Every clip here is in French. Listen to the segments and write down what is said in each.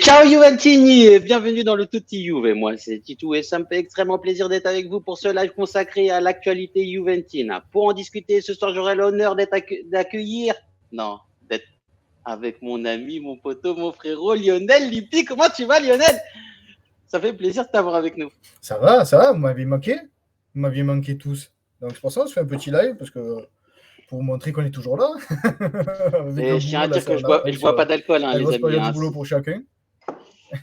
Ciao Juventini et bienvenue dans le Tutti Juve. Moi c'est Titou et ça me fait extrêmement plaisir d'être avec vous pour ce live consacré à l'actualité juventina. Pour en discuter ce soir, j'aurai l'honneur d'accueillir, non, d'être avec mon ami, mon poteau, mon frérot Lionel Lippi. Comment tu vas Lionel? Ça fait plaisir de t'avoir avec nous. Ça va, vous m'aviez manqué tous. Donc c'est pour ça qu'on se fait un petit live, parce que pour vous montrer qu'on est toujours là. Et je tiens à dire que je bois pas d'alcool, hein, la les grosse amis. période Hein. du boulot pour chacun.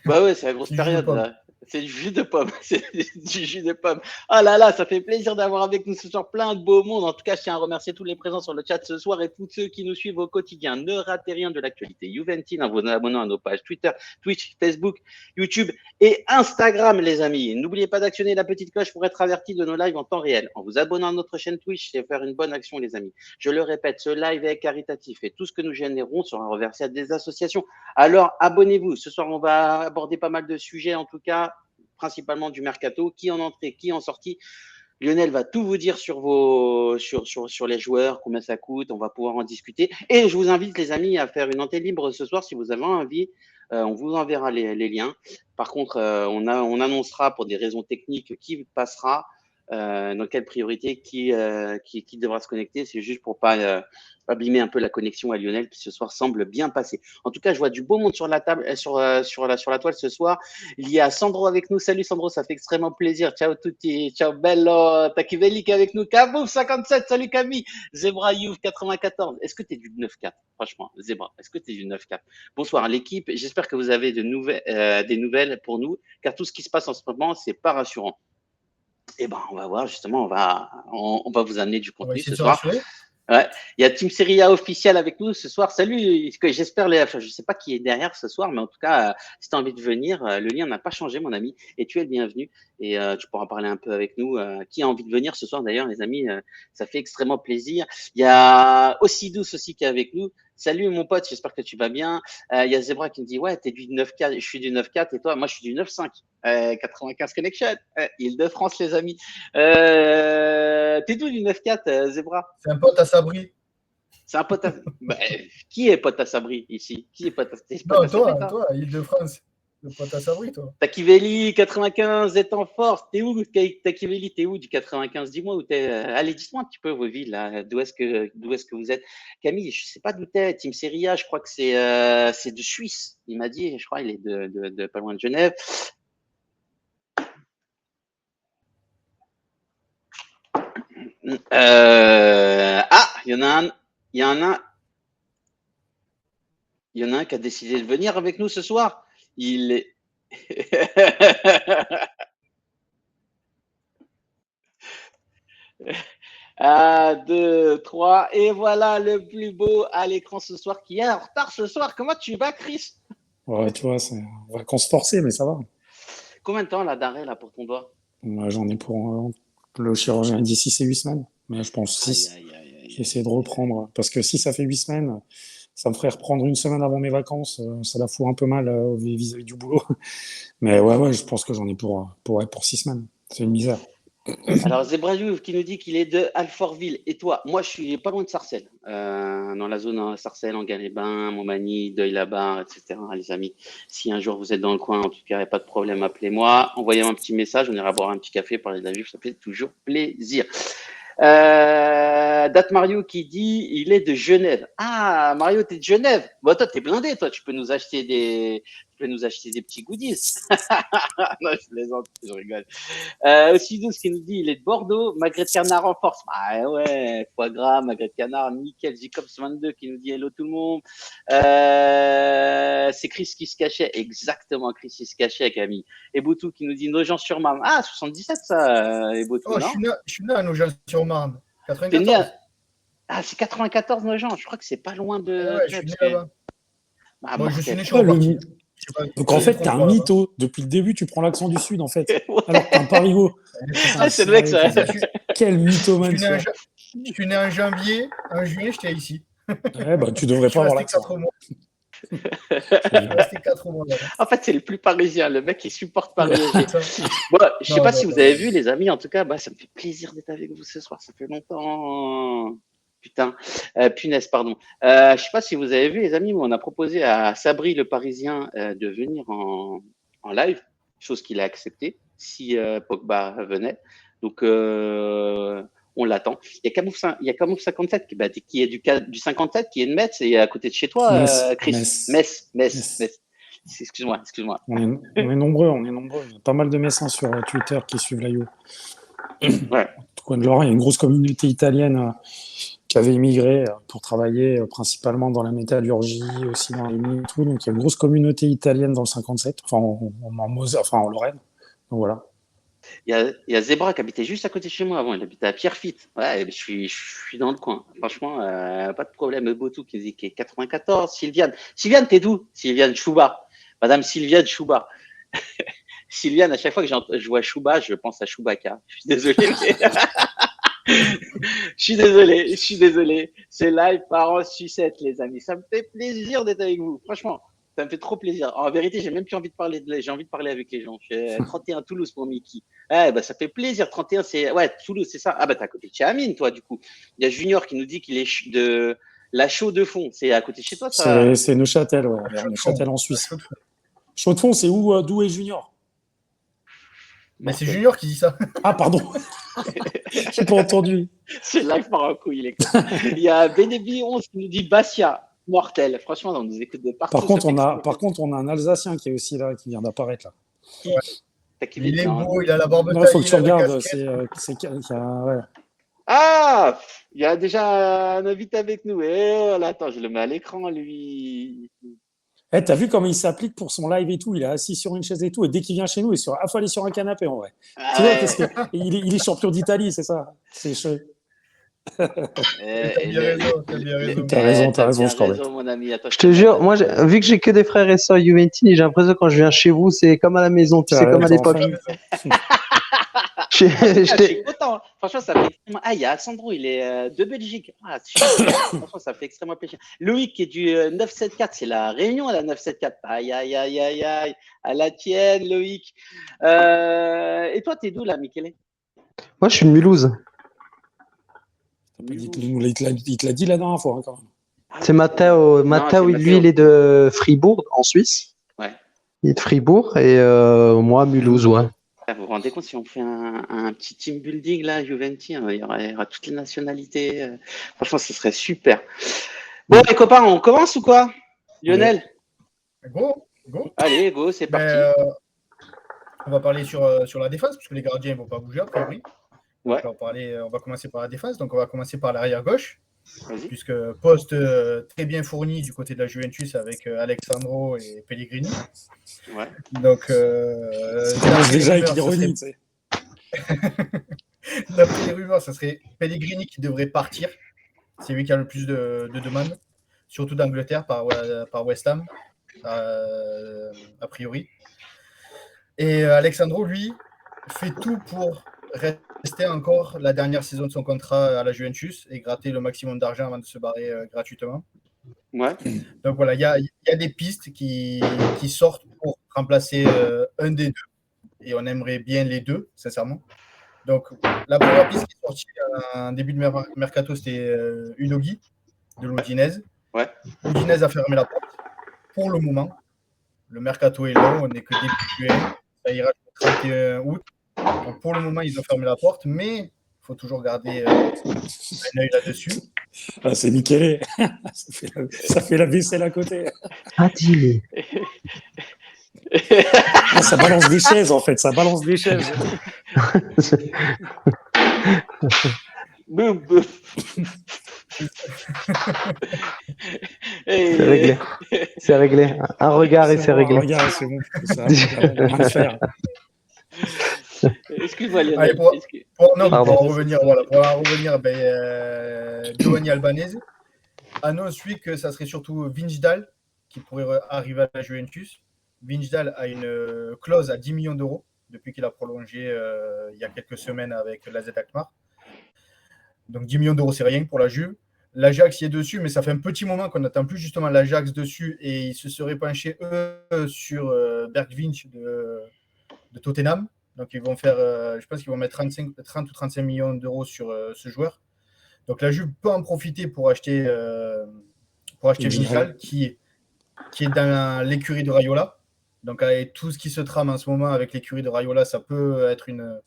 Bah ouais, c'est la grosse période là. C'est du jus de pomme. C'est du jus de pomme. Ah là là, ça fait plaisir d'avoir avec nous ce soir plein de beaux mondes. En tout cas, je tiens à remercier tous les présents sur le chat ce soir et tous ceux qui nous suivent au quotidien. Ne ratez rien de l'actualité juventine en vous abonnant à nos pages Twitter, Twitch, Facebook, YouTube et Instagram, les amis. N'oubliez pas d'actionner la petite cloche pour être averti de nos lives en temps réel. En vous abonnant à notre chaîne Twitch, c'est faire une bonne action, les amis. Je le répète, ce live est caritatif et tout ce que nous générons sera reversé à des associations. Alors, abonnez-vous. Ce soir, on va aborder pas mal de sujets, en tout cas, principalement du mercato, qui en entrée, qui en sortie. Lionel va tout vous dire sur les joueurs, combien ça coûte, on va pouvoir en discuter. Et je vous invite, les amis, à faire une antenne libre ce soir si vous avez envie. On vous enverra les liens. Par contre, on annoncera pour des raisons techniques qui passera, dans quelle priorité, qui devra se connecter. C'est juste pour pas abîmer un peu la connexion à Lionel qui ce soir semble bien passer. En tout cas, je vois du beau monde sur la table, sur la toile ce soir. Il y a Sandro avec nous. Salut Sandro, ça fait extrêmement plaisir. Ciao tutti, ciao bello. Takiveli qui est avec nous. Kabouf 57, salut Camille. Zebra Youth 94. Est-ce que tu es du 9-4? Franchement, Zebra, est-ce que tu es du 9-4? Bonsoir l'équipe. J'espère que vous avez des nouvelles pour nous, car tout ce qui se passe en ce moment, c'est pas rassurant. Eh ben, on va voir justement, on va vous amener du contenu ce soir. Ouais. Il y a Team Serie A officiel avec nous ce soir. Salut, j'espère, je sais pas qui est derrière ce soir, mais en tout cas, si tu as envie de venir, le lien n'a pas changé, mon ami, et tu es le bienvenu. Et tu pourras parler un peu avec nous. Qui a envie de venir ce soir d'ailleurs, les amis, ça fait extrêmement plaisir. Il y a aussi Douce aussi qui est avec nous. Salut mon pote, j'espère que tu vas bien. Il y a Zebra qui me dit ouais, t'es du 9-4, je suis du 9-4 et toi, moi je suis du 9-5. 95 Connection, Île-de-France les amis. T'es d'où du 9-4, Zebra? C'est un pote à Sabri. C'est un pote à... Bah, qui est pote à Sabri ici? Qui est pote à Sabri? Non, toi, Île-de-France. Le pote à Sabri, toi. Takiveli, 95, est en force. T'es où, Takiveli? T'es où du 95? Dis-moi où t'es. Allez, dites-moi un petit peu vos villes, là. D'où est-ce que vous êtes? Camille, je sais pas d'où t'es. Team Serie A, je crois que c'est de Suisse. Il m'a dit, je crois, il est de pas loin de Genève. Il y en a un qui a décidé de venir avec nous ce soir. Il est. 1, 2, 3, et voilà le plus beau à l'écran ce soir qui est en retard ce soir. Comment tu vas, Chris? Ouais, tu vois, c'est vacances forcées, mais ça va. Combien de temps là d'arrêt là pour ton doigt? J'en ai pour le chirurgien dit 6 et 8 semaines, mais je pense 6. J'essaie de reprendre, parce que si ça fait 8 semaines, ça me ferait reprendre une semaine avant mes vacances, ça la fout un peu mal vis-à-vis du boulot. Mais ouais, je pense que j'en ai pour 6 semaines. C'est une misère. Alors, Zebrayouf qui nous dit qu'il est de Alfortville. Et toi? Moi, je suis pas loin de Sarcelles, dans la zone Sarcelles, en Galébin, Montmagny, Deuil-la-Barre, etc. Les amis, si un jour vous êtes dans le coin, en tout cas, il n'y a pas de problème, appelez-moi, envoyez-moi un petit message, on ira boire un petit café, parler de la Juve, ça fait toujours plaisir. Date Mario qui dit il est de Genève. Ah, Mario, t'es de Genève. Bon, toi, t'es blindé, toi, tu peux nous acheter des petits goodies. Non, je plaisante, je rigole. Aussi Douce qui nous dit il est de Bordeaux, magret de canard en force. Ah ouais, foie gras, magret de canard, nickel. Jicops22 qui nous dit hello tout le monde. C'est Chris qui se cachait, exactement, Chris qui se cachait, Camille. Et Boutou qui nous dit Nogent-sur-Marne. Ah, 77 ça, et Boutou, non? Je suis né à Nogent-sur-Marne, 94. Ah, c'est 94 Nogent, je crois que c'est pas loin de. Ouais, je suis né là-bas. Ah, moi, je suis né sur le Donc en fait, t'es un mytho. Depuis le début, tu prends l'accent du Sud, en fait. Ouais. Alors que t'es un parigo. C'est le mec, ça. Quel mythomane. Je suis né en janvier, en juillet, j'étais ici. Ouais, bah, tu devrais pas avoir l'accent. 4 mois. Je suis resté 4 mois là. En fait, c'est le plus parisien. Le mec, il supporte Paris. Bon, je sais pas si vous avez vu, les amis. En tout cas, ça me fait plaisir d'être avec vous ce soir. Ça fait longtemps. Putain, punaise, pardon. Je sais pas si vous avez vu, les amis, mais on a proposé à Sabri le Parisien de venir en live, chose qu'il a accepté si Pogba venait. Donc, on l'attend. Il y a Camoufle 57 qui est du 57, qui est de Metz et à côté de chez toi, Chris. Metz. Excuse-moi. On est nombreux. Il y a pas mal de Messins sur Twitter qui suivent l'AIO. Ouais. Coin de Lorraine, il y a une grosse communauté italienne qui avait immigré pour travailler principalement dans la métallurgie, aussi dans les mines et tout. Donc, il y a une grosse communauté italienne dans le 57, en Lorraine. Donc, voilà. Il y a Zebra qui habitait juste à côté de chez moi avant. Il habitait à Pierrefitte. Ouais, je suis dans le coin. Franchement, pas de problème. Botou qui est 94. Sylviane, t'es d'où? Sylviane Chouba. Madame Sylviane Chouba. Sylviane, à chaque fois que je vois Chouba, je pense à Chewbacca. Je suis désolé. Je suis désolé. C'est live par en sucette, les amis. Ça me fait plaisir d'être avec vous. Franchement, ça me fait trop plaisir. En vérité, j'ai même plus envie de parler j'ai envie de parler avec les gens. Je suis 31 Toulouse pour Mickey. Ouais, bah, ça fait plaisir. 31, Toulouse, c'est ça. Ah, bah, t'es à côté de chez Amine, toi, du coup. Il y a Junior qui nous dit qu'il est de la Chaux de Fonds. C'est à côté de chez toi, ça? C'est Neuchâtel, ouais. Neuchâtel en Suisse. Chaux de Fonds, c'est où, d'où est Junior? Mais c'est Junior qui dit ça. Ah, pardon. J'ai pas entendu. C'est live par un coup, il est con. Il y a Benebi 11 qui nous dit Bastia, mortel. Franchement, on nous écoute de partout. Par contre, on a un Alsacien qui est aussi là, qui vient d'apparaître là. Il est beau, il a la barbe taillée. Non, il faut que tu regardes. Ouais. Ah, il y a déjà un invité avec nous. Oh là, attends, je le mets à l'écran, lui. T'as vu comment il s'applique pour son live et tout? Il est assis sur une chaise et tout, et dès qu'il vient chez nous, il est affalé sur un canapé en vrai. Tu vois, parce qu'il est champion d'Italie, c'est ça. C'est chaud. T'as raison, je crois. Mon ami. Attends, je te jure, moi, vu que j'ai que des frères et sœurs Juventini, j'ai l'impression que quand je viens chez vous, c'est comme à la maison, tu sais, comme à l'époque. Je suis content. Franchement, ça fait extrêmement. Ah, il y a Alessandro, il est de Belgique. Ah, franchement, ça fait extrêmement plaisir. Loïc qui est du 974, c'est la Réunion à la 974. Aïe. À la tienne, Loïc. Et toi, t'es d'où là, Michele? Moi, je suis de Mulhouse. Il te l'a dit la dernière fois, hein, quand même. C'est Matteo. Matteo, lui, il est de Fribourg, en Suisse. Ouais. Il est de Fribourg et moi, Mulhouse, ouais. Vous vous rendez compte si on fait un petit team building là, Juventus, il y aura toutes les nationalités. Franchement, ce serait super. Bon, les copains, on commence ou quoi? Lionel? Go. Allez, go, c'est parti. On va parler sur la défense, parce que les gardiens ne vont pas bouger, a priori. Ouais. On va commencer par la défense. Donc, on va commencer par l'arrière gauche. Vas-y. Puisque poste très bien fourni du côté de la Juventus avec Alexandro et Pellegrini. Ouais. Donc, ça commence déjà avec l'ironie, tu sais. D'après les rumeurs, ça serait Pellegrini qui devrait partir. C'est lui qui a le plus de demandes, surtout d'Angleterre par West Ham, a priori. Et Alexandro, lui, fait tout pour rester encore la dernière saison de son contrat à la Juventus et gratter le maximum d'argent avant de se barrer gratuitement. Ouais. Donc voilà, il y a des pistes qui sortent pour remplacer un des deux. Et on aimerait bien les deux, sincèrement. Donc la première piste qui est sortie en début de mercato, c'était Udogie de l'Udinese. Ouais. L'Udinese a fermé la porte pour le moment. Le mercato est long, on n'est que début juillet. Ça ira jusqu'au 31 août. Donc pour le moment, ils ont fermé la porte, mais il faut toujours garder un œil là-dessus. Ah, c'est nickel. Ça fait la vaisselle à côté. Ah, dis-le. Ça balance des chaises, en fait. Ça balance des chaises. Boum. C'est réglé. Un regard et c'est réglé. Un regard, c'est bon. Ça va faire. Excuse-moi, Lionel. Allez, pour en revenir, Giovanni Albanese annonce lui que ça serait surtout Wijndal qui pourrait arriver à la Juventus. Wijndal a une clause à 10 millions d'euros depuis qu'il a prolongé il y a quelques semaines avec l'AZ Alkmaar. Donc 10 millions d'euros, c'est rien pour la Juve. L'Ajax y est dessus, mais ça fait un petit moment qu'on n'attend plus justement l'Ajax dessus et ils se seraient penchés eux sur Bergwijn de Tottenham. Donc ils vont faire, je pense qu'ils vont mettre 30 ou 35 millions d'euros sur ce joueur. Donc la Juve peut en profiter pour acheter Vinjal, qui est dans l'écurie de Raiola. Donc avec tout ce qui se trame en ce moment avec l'écurie de Raiola, ça peut être une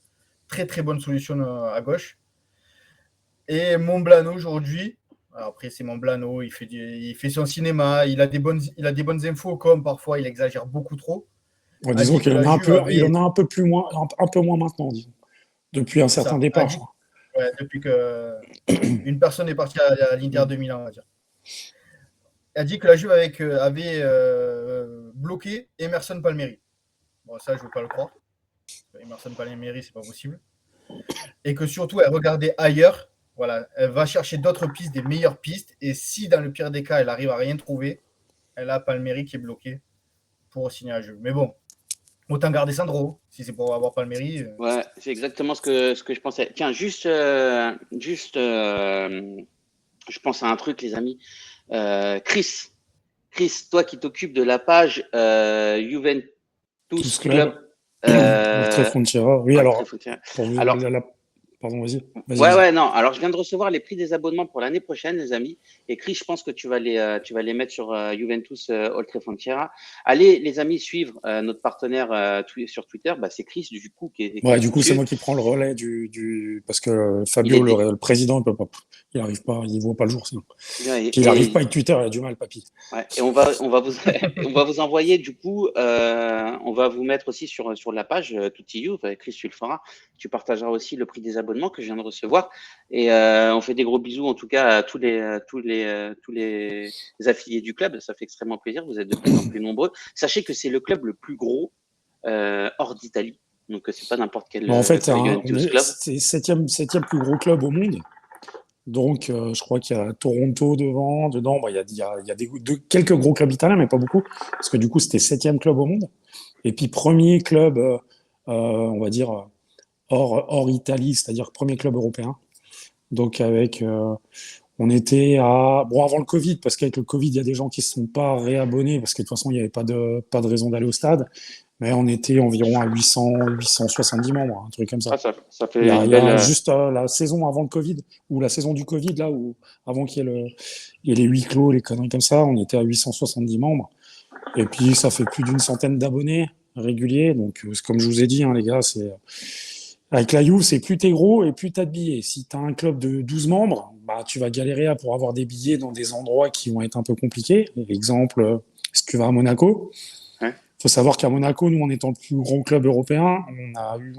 très très bonne solution à gauche. Et Monblano aujourd'hui, après c'est Monblano, il fait son cinéma, il a des bonnes infos, comme parfois il exagère beaucoup trop. Ouais, disons qu'il en a un peu moins maintenant, disons, depuis un certain départ. Je crois. Ouais, depuis qu'une personne est partie à l'Inter de Milan, on va dire. Il a dit que la Juve avait bloqué Emerson Palmieri. Bon, ça, je ne veux pas le croire. Emerson Palmieri, c'est pas possible. Et que surtout, elle regardait ailleurs. Voilà, elle va chercher d'autres pistes, des meilleures pistes. Et si, dans le pire des cas, elle arrive à rien trouver, elle a Palmieri qui est bloqué pour signer à la Juve. Mais bon, autant garder Sandro, si c'est pour avoir Palmieri. Ouais, c'est exactement ce que je pensais. Tiens, juste, je pense à un truc, les amis. Chris, toi qui t'occupes de la page Juventus Club. Oltre Frontiera. Oui, alors, pardon, vas-y. Ouais, non. Alors, je viens de recevoir les prix des abonnements pour l'année prochaine, les amis. Et Chris, je pense que tu vas les mettre sur Juventus Oltre Frontiera. Allez, les amis, suivre notre partenaire sur Twitter. Bah, c'est Chris, du coup. Du coup, c'est moi qui prends le relais parce que Fabio, le président, il peut pas. Il n'arrive pas, il voit pas le jour, sinon. Il n'arrive pas avec Twitter, il a du mal, papy. Ouais, et on va vous envoyer, du coup, on va vous mettre aussi sur la page Tutti You. Chris, tu le feras. Tu partageras aussi le prix des abonnements que je viens de recevoir. Et on fait des gros bisous, en tout cas, à tous les affiliés du club. Ça fait extrêmement plaisir. Vous êtes de plus en plus nombreux. Sachez que c'est le club le plus gros hors d'Italie. Donc, c'est pas n'importe quel en fait, club. C'est septième plus gros club au monde. Donc, je crois qu'il y a Toronto dedans. Il y a quelques gros clubs italiens, mais pas beaucoup. Parce que du coup, c'était 7e club au monde. Et puis, premier club, on va dire, hors Italie, c'est-à-dire premier club européen. Donc, on était avant le Covid, parce qu'avec le Covid, il y a des gens qui ne se sont pas réabonnés, parce que de toute façon, il n'y avait pas de raison d'aller au stade. Mais on était environ à 870 membres, un truc comme ça. Ça fait il y a juste la saison avant le Covid, ou la saison du Covid, là, avant qu'il y ait les huis clos, les conneries comme ça, on était à 870 membres. Et puis, ça fait plus d'une centaine d'abonnés réguliers. Donc, comme je vous ai dit, les gars, avec la Juve, c'est plus t'es gros et plus t'as de billets. Si t'as un club de 12 membres, tu vas galérer pour avoir des billets dans des endroits qui vont être un peu compliqués. Exemple, si tu vas à Monaco, faut savoir qu'à Monaco, nous, en étant le plus grand club européen,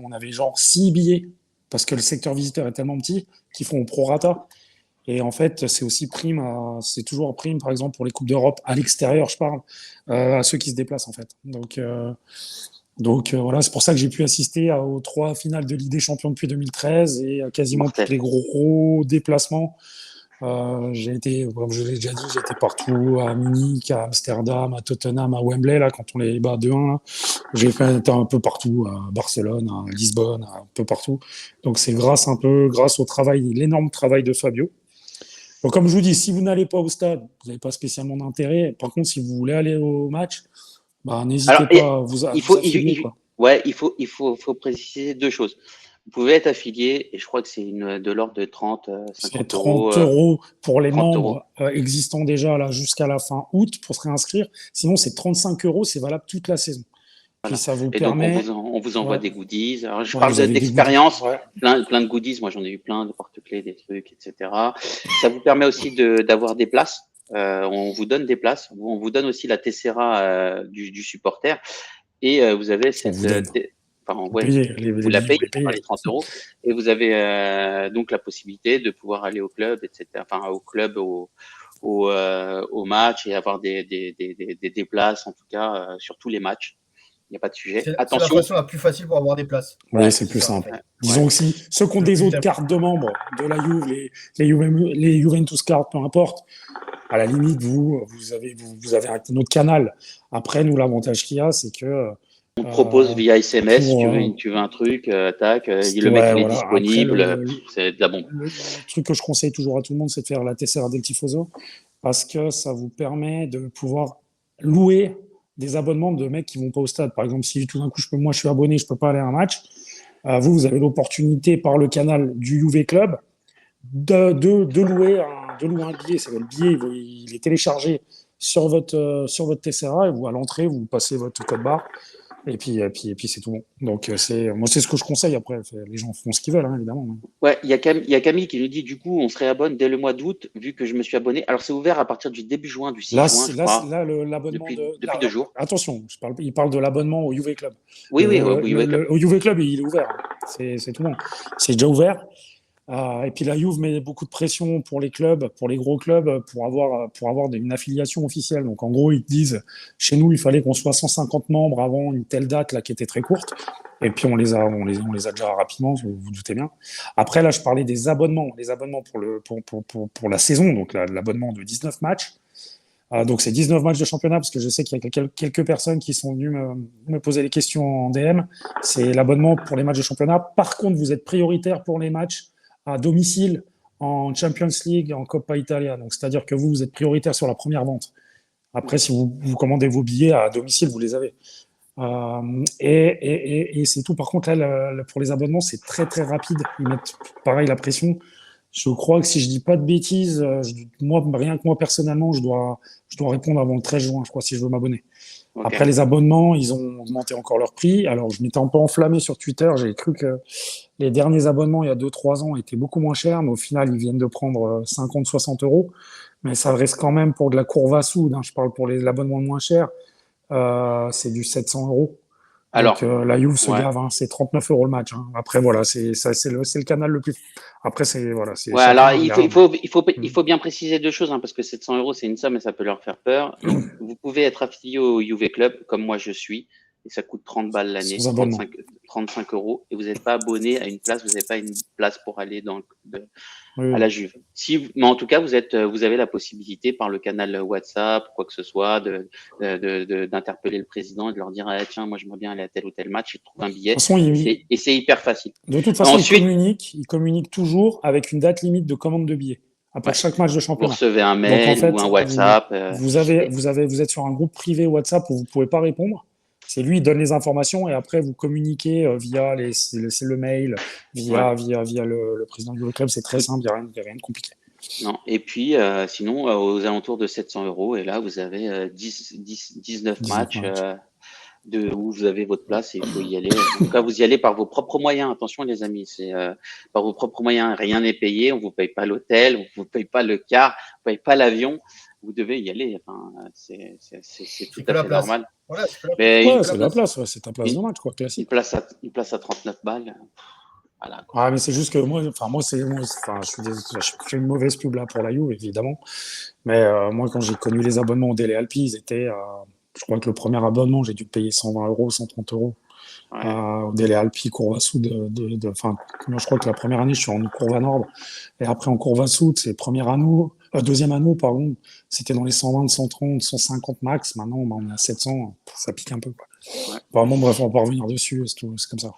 on avait genre 6 billets parce que le secteur visiteur est tellement petit qu'ils font au prorata. Et en fait, c'est aussi c'est toujours prime, par exemple, pour les Coupes d'Europe à l'extérieur, je parle, à ceux qui se déplacent, en fait. Donc voilà, c'est pour ça que j'ai pu assister aux 3 finales de Ligue des Champions depuis 2013 et à quasiment tous les gros déplacements. J'ai été, comme je l'ai déjà dit, j'ai été partout, à Munich, à Amsterdam, à Tottenham, à Wembley, là, quand on les bat 2-1. Là. J'ai été un peu partout, à Barcelone, à Lisbonne, un peu partout. Donc c'est grâce au travail, l'énorme travail de Fabio. Donc comme je vous dis, si vous n'allez pas au stade, vous n'avez pas spécialement d'intérêt. Par contre, si vous voulez aller au match, n'hésitez pas à vous affilier. Il faut préciser 2 choses. Vous pouvez être affilié et je crois que c'est de l'ordre de 30 euros pour les membres existants déjà là jusqu'à la fin août pour se réinscrire. Sinon, c'est 35 euros, c'est valable toute la saison. Voilà. Puis ça vous et permet. Donc on vous envoie des goodies. Alors, je parle d'expérience, plein de goodies. Moi, j'en ai eu plein, de porte-clés, des trucs, etc. Ça vous permet aussi d'avoir des places. On vous donne des places. On vous donne aussi la Tessera du supporter. Et vous avez cette. vous la payez les 30 euros et vous avez donc la possibilité de pouvoir aller au club, etc. Enfin, au club, au match et avoir des places, en tout cas, sur tous les matchs. Il n'y a pas de sujet. Attention. C'est la façon la plus facile pour avoir des places. Oui, c'est plus simple. Disons aussi, ceux qui ont des autres cartes de membres de la Juve, les Juventus cartes, peu importe, à la limite, vous avez un autre canal. Après, nous, l'avantage qu'il y a, c'est que on te propose via SMS, tu veux un truc, le mec est disponible, après, c'est de la bombe. Le truc que je conseille toujours à tout le monde, c'est de faire la Tessera del Tifoso, parce que ça vous permet de pouvoir louer des abonnements de mecs qui vont pas au stade. Par exemple, si tout d'un coup, moi je suis abonné, je peux pas aller à un match, vous avez l'opportunité par le canal du Juve Club de louer un billet. C'est le billet, il est téléchargé sur votre TCRA et vous, à l'entrée, vous passez votre code barre et puis c'est tout bon. Donc, moi, c'est ce que je conseille après. Les gens font ce qu'ils veulent, hein, évidemment. Ouais, il y a Camille qui nous dit du coup, on se réabonne dès le mois d'août, vu que je me suis abonné. Alors, c'est ouvert à partir du début juin, du 6 juin, je crois, L'abonnement depuis 2 jours. attention, il parle de l'abonnement au UV Club. Oui, oui, oui, oui, Au UV Club, il est ouvert. C'est tout bon. C'est déjà ouvert. Et puis la Juve met beaucoup de pression pour les clubs, pour les gros clubs, pour avoir une affiliation officielle. Donc en gros, ils disent, chez nous, il fallait qu'on soit 150 membres avant une telle date là qui était très courte. Et puis on les a déjà rapidement, vous vous doutez bien. Après là, je parlais des abonnements, pour la saison, donc l'abonnement de 19 matchs. Donc c'est 19 matchs de championnat parce que je sais qu'il y a quelques personnes qui sont venues me poser des questions en DM. C'est l'abonnement pour les matchs de championnat. Par contre, vous êtes prioritaire pour les matchs à domicile en Champions League, en Coppa Italia. Donc, c'est-à-dire que vous êtes prioritaire sur la première vente. Après, si vous commandez vos billets à domicile, vous les avez. Et c'est tout. Par contre, là, pour les abonnements, c'est très, très rapide. Ils mettent, pareil, la pression. Je crois que si je dis pas de bêtises, rien que moi, personnellement, je dois répondre avant le 13 juin, je crois, si je veux m'abonner. Ok. Après, les abonnements, ils ont augmenté encore leur prix. Alors, je m'étais un peu enflammé sur Twitter. J'ai cru que les derniers abonnements, il y a 2-3 ans, étaient beaucoup moins chers, mais au final, ils viennent de prendre 50-60 euros. Mais ça reste quand même pour de la courbe à soude, hein. Je parle pour l'abonnement le moins cher. C'est du 700 euros. Alors, Donc, la Juve se ouais. gave, hein. C'est 39 euros le match, hein. Après, voilà, c'est le canal le plus. Après, voilà, c'est Ouais, chacun alors regarde. il faut bien préciser deux choses, hein, parce que 700 euros, c'est une somme et ça peut leur faire peur. Donc, vous pouvez être affilié au Juve Club, comme moi je suis, et ça coûte 30 balles l'année, Sans abonnement. 35 euros, et vous n'êtes pas abonné à une place, vous n'avez pas une place pour aller Oui, à la Juve. Mais en tout cas, vous avez la possibilité par le canal WhatsApp, quoi que ce soit, d'interpeller le président et de leur dire, ah, tiens, moi j'aimerais bien aller à tel ou tel match, et de trouver un billet. De toute façon, Et c'est hyper facile. de toute façon, Ensuite, il communique toujours avec une date limite de commande de billets pour ouais, chaque match de vous championnat. recevez un Donc en mail ou fait, un WhatsApp. vous êtes sur un groupe privé WhatsApp où vous pouvez pas répondre. C'est lui, il donne les informations et après vous communiquez via le mail, via le président du club. C'est très simple, il n'y a rien de compliqué. Non. Et puis, sinon, aux alentours de 700 euros, et là, vous avez 19 matchs où vous avez votre place et il faut y aller. En tout cas, vous y allez par vos propres moyens. Attention, les amis, c'est par vos propres moyens. Rien n'est payé. On vous paye pas l'hôtel, on vous paye pas le car, on vous paye pas l'avion. Vous devez y aller. Enfin, c'est tout à fait normal. Voilà, Mais c'est la place, c'est ta place de match, quoi, classique. une place à 39 balles. Voilà, quoi. Ah, mais c'est juste que moi, je fais une mauvaise pub là pour la Juve, évidemment. Mais moi, quand j'ai connu les abonnements au Dele Alpi, je crois que le premier abonnement, j'ai dû payer 120 euros, 130 euros. Ouais. Au Dele Alpi, Courva Sud. Moi, je crois que la première année, je suis en Courva Nord. Et après, en Courva Sud, c'est deuxième anneau, pardon. C'était dans les 120, 130, 150 max. Maintenant, on est à 700. Ça pique un peu, quoi. Ouais. Bon, bref, on va pas revenir dessus. C'est comme ça.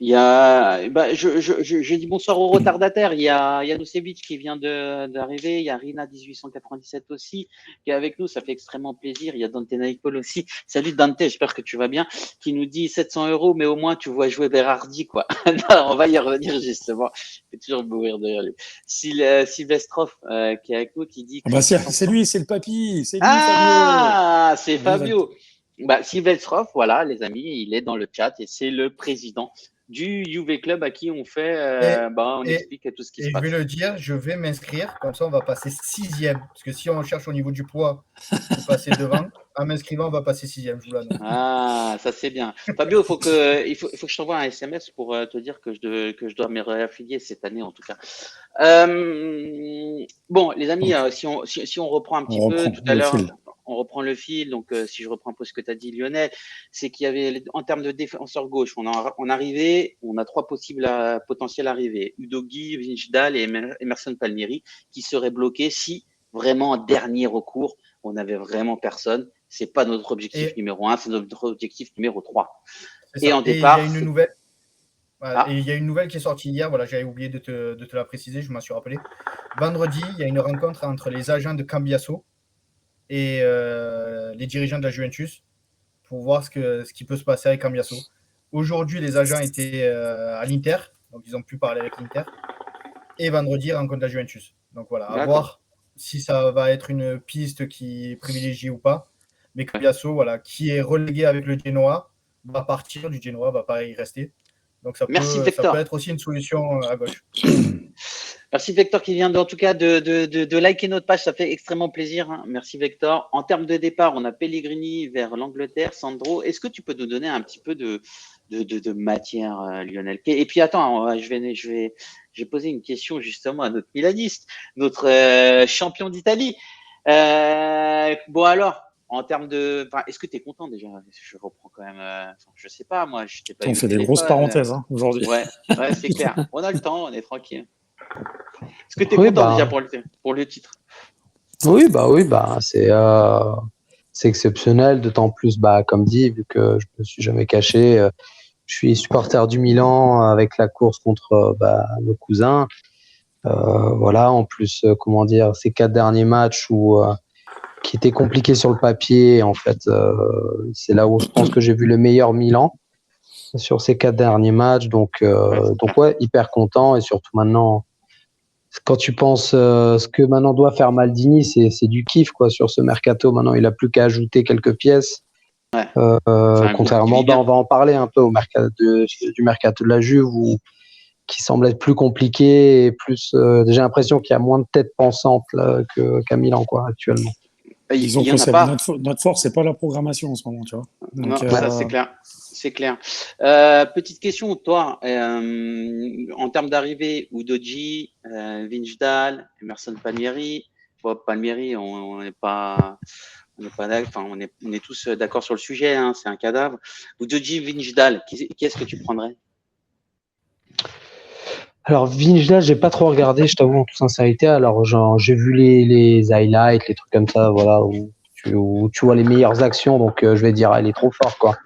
Il y a, je dis bonsoir aux retardataires. Il y a Janusevich qui vient d'arriver. Il y a Rina 1897 aussi qui est avec nous. Ça fait extrêmement plaisir. Il y a Dante Naipol aussi. Salut Dante, j'espère que tu vas bien. Qui nous dit 700 euros, mais au moins tu vois jouer Berardi, quoi. Non, on va y revenir justement. Je vais toujours mourir derrière lui. Sylvestrov qui est avec nous, qui dit. C'est lui, c'est le papy. C'est lui, ah, Fabio. c'est Fabio. Sylvestrov, voilà, les amis, il est dans le chat et c'est le président du Juve Club à qui on fait, on explique tout ce qui se passe. Je vais le dire, je vais m'inscrire, comme ça on va passer 6e. Parce que si on cherche au niveau du poids pour passer devant, en m'inscrivant, on va passer 6e, je vous l'annonce. Ah, ça c'est bien. Fabio, il faut que je t'envoie un SMS pour te dire que je dois me réaffilier cette année en tout cas. Bon, les amis, si on reprend un petit peu tout à l'heure. On reprend le fil, donc si je reprends un peu ce que tu as dit Lionel, c'est qu'il y avait, en termes de défenseur gauche, on a 3 potentiels arrivées, Udogie, Vinjdal et Emerson Palmieri, qui seraient bloqués si vraiment en dernier recours, on n'avait vraiment personne. C'est pas notre objectif numéro 1, c'est notre objectif numéro 3. Et en départ, il y a une nouvelle. Voilà, et il y a une nouvelle qui est sortie hier, voilà, j'avais oublié de te la préciser, je m'en suis rappelé. Vendredi, il y a une rencontre entre les agents de Cambiasso et les dirigeants de la Juventus pour voir ce qui peut se passer avec Cambiasso. Aujourd'hui, les agents étaient à l'Inter, donc ils ont pu parler avec l'Inter. et vendredi, rencontre la Juventus. Donc voilà, à D'accord. voir si ça va être une piste qui est privilégiée ou pas. Mais Cambiasso, voilà, qui est relégué avec le Genoa, va partir du Genoa, va pas y rester. Donc ça Merci peut Vector. être aussi une solution à gauche. Merci Vector qui vient en tout cas de liker notre page, ça fait extrêmement plaisir. Hein. Merci Vector. En termes de départ, on a Pellegrini vers l'Angleterre. Sandro, est-ce que tu peux nous donner un petit peu de matière, Lionel? Et puis attends, je vais poser une question justement à notre Milaniste, notre champion d'Italie. Bon alors, en termes est-ce que tu es content déjà? Je reprends quand même. Je sais pas, moi, je t'ai pas eu On au fait des grosses téléphone. parenthèses aujourd'hui. Ouais, c'est clair. On a le temps, on est tranquille. Est-ce que tu es Oui, content bah. déjà pour le titre? Oui, c'est exceptionnel, d'autant plus, comme dit, vu que je me suis jamais caché, je suis supporter du Milan avec la course contre nos cousins. Voilà, en plus, comment dire, ces 4 derniers matchs qui étaient compliqués sur le papier, en fait, c'est là où je pense que j'ai vu le meilleur Milan sur ces 4 derniers matchs. Donc ouais, hyper content, et surtout maintenant. Quand tu penses ce que maintenant doit faire Maldini, c'est du kiff quoi sur ce mercato. Maintenant, il a plus qu'à ajouter quelques pièces. Ouais. Contrairement, on va en parler un peu du mercato de la Juve qui semble être plus compliqué et plus. J'ai l'impression qu'il y a moins de têtes pensantes là, qu'à Milan quoi actuellement. Disons Il y en a que pas. notre force, c'est pas la programmation en ce moment, tu vois. Donc, Non, ça c'est clair. C'est clair. Petite question, toi, en termes d'arrivée, Udogie, Vinjdal, Emerson Palmieri. Bon, Palmieri, on n'est pas, on est tous d'accord sur le sujet. Hein, c'est un cadavre. Udogie, Vinjdal, qui est-ce que tu prendrais? Alors Vinjdal, j'ai pas trop regardé, je t'avoue en toute sincérité. Alors j'ai vu les highlights, les trucs comme ça, voilà, où tu vois les meilleures actions. Donc je vais dire, il est trop fort quoi.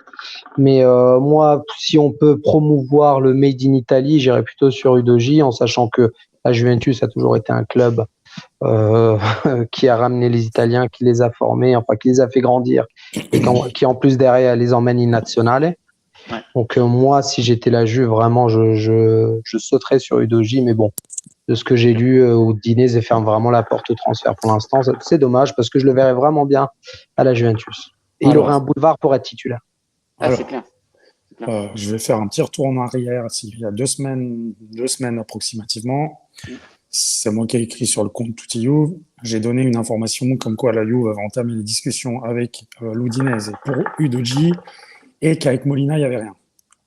Mais moi, si on peut promouvoir le Made in Italy, j'irais plutôt sur Udogie, en sachant que la Juventus a toujours été un club qui a ramené les Italiens, qui les a formés, enfin qui les a fait grandir, et qui en plus derrière les emmène in nazionale. Ouais. Donc moi, si j'étais la Juve, vraiment, je sauterais sur Udogie, mais bon, de ce que j'ai lu, Udinese ferme vraiment la porte au transfert pour l'instant. C'est dommage parce que je le verrais vraiment bien à la Juventus. Et il aurait un boulevard pour être titulaire. Alors, c'est clair. Je vais faire un petit retour en arrière. Il y a 2 semaines approximativement, c'est moi qui ai écrit sur le compte Tutti Juve. J'ai donné une information comme quoi la Juve avait entamé les discussions avec l'Udinese pour Udogie et qu'avec Molina, il n'y avait rien.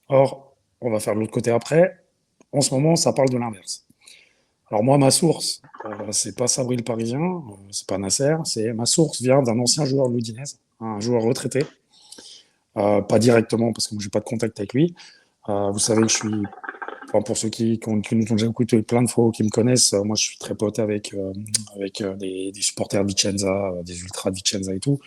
Or, on va faire de l'autre côté après. En ce moment, ça parle de l'inverse. Alors moi, ma source, c'est pas Sabri le Parisien, c'est pas Nasser, ma source vient d'un ancien joueur de l'Udinese, un joueur retraité. Pas directement parce que moi j'ai pas de contact avec lui. Vous savez que je suis, pour ceux qui nous ont déjà écouté plein de fois ou qui me connaissent, moi je suis très pote avec des supporters de Vicenza, des ultras de Vicenza et tout.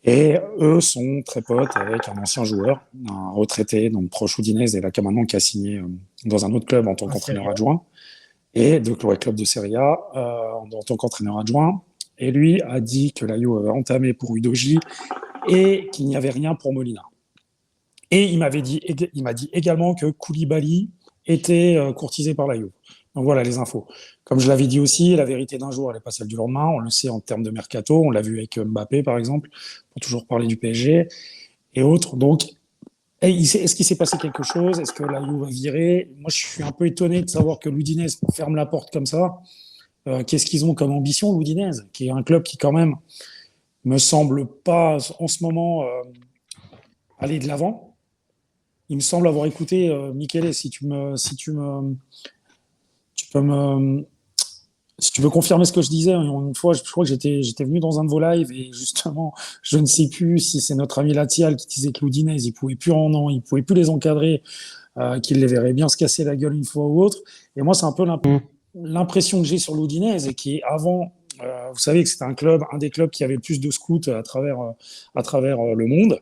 Et eux sont très potes avec un ancien joueur, un retraité, donc proche Udinese, et là qui a signé dans un autre club en tant qu'entraîneur adjoint, et donc le club de Serie A en tant qu'entraîneur adjoint. Et lui a dit que la Juve avait entamé pour Udogie et qu'il n'y avait rien pour Molina. Et il m'a dit également que Koulibaly était courtisé par la Juve. Donc voilà les infos. Comme je l'avais dit aussi, la vérité d'un jour, elle n'est pas celle du lendemain. On le sait en termes de mercato. On l'a vu avec Mbappé, par exemple, pour toujours parler du PSG et autres. Donc, est-ce qu'il s'est passé quelque chose? Est-ce que la Juve va virer? Moi, je suis un peu étonné de savoir que l'Udinese ferme la porte comme ça. Qu'est-ce qu'ils ont comme ambition, l'Udinese, qui est un club qui, quand même, me semble pas en ce moment aller de l'avant. Il me semble avoir écouté Michele, si tu veux confirmer ce que je disais. Une fois, je crois que j'étais venu dans un de vos lives et justement, je ne sais plus si c'est notre ami Latial qui disait que l'Udinese, il pouvait plus les encadrer, qu'il les verrait bien se casser la gueule une fois ou autre. Et moi, c'est un peu l'impression que j'ai sur l'Udinese et qui est avant. Vous savez que c'était un des clubs qui avait le plus de scouts à travers le monde.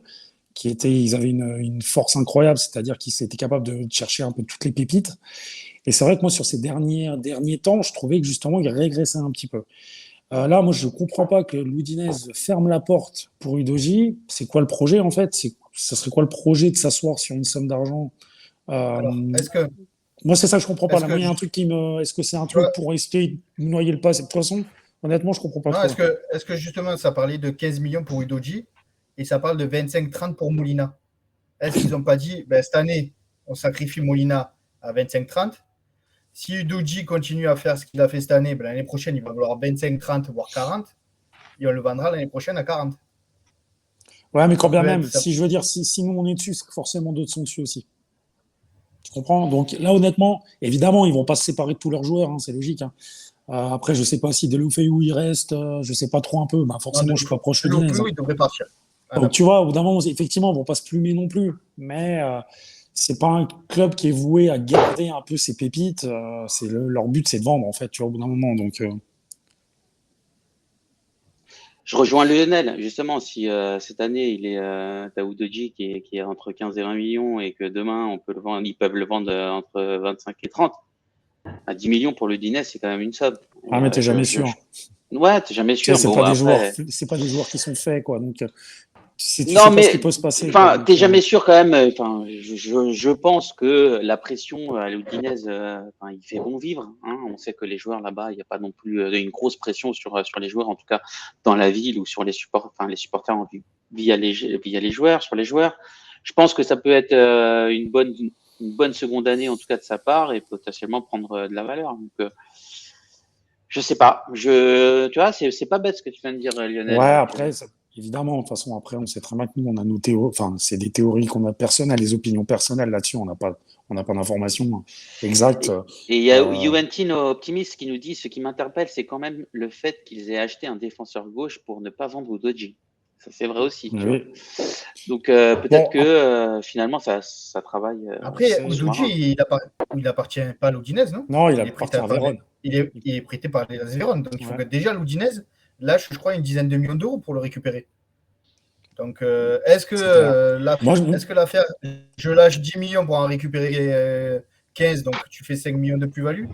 Ils avaient une force incroyable, c'est-à-dire qu'ils étaient capables de chercher un peu toutes les pépites. Et c'est vrai que moi, sur ces derniers temps, je trouvais que justement, ils régressaient un petit peu. Là, moi, je ne comprends pas que l'Udinese ferme la porte pour Udogie. C'est quoi le projet, en fait? Ça serait quoi le projet de s'asseoir sur une somme d'argent Alors, Moi, c'est ça que je comprends pas. Est-ce Là, que, moi, il y a un truc qui me. Est-ce que c'est un tu vois, truc pour essayer de noyer le pas cette poisson? Honnêtement, je comprends pas non, trop. est-ce que justement ça parlait de 15 millions pour Udoji et ça parle de 25-30 pour Molina? Est-ce qu'ils n'ont pas dit, ben, cette année, on sacrifie Molina à 25-30? Si Udoji continue à faire ce qu'il a fait cette année, ben, l'année prochaine, il va valoir 25-30, voire 40, et on le vendra l'année prochaine à 40. Ouais, mais quand bien Peut être, même, si je veux dire, si nous on est dessus, c'est que forcément d'autres sont dessus aussi. Tu comprends? Donc là, honnêtement, évidemment, ils vont pas se séparer de tous leurs joueurs, hein, c'est logique. Hein. Après, je sais pas si Deulofeu il reste, je sais pas trop un peu. Bah, non, forcément, je suis pas proche de Deulofeu, Udinese. Hein. il devrait partir à Donc tu Naples. vois, au bout d'un moment, effectivement, ils vont pas se plumer non plus. Mais c'est pas un club qui est voué à garder un peu ses pépites. Leur but, c'est de vendre en fait, tu vois, au bout d'un moment. Donc Je rejoins Lionel, justement, si cette année, t'as Udoji qui est entre 15 et 20 millions et que demain, ils peuvent le vendre entre 25 et 30, à 10 millions pour le Dîner, c'est quand même une somme. ah, mais t'es jamais sûr. Ouais, t'es jamais Tu sais, sûr. Bon, après. c'est pas des joueurs qui sont faits, quoi. Donc tu Non, sais pas ce qui mais peut se passer, quoi. enfin, Donc t'es jamais sûr quand même. Enfin, je pense que la pression à l'Udinese, enfin, il fait bon vivre. Hein. On sait que les joueurs là-bas, il n'y a pas non plus une grosse pression sur les joueurs, en tout cas dans la ville ou sur les supporters, enfin les supporters via les joueurs, sur les joueurs. Je pense que ça peut être une bonne seconde année en tout cas de sa part et potentiellement prendre de la valeur. Donc, je sais pas. Tu vois, c'est pas bête ce que tu viens de dire, ouais, Lionel. Donc, après, évidemment, de toute façon, après, on sait très bien que nous, on a nos théories, enfin, c'est des théories qu'on a personnelles, les opinions personnelles là-dessus, on n'a pas d'informations exactes. Et il y a Euh, Juventino Optimist qui nous dit ce qui m'interpelle, c'est quand même le fait qu'ils aient acheté un défenseur gauche pour ne pas vendre Udoji. Ça, c'est vrai aussi, tu vois. oui. Donc, peut-être Bon, que finalement, ça travaille Après, au Udoji, sous-marin. il appartient pas à l'Udinese, non? non, il a Il est prêté parti à par Vérone. il est prêté par les Vérone. Donc, il faut Ouais. que déjà l'Udinese lâche, je crois, une dizaine de millions d'euros pour le récupérer. Donc, C'est clair. Moi, est-ce que l'affaire, je lâche 10 millions pour en récupérer 15, donc tu fais 5 millions de plus-value?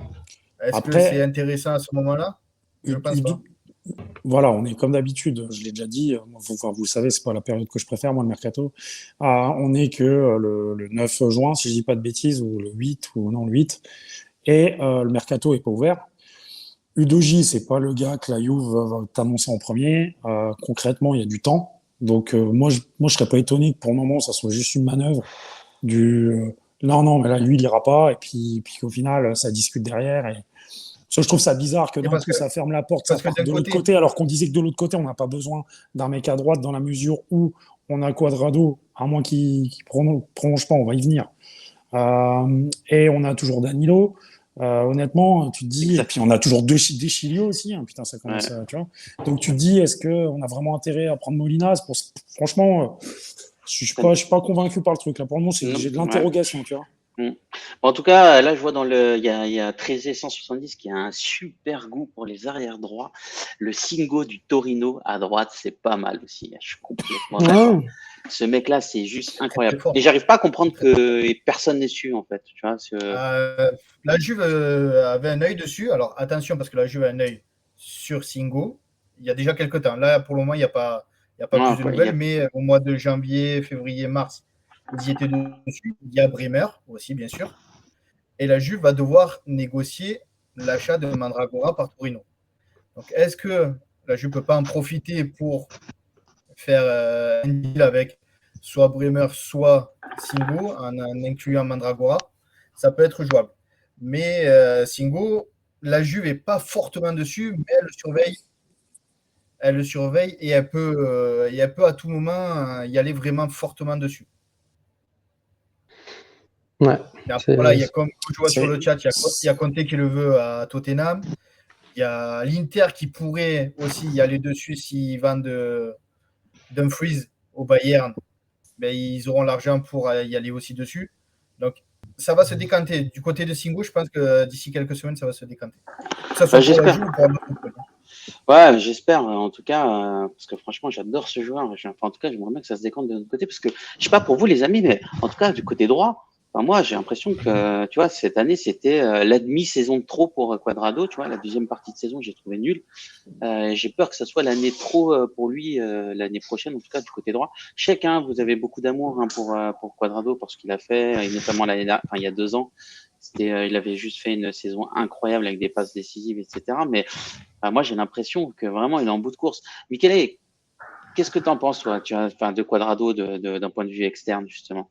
Est-ce que c'est après, intéressant à ce moment-là? Je pense pas. voilà, on est comme d'habitude, je l'ai déjà dit, vous le savez, c'est pas la période que je préfère, moi, le mercato. On est que le 9 juin, si je dis pas de bêtises, ou le 8, ou non, le 8, et le mercato est pas ouvert. Udoji, c'est pas le gars que la Juve va t'annoncer en premier. Concrètement, il y a du temps. Donc, moi, je serais pas étonné que pour le moment, ça soit juste une manœuvre non, non, mais là, lui, il ira pas. Et puis qu'au final, ça discute derrière. Et ça, je trouve ça bizarre que Et d'un coup, ça ferme la porte, ça parce que parte d'un de l'autre côté, côté, alors qu'on disait que de l'autre côté, on n'a pas besoin d'un mec à droite dans la mesure où on a Quadrado, à moins qu'il prolonge pas, on va y venir. Et on a toujours Danilo. Honnêtement, tu te dis, et Exact. puis on a toujours deux Chilio aussi, hein, putain, ça commence Ouais. à, tu vois. Donc tu te dis, est-ce qu'on a vraiment intérêt à prendre Molina? Franchement, je suis pas convaincu par le truc. Là, pour le moment, Non, j'ai de ouais. l'interrogation, tu vois. Mm. Bon, en tout cas, là, je vois il y a 13 qui a un super goût pour les arrières droits. Le Singo du Torino à droite, c'est pas mal aussi. Je suis complètement d'accord. Ouais. Ce mec-là, c'est juste très, très incroyable. fort. Et j'arrive pas à comprendre Très, très fort. que personne n'est su, en fait. Tu vois, La Juve avait un œil dessus. Alors attention, parce que la Juve a un œil sur Singo. Il y a déjà quelques temps. Là, pour le moment, il y a pas non, plus de il y nouvelles, a... mais au mois de janvier, février, mars, ils y étaient dessus. Il y a Bremer aussi, bien sûr. Et la Juve va devoir négocier l'achat de Mandragora par Torino. Donc, est-ce que la Juve ne peut pas en profiter pour faire un deal avec soit Bremer, soit Singo, en incluant Mandragora? Ça peut être jouable. Mais Singo, la Juve n'est pas fortement dessus, mais elle le surveille et elle peut à tout moment y aller vraiment fortement dessus. Ouais, Et après, c'est voilà, il y a comme je vois sur C'est, le chat, il y a Conte qui le veut à Tottenham. Il y a l'Inter qui pourrait aussi y aller dessus s'ils vendent Dumfries au Bayern. Ben, ils auront l'argent pour y aller aussi dessus. Donc, ça va se décanter. Du côté de Singo, je pense que d'ici quelques semaines, ça va se décanter. Que ce soit pour la j'espère. Juve ou pour un autre club. Ouais, j'espère. En tout cas, parce que franchement, j'adore ce joueur. Enfin, en tout cas, j'aimerais bien que ça se décante de notre côté, parce que je sais pas pour vous, les amis, mais en tout cas, du côté droit, enfin, moi, j'ai l'impression que, tu vois, cette année, c'était la demi-saison de trop pour Quadrado. Tu vois, la deuxième partie de saison, j'ai trouvé nul. J'ai peur que ce soit l'année trop pour lui l'année prochaine, en tout cas du côté droit. Je sais que vous avez beaucoup d'amour pour Quadrado, pour ce qu'il a fait, et notamment il y a 2 ans. Il avait juste fait une saison incroyable avec des passes décisives, etc. Mais moi, j'ai l'impression que vraiment, il est en bout de course. Michele, qu'est-ce que tu en penses, toi, de Cuadrado d'un point de vue externe, justement?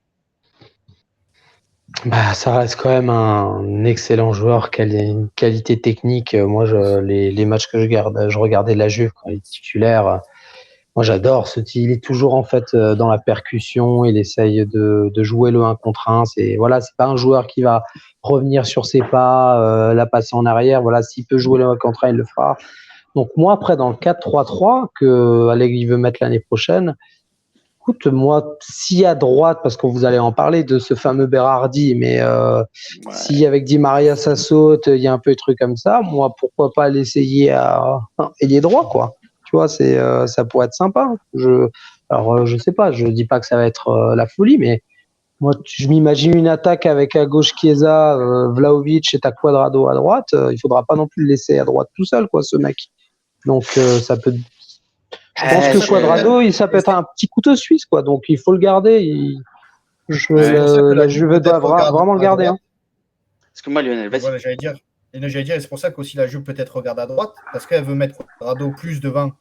Bah, ça reste quand même un excellent joueur, une qualité technique. Moi, les matchs que je regardais la Juve quand il est titulaire. Moi, j'adore ce type. Il est toujours en fait dans la percussion. Il essaye de jouer le 1 contre 1. C'est pas un joueur qui va revenir sur ses pas, la passer en arrière. Voilà, s'il peut jouer le 1 contre 1, il le fera. Donc moi, après, dans le 4-3-3 que Allegri veut mettre l'année prochaine, écoute, moi, si à droite, parce que vous allez en parler de ce fameux Berardi, mais si avec Di Maria ça saute, il y a un peu de trucs comme ça, moi, pourquoi pas l'essayer à ailier droit, quoi. Tu vois, ça pourrait être sympa. Je sais pas, je dis pas que ça va être la folie, mais moi, je m'imagine une attaque avec à gauche Chiesa, Vlahovic et ta Cuadrado à droite. Il faudra pas non plus le laisser à droite tout seul, quoi, ce mec. Donc, ça peut. Je pense que Cuadrado, ça peut être un petit couteau suisse, quoi. Donc, il faut le garder. La Juve doit vraiment le garder. Hein. Parce que moi, Lionel, vas-y. Voilà, j'allais dire, et c'est pour ça qu'aussi la Juve peut-être regarde à droite, parce qu'elle veut mettre Cuadrado plus devant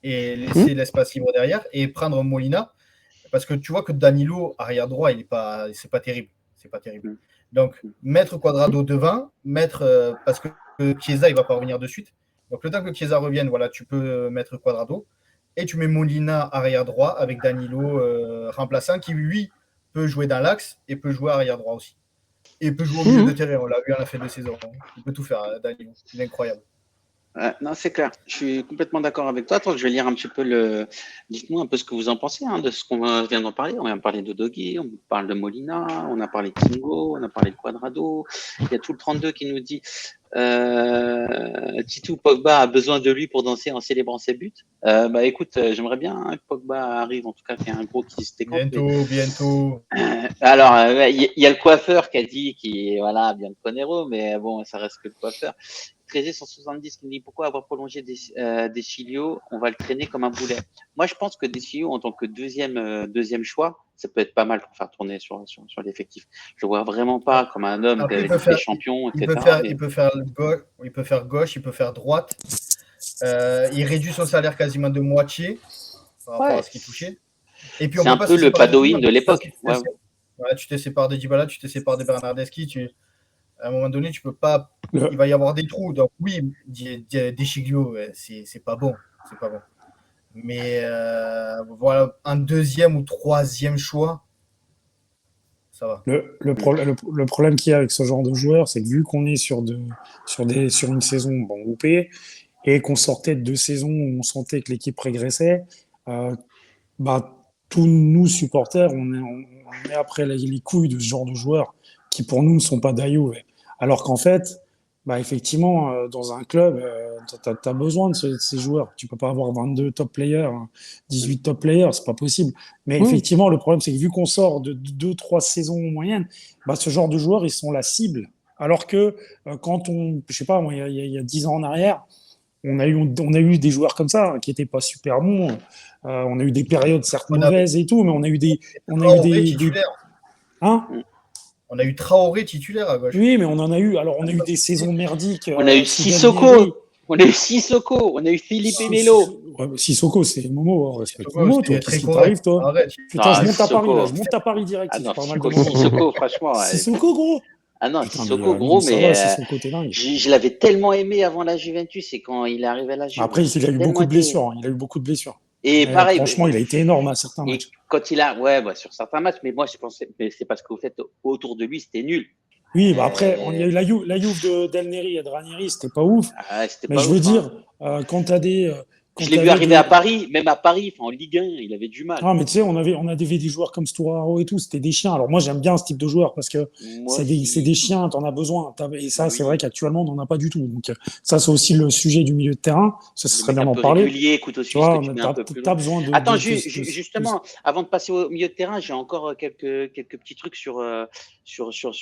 et laisser l'espace libre derrière et prendre Molina. Parce que tu vois que Danilo, arrière droit, c'est pas terrible. C'est pas terrible. Donc, mettre Cuadrado devant, parce que Chiesa, il va pas revenir de suite. Donc, le temps que Chiesa revienne, voilà, tu peux mettre Cuadrado. Et tu mets Molina arrière droit avec Danilo remplaçant qui, lui, peut jouer dans l'axe et peut jouer arrière droit aussi. Et peut jouer au milieu de terrain. On l'a vu à la fin de saison. Il peut tout faire, Danilo. Il est incroyable. Non, c'est clair. Je suis complètement d'accord avec toi. Attends, je vais lire un petit peu Dites-moi un peu ce que vous en pensez de ce qu'on vient d'en parler. On vient de parler de Doggy, on parle de Molina, on a parlé de Tingo, on a parlé de Cuadrado. Il y a tout le 32 qui nous dit Titou Pogba a besoin de lui pour danser en célébrant ses buts. Écoute, j'aimerais bien que Pogba arrive, en tout cas qu'il y ait un gros qui se décante. Bientôt. Alors, il y a le coiffeur qui a dit bien le Conero, mais bon, ça reste que le coiffeur. 13 170 qui me dit pourquoi avoir prolongé Deschilio, on va le traîner comme un boulet. Moi, je pense que Deschilio, en tant que deuxième choix, ça peut être pas mal pour faire tourner sur l'effectif. Je vois vraiment pas comme un homme Après, des champions, etc. Il peut faire gauche, il peut faire droite. Il réduit son salaire quasiment de moitié par rapport à ce qu'il touchait. Et puis c'est un peu le Padoin de l'époque. Tu te sépares de Dybala, tu te sépares de Bernardeschi, à un moment donné, tu peux pas. Il va y avoir des trous. Donc oui, Deschilio, c'est pas bon. C'est pas bon. Mais voilà, un deuxième ou troisième choix, ça va. Le problème qu'il y a avec ce genre de joueur, c'est que vu qu'on est sur une saison groupée et qu'on sortait de 2 saisons où on sentait que l'équipe régressait, tous nous supporters, on est après les couilles de ce genre de joueurs qui pour nous ne sont pas d'Ayoub. Alors qu'en fait, effectivement, dans un club, tu as besoin de ces joueurs. Tu peux pas avoir 22 top players, 18 top players, c'est pas possible. Mais effectivement, le problème, c'est que vu qu'on sort de 2-3 saisons en moyenne, ce genre de joueurs, ils sont la cible. Alors que je sais pas, il y a 10 ans en arrière, on a eu des joueurs comme ça qui étaient pas super bons. On a eu des périodes certes mauvaises et tout, mais on a eu des on a eu Traoré titulaire à gauche. Oui, mais on en a eu. Alors, on a eu des saisons merdiques. On a eu Sissoko. On a eu Philippe Melo. Sissoko, c'est Momo. Respecte Momo, toi. Qu'est-ce qui t'arrive, toi? Putain, je monte à Paris, là. Je monte à Paris direct. Ah non, Sissoko, franchement. Sissoko, gros. Ah non, Sissoko, gros, mais je l'avais tellement aimé avant la Juventus et quand il est arrivé à la Juventus. Après, il a eu beaucoup de blessures. Il a eu beaucoup de blessures. Et pareil. Franchement, il a été énorme à certains matchs. Quand sur certains matchs, mais moi, je pensais, mais c'est parce que vous faites autour de lui, c'était nul. Oui, après, il y a eu la Juve de Del Neri et de Ranieri, c'était pas ouf. Mais je veux dire, quand tu as des. Je l'ai vu arriver à Paris, même à Paris, en Ligue 1, il avait du mal. Ah, mais tu sais, on avait des joueurs comme Stouraro et tout, c'était des chiens. Alors moi, j'aime bien ce type de joueurs parce que c'est des chiens, t'en as besoin. Et ça, c'est vrai qu'actuellement, on n'en a pas du tout. Donc ça, c'est aussi le sujet du milieu de terrain. Ça serait bien d'en parler. Régulier, couteau suisse, t'as besoin de. Attends, justement, avant de passer au milieu de terrain, j'ai encore quelques petits trucs sur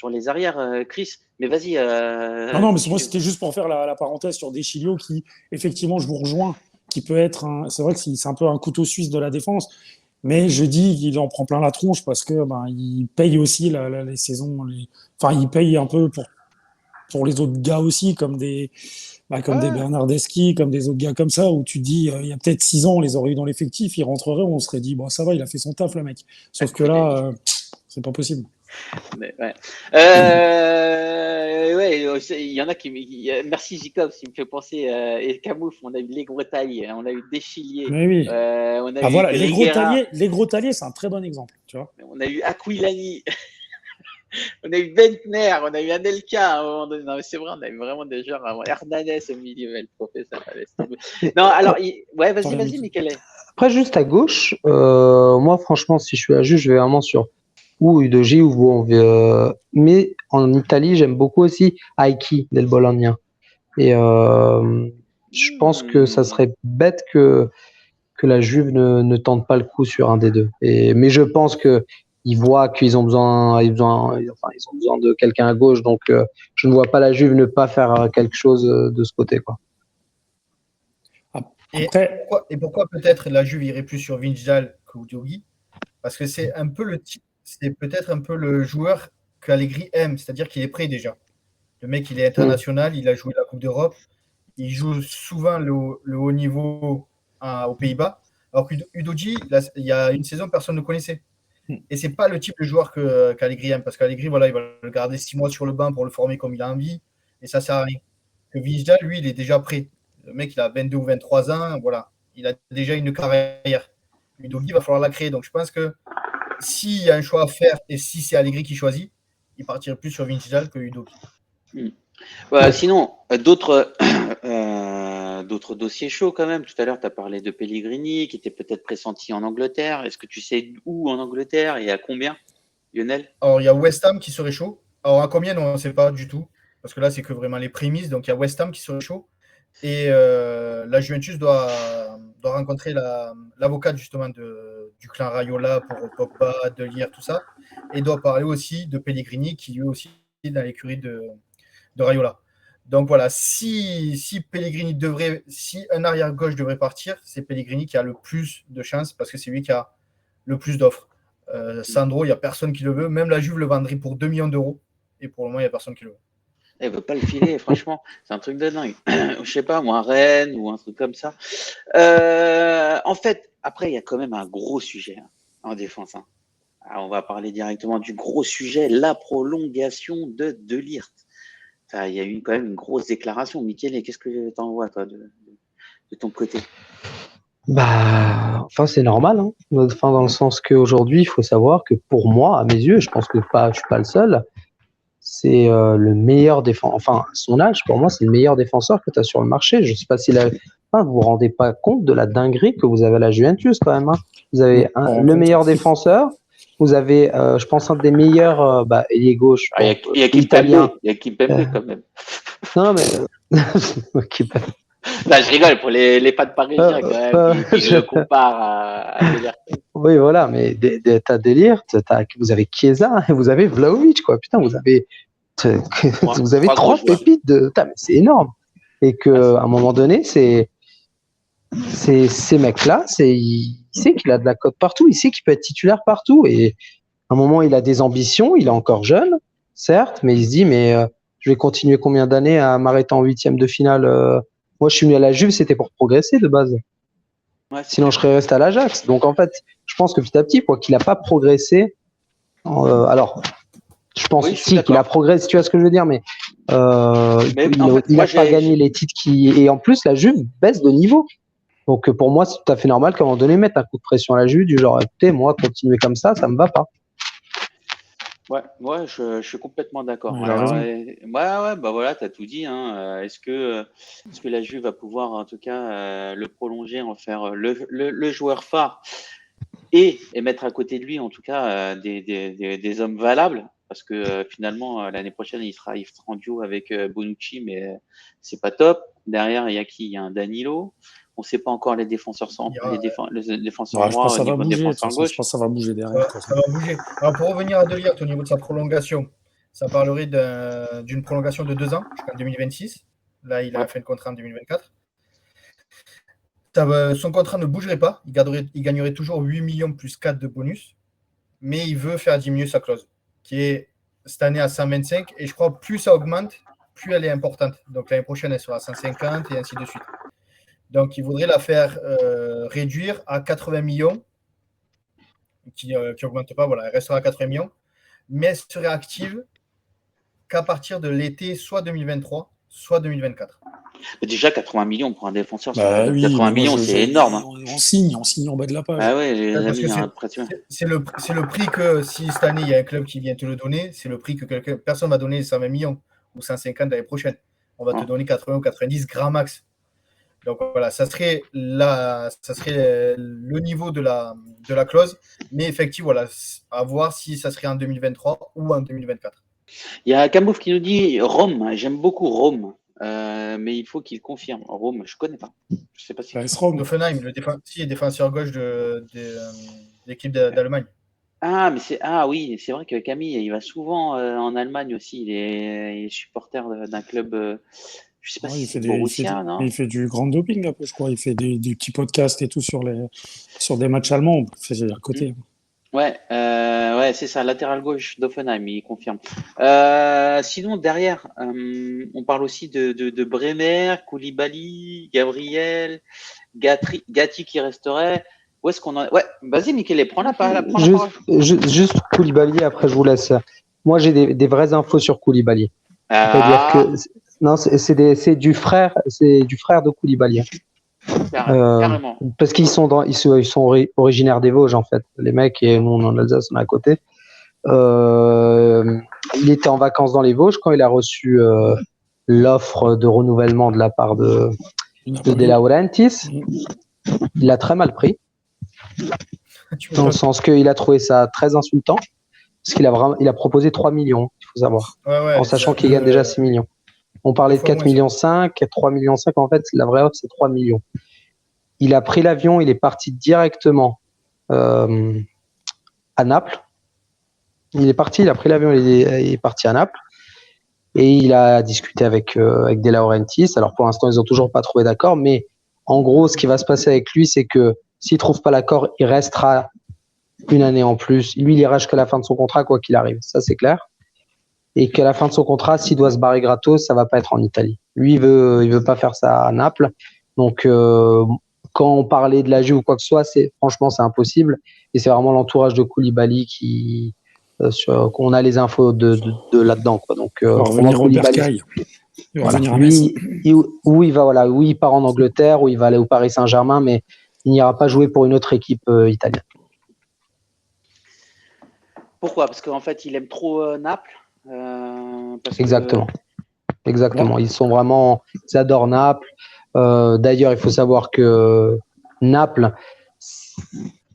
les arrières, Chris. Mais vas-y. Non, mais moi, c'était juste pour faire la parenthèse sur Deschilio qui, effectivement, je vous rejoins, qui peut être c'est vrai que c'est un peu un couteau suisse de la défense, Mais je dis qu'il en prend plein la tronche parce que il paye aussi les saisons. Enfin, il paye un peu pour les autres gars aussi, comme des Ouais, Bernardeschi, comme des autres gars comme ça, où tu dis, il y a peut-être 6 ans, on les aurait eu dans l'effectif, ils rentreraient, on serait dit, bon, ça va, il a fait son taf, le mec. Sauf que là, c'est pas possible. mais ouais. Il y en a merci Jacob, il me fait penser. Et Camoufle, on a eu les Bretailles, on a eu Deschilier, Mais oui. on a Ah eu voilà, Gréguera, les gros taliers, c'est un très bon exemple, tu vois. on a eu Aquilani, on a eu Bentner, on a eu Anelka à un moment donné. Non, mais c'est vrai, on a eu vraiment des joueurs avant. Hernandez au milieu, le professeur. Laisse tomber. Non, alors, ouais, Attends, vas-y, Michel. Après, juste à gauche, moi, franchement, si je suis à juge, je vais vraiment sur ou Udogie ou Buon. Mais en Italie, j'aime beaucoup aussi Aiki del Bologna. Et je pense que ça serait bête que la Juve ne tente pas le coup sur un des deux. Mais je pense que ils voient qu'ils ont besoin, ils ont besoin de quelqu'un à gauche. Donc, je ne vois pas la Juve ne pas faire quelque chose de ce côté, quoi. Après, Et pourquoi peut-être la Juve irait plus sur Vinjdal qu'Udogie? Parce que c'est un peu c'est peut-être un peu le joueur qu'Allegri aime, c'est-à-dire qu'il est prêt déjà. Le mec, il est international, il a joué la Coupe d'Europe, il joue souvent le haut niveau aux Pays-Bas. Alors qu'Udogie, il y a une saison, personne ne connaissait. Et c'est pas le type de joueur qu'Allegri aime, parce qu'Allegri, voilà, il va le garder 6 mois sur le banc pour le former comme il a envie, et ça sert à rien. Que Vinjdal, lui, il est déjà prêt. Le mec, il a 22 ou 23 ans, voilà, il a déjà une carrière. Udogie, il va falloir la créer. Donc je pense que s'il y a un choix à faire, et si c'est Allegri qui choisit, il partirait plus sur Vinjdal que Udogie. Sinon, d'autres dossiers chauds quand même. Tout à l'heure, tu as parlé de Pellegrini qui était peut-être pressenti en Angleterre. Est-ce que tu sais où en Angleterre et à combien, Lionel? Alors, il y a West Ham qui serait chaud. Alors, à combien, on ne sait pas du tout. Parce que là, c'est que vraiment les prémices. Donc, il y a West Ham qui serait chaud. Et la Juventus doit rencontrer l'avocat justement du clan Raiola pour Pogba, De Ligt, tout ça. Et doit parler aussi de Pellegrini qui lui aussi est dans l'écurie de Raiola. Donc voilà, si un arrière gauche devrait partir, c'est Pellegrini qui a le plus de chances parce que c'est lui qui a le plus d'offres. Sandro, il n'y a personne qui le veut. Même la Juve le vendrait pour 2 millions d'euros. Et pour le moment, il n'y a personne qui le veut. Elle veut pas le filer, franchement, c'est un truc de dingue. Je sais pas, moi, Rennes ou un truc comme ça. En fait, après, il y a quand même un gros sujet en défense. Alors, on va parler directement du gros sujet, la prolongation de Ligt. Il y a eu quand même une grosse déclaration. Mickaël, qu'est-ce que tu en vois, toi, de ton côté? Enfin, c'est normal, hein. Enfin, dans le sens qu'aujourd'hui, il faut savoir que pour moi, à mes yeux, je pense que je suis pas le seul, c'est le meilleur défenseur. Enfin, à son âge, pour moi, c'est le meilleur défenseur que tu as sur le marché. Je sais pas si vous vous rendez pas compte de la dinguerie que vous avez à la Juventus quand même, hein. Vous avez le meilleur défenseur. Vous avez, je pense, un des meilleurs ailier gauche. Il y a italien. Il y a Kimpembe quand même. Non, mais. Là, je rigole pour les fans parisiens quand même, qui le comparent à De Ligt. Oui, voilà, mais t'as De Ligt, vous avez Chiesa et vous avez Vlahovic, quoi. Putain, vous avez 3 pépites de. Putain, mais c'est énorme. Et qu'à un moment donné, ces mecs-là, il sait qu'il a de la cote partout, il sait qu'il peut être titulaire partout. Et à un moment, il a des ambitions, il est encore jeune, certes, mais il se dit, mais je vais continuer combien d'années à m'arrêter en 8e de finale Moi, je suis venu à la Juve, c'était pour progresser de base. Ouais, sinon, je serais resté à l'Ajax. Donc, en fait, je pense que petit à petit, quoi qu'il n'a pas progressé, alors, je pense qu'il a progressé, tu vois ce que je veux dire, mais il n'a pas gagné les titres et en plus, la Juve baisse de niveau. Donc, pour moi, c'est tout à fait normal qu'à un moment donné, mettre un coup de pression à la Juve, du genre, écoutez, moi, continuer comme ça me va pas. Ouais, je suis complètement d'accord. Il a raison. Voilà, tu as tout dit. Est-ce que la Juve va pouvoir, en tout cas, le prolonger, en faire le joueur phare et mettre à côté de lui, en tout cas, des hommes valables? Parce que finalement, l'année prochaine, il sera en duo avec Bonucci, mais c'est pas top. Derrière, il y a qui? Il y a un Danilo. On ne sait pas encore les défenseurs centraux, les défenseurs droits au niveau de défenseur gauche. Je pense que ça va bouger derrière. Ça va bouger. Alors, pour revenir à De Ligt au niveau de sa prolongation, ça parlerait d'une prolongation de 2 ans jusqu'en 2026. Là, il a fait le contrat en 2024. son contrat ne bougerait pas. Il gagnerait toujours 8 millions plus 4 de bonus. Mais il veut faire diminuer sa clause, qui est cette année à 125. Et je crois plus ça augmente, plus elle est importante. Donc l'année prochaine, elle sera à 150 et ainsi de suite. Donc il voudrait la faire réduire à 80 millions, qui n'augmente pas. Voilà, elle restera à 80 millions. Mais elle serait active qu'à partir de l'été, soit 2023, soit 2024. Déjà, 80 millions pour un défenseur, Bah oui, 80 mais moi, millions, c'est énorme. Hein. on signe en bas de la page. Ah ouais, les Parce amis, que j'ai l'impression. c'est le prix que, si cette année, il y a un club qui vient te le donner, c'est le prix que personne ne va donner 120 millions ou 150 l'année prochaine. On va te donner 80 ou 90 grand max. Donc voilà, ça serait le niveau de la clause. Mais effectivement, voilà, à voir si ça serait en 2023 ou en 2024. Il y a Camouf qui nous dit Rome. J'aime beaucoup Rome, mais il faut qu'il confirme. Rome, je connais pas. Je sais pas si. Hoffenheim, le défenseur gauche de l'équipe d'Allemagne. Ah, mais oui, c'est vrai que Camille, il va souvent en Allemagne aussi. Il est supporter d'un club. Je sais pas si c'est Borussia, non ? Il fait du grand doping un peu, je crois. Il fait des petits podcasts et tout sur des matchs allemands. C'est à côté. Ouais, c'est ça, latéral gauche d'Offenheim, il confirme. Sinon, derrière, on parle aussi de Bremer, Koulibaly, Gabriel, Gatti qui resterait. Où est-ce qu'on en est ? Ouais, vas-y, Michele, prends la parole. Juste Koulibaly, après je vous laisse. Moi, j'ai des vraies infos sur Koulibaly. C'est-à-dire que non, c'est du frère de Koulibaly. Carrément. Parce qu'ils sont originaires des Vosges en fait, les mecs, et nous en Alsace on est à côté. Il était en vacances dans les Vosges quand il a reçu l'offre de renouvellement de la part de De Laurentiis. Il l'a très mal pris, dans le sens qu'il a trouvé ça très insultant, parce qu'il a proposé 3 millions, il faut savoir, en sachant qu'il gagne déjà 6 millions. On parlait de 4 millions 5, 3 millions 5, en fait la vraie offre c'est 3 millions. Il a pris l'avion, il est parti directement à Naples. Il a pris l'avion, il est parti à Naples et il a discuté avec De Laurentiis. Alors pour l'instant, ils n'ont toujours pas trouvé d'accord, mais en gros, ce qui va se passer avec lui, c'est que s'il ne trouve pas l'accord, il restera une année en plus. Lui, il ira jusqu'à la fin de son contrat, quoi qu'il arrive. Ça, c'est clair. Et qu'à la fin de son contrat, s'il doit se barrer gratos, ça ne va pas être en Italie. Lui, il veut pas faire ça à Naples. Donc, quand on parlait de la Juve ou quoi que ce soit, franchement, c'est impossible. Et c'est vraiment l'entourage de Koulibaly qu'on a les infos de là-dedans, quoi. Donc, revenir au Bercail. Voilà. Lui, il part en Angleterre, ou il va aller au Paris Saint-Germain, mais il n'ira pas jouer pour une autre équipe italienne. Pourquoi ? Parce qu'en fait, il aime trop Naples. Exactement. Ils adorent Naples. D'ailleurs, il faut savoir que Naples,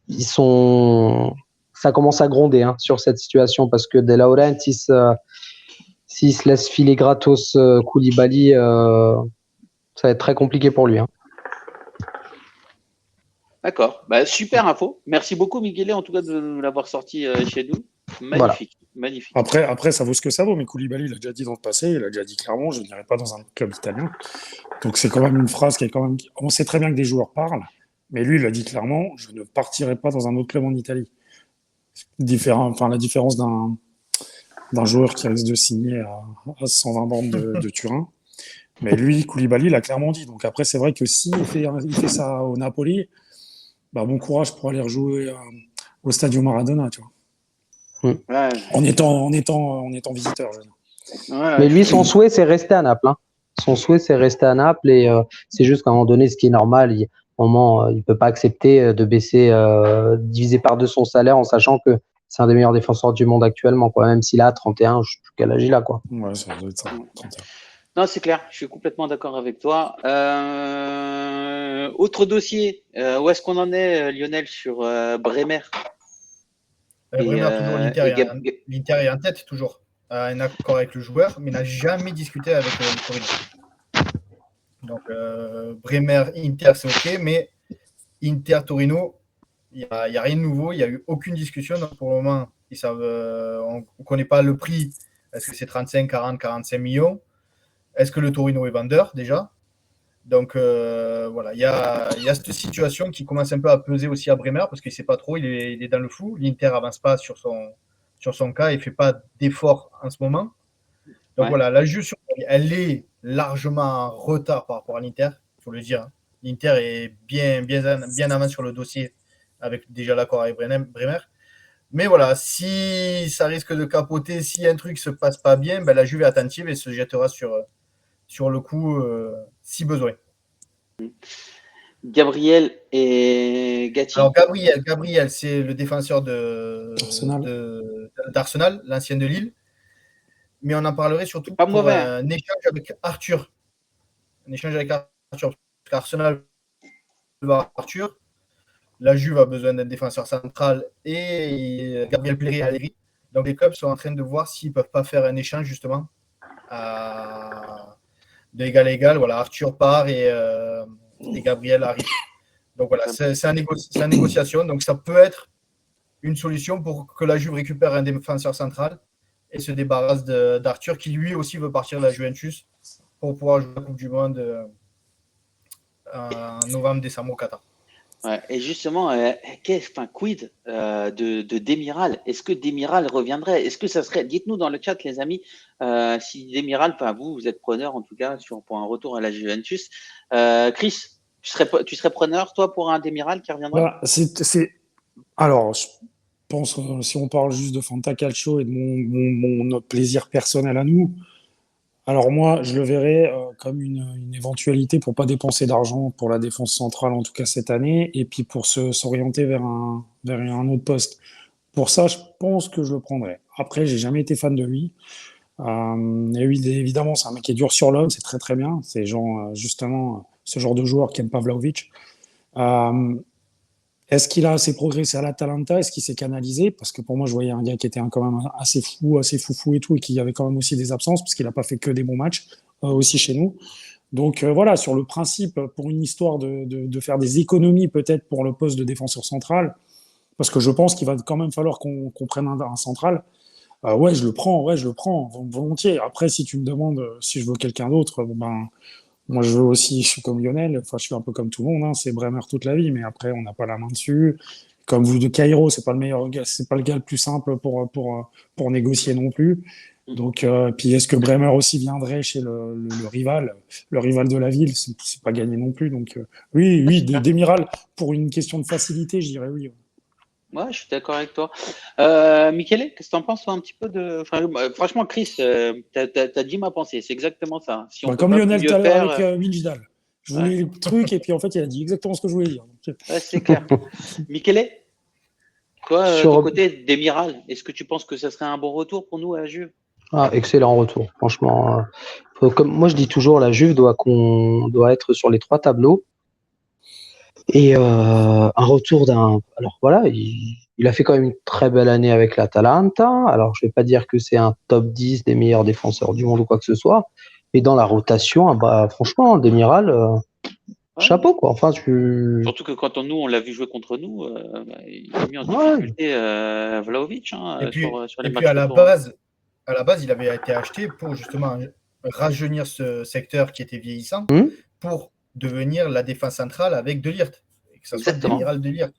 ça commence à gronder sur cette situation, parce que De Laurentiis, s'il se laisse filer gratos Koulibaly, ça va être très compliqué pour lui. D'accord. Super info. Merci beaucoup, Michele, en tout cas, de nous l'avoir sorti chez nous. Magnifique. Voilà. Magnifique. Après, ça vaut ce que ça vaut, mais Koulibaly, il l'a déjà dit dans le passé, il a déjà dit clairement, je ne n'irai pas dans un club italien. Donc c'est quand même une phrase qui est quand même... On sait très bien que des joueurs parlent, mais lui, il a dit clairement, je ne partirai pas dans un autre club en Italie. La différence d'un joueur qui risque de signer à 120 bornes de Turin. Mais lui, Koulibaly, il a clairement dit. Donc après, c'est vrai que s'il fait ça au Napoli, bon courage pour aller rejouer au Stadio Maradona, tu vois. Ouais. En étant visiteur, je veux dire. Ouais, mais lui, son souhait, c'est rester à Naples. Son souhait, c'est rester à Naples, et c'est juste qu'à un moment donné, ce qui est normal, il ne peut pas accepter de baisser, diviser par 2 son salaire, en sachant que c'est un des meilleurs défenseurs du monde actuellement, quoi. Même s'il a 31, je sais plus quel âge il a, quoi. Ouais, ça doit être ça, 31. Non, c'est clair, je suis complètement d'accord avec toi. Autre dossier, où est-ce qu'on en est, Lionel, sur Bremer ? Bremer, toujours l'Inter est en tête, toujours. Un accord avec le joueur, mais n'a jamais discuté avec le Torino. Donc, Bremer, Inter, c'est OK, mais Inter, Torino, il n'y a rien de nouveau, il n'y a eu aucune discussion. Donc, pour le moment, on ne connaît pas le prix. Est-ce que c'est 35, 40, 45 millions ? Est-ce que le Torino est vendeur, déjà ? Donc voilà, il y a cette situation qui commence un peu à peser aussi à Bremer parce qu'il ne sait pas trop, il est dans le flou. L'Inter avance pas sur son cas, il ne fait pas d'efforts en ce moment. Donc voilà, la Juve, elle est largement en retard par rapport à l'Inter, il faut le dire. L'Inter est bien avant sur le dossier avec déjà l'accord avec Bremer. Mais voilà, si ça risque de capoter, si un truc se passe pas bien, la Juve est attentive et se jettera sur le coup si besoin. Gabriel et Gatti. Alors Gabriel, c'est le défenseur d'Arsenal, l'ancien de Lille. Mais on en parlerait surtout pour un échange avec Arthur. Un échange avec Arthur. Parce qu'Arsenal va Arthur. La Juve a besoin d'un défenseur central et Gabriel Pléré à Léry. Donc les clubs sont en train de voir s'ils ne peuvent pas faire un échange justement d'égal à égal. Voilà, Arthur part et Gabriel arrive. Donc voilà, c'est en négociation. Donc ça peut être une solution pour que la Juve récupère un défenseur central et se débarrasse d'Arthur qui lui aussi veut partir de la Juventus pour pouvoir jouer la Coupe du Monde en novembre-décembre au Qatar. Ouais, et justement, quid de Demiral? Est-ce que Demiral reviendrait? Est-ce que ça serait, dites-nous dans le chat les amis, si Demiral, vous êtes preneur en tout cas pour un retour à la Juventus. Chris, tu serais preneur toi pour un Demiral qui reviendrait? Alors, je pense si on parle juste de Fantacalcio et de mon plaisir personnel à nous, alors moi, je le verrais comme une éventualité pour pas dépenser d'argent pour la défense centrale, en tout cas cette année, et puis pour s'orienter vers un autre poste. Pour ça, je pense que je le prendrais. Après, j'ai jamais été fan de lui. Et oui, évidemment, c'est un mec qui est dur sur l'homme, c'est très très bien. C'est justement ce genre de joueur qu'aime Pavlovic. Est-ce qu'il a assez progressé à l'Atalanta? Est-ce qu'il s'est canalisé? Parce que pour moi, je voyais un gars qui était quand même assez fou, assez foufou et tout, et qui avait quand même aussi des absences, parce qu'il n'a pas fait que des bons matchs, aussi chez nous. Donc voilà, sur le principe, pour une histoire de faire des économies peut-être pour le poste de défenseur central, parce que je pense qu'il va quand même falloir qu'on prenne un central. Ouais, je le prends volontiers. Après, si tu me demandes si je veux quelqu'un d'autre, moi, je suis comme Lionel, je suis un peu comme tout le monde, hein, c'est Bremer toute la vie, mais après, on n'a pas la main dessus. Comme vous de Cairo, c'est pas le gars le plus simple pour négocier non plus. Donc, puis est-ce que Bremer aussi viendrait chez le rival de la ville? C'est pas gagné non plus. Donc, oui, Demiral, pour une question de facilité, je dirais oui. Ouais, je suis d'accord avec toi. Michele, qu'est-ce que tu en penses toi, un petit peu de... franchement, Chris, t'as dit ma pensée, c'est exactement ça. Si on comme Lionel tout à l'heure avec Wijndal. Je voulais le truc et puis en fait, il a dit exactement ce que je voulais dire. Ouais, c'est clair. Michele, toi, de ton côté, Demiral, est-ce que tu penses que ça serait un bon retour pour nous à la Juve? Excellent retour, franchement. Comme moi, je dis toujours, la Juve doit être sur les 3 tableaux. Et un retour d'un... Alors voilà, il a fait quand même une très belle année avec l'Atalanta. Alors je ne vais pas dire que c'est un top 10 des meilleurs défenseurs du monde ou quoi que ce soit. Et dans la rotation, franchement, Demiral, chapeau quoi. Enfin, Surtout que quand on l'a vu jouer contre nous, il a mis en difficulté Vlahovic. Et puis à la base, il avait été acheté pour justement rajeunir ce secteur qui était vieillissant pour devenir la défense centrale avec De Ligt, et que ça soit Demiral De Ligt.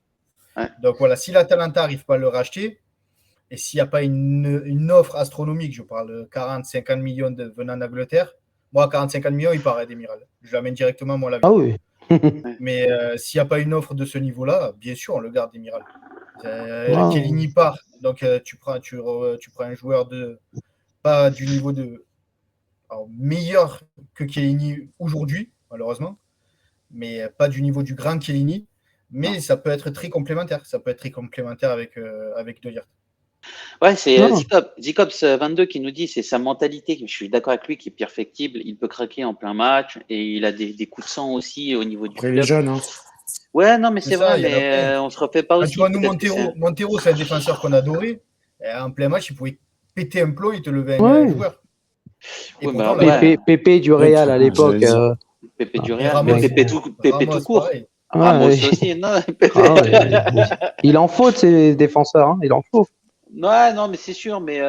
Ouais. Donc voilà, si l'Atalanta n'arrive pas à le racheter, et s'il n'y a pas une offre astronomique, je parle de 40-50 millions venant d'Angleterre, moi, 40-50 millions, il paraît Demiral. Je l'amène directement, moi, la vie. Ah oui. Mais s'il n'y a pas une offre de ce niveau-là, bien sûr, on le garde Demiral. Chiellini part, donc tu prends un joueur pas du niveau meilleur que Chiellini aujourd'hui, malheureusement, mais pas du niveau du grand Chiellini, mais ça peut être très complémentaire. Ça peut être très complémentaire avec De Ligt. Ouais, c'est Zicops22 qui nous dit c'est sa mentalité. Je suis d'accord avec lui qui est perfectible. Il peut craquer en plein match et il a des coups de sang aussi au niveau du club. Il est jeune, hein. Ouais, non, mais c'est vrai, mais on se refait pas aussi. Tu vois, nous, Montero, c'est un défenseur qu'on adorait. En plein match, il pouvait péter un plomb, il te levait un joueur. Pépé du Real à l'époque. Pépé du Real, Pépé tout court. Il en faut de ces défenseurs, hein, il en faut. Ouais, non, mais c'est sûr, mais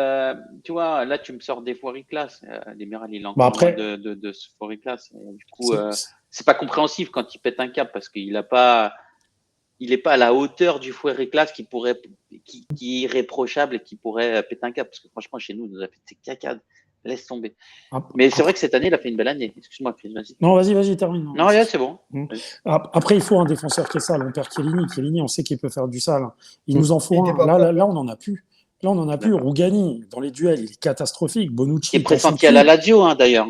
tu vois, là, tu me sors des foiries classe. Demiral, il est Bah encore loin après, de ce foiries classe. Et du coup, c'est- c'est pas compréhensif quand il pète un câble parce qu'il a pas, il est pas à la hauteur du foiries classe qui est irréprochable et qui pourrait péter un câble. Parce que franchement, chez nous, il nous a fait des cacades. Laisse tomber. Mais c'est vrai après, que cette année, il a fait une belle année. Excuse-moi, Chris, vas-y. non, vas-y, termine. Non, Non, rien, c'est bon. Mm. Vas-y. Après, il faut un défenseur qui est sale. On perd Chiellini. Chiellini, on sait qu'il peut faire du sale. Il nous en Il faut était un. pas prêt. Là, on n'en a plus. Là, on n'en a plus. D'accord. Rougani, dans les duels, il est catastrophique. Qui est Bonucci, t'en pressenti à la dessus. Lazio, hein, d'ailleurs,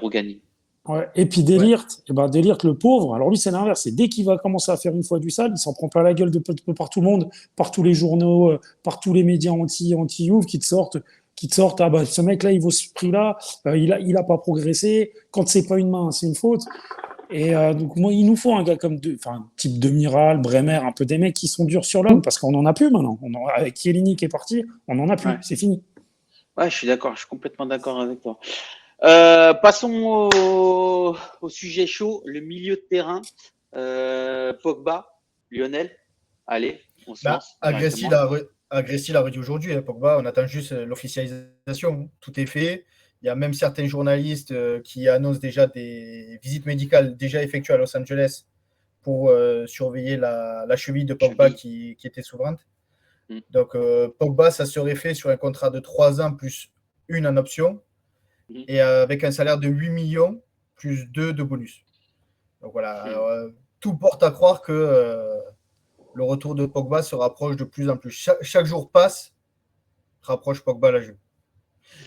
Rougani. Ouais. Et puis Ouais. Delirte, Delirte, le pauvre, alors lui, c'est l'inverse. C'est dès qu'il va commencer à faire une fois du sale, il s'en prend plein la gueule par tout le monde, par tous les journaux, par tous les médias anti-Juve qui te sortent, ah bah, ce mec-là, il vaut ce prix-là, il a pas progressé. Quand c'est pas une main, c'est une faute. Et donc, moi, il nous faut un gars type Demiral, Bremer, un peu des mecs qui sont durs sur l'homme, parce qu'on n'en a plus maintenant. Avec Chiellini qui est parti, on n'en a plus. Ouais. C'est fini. Ouais, je suis d'accord, je suis complètement d'accord avec toi. Passons au sujet chaud, le milieu de terrain. Pogba, Lionel, allez, on se lance Agressi directement. l'a redit aujourd'hui, hein, Pogba, on attend juste l'officialisation. Tout est fait. Il y a même certains journalistes qui annoncent déjà des visites médicales déjà effectuées à Los Angeles pour surveiller la cheville de Pogba qui était souveraine. Mm. Donc Pogba, ça serait fait sur un contrat de 3 ans plus une en option et avec un salaire de 8 millions plus 2 de bonus. Donc voilà, tout porte à croire que le retour de Pogba se rapproche de plus en plus. Chaque jour passe, rapproche Pogba à la Juve.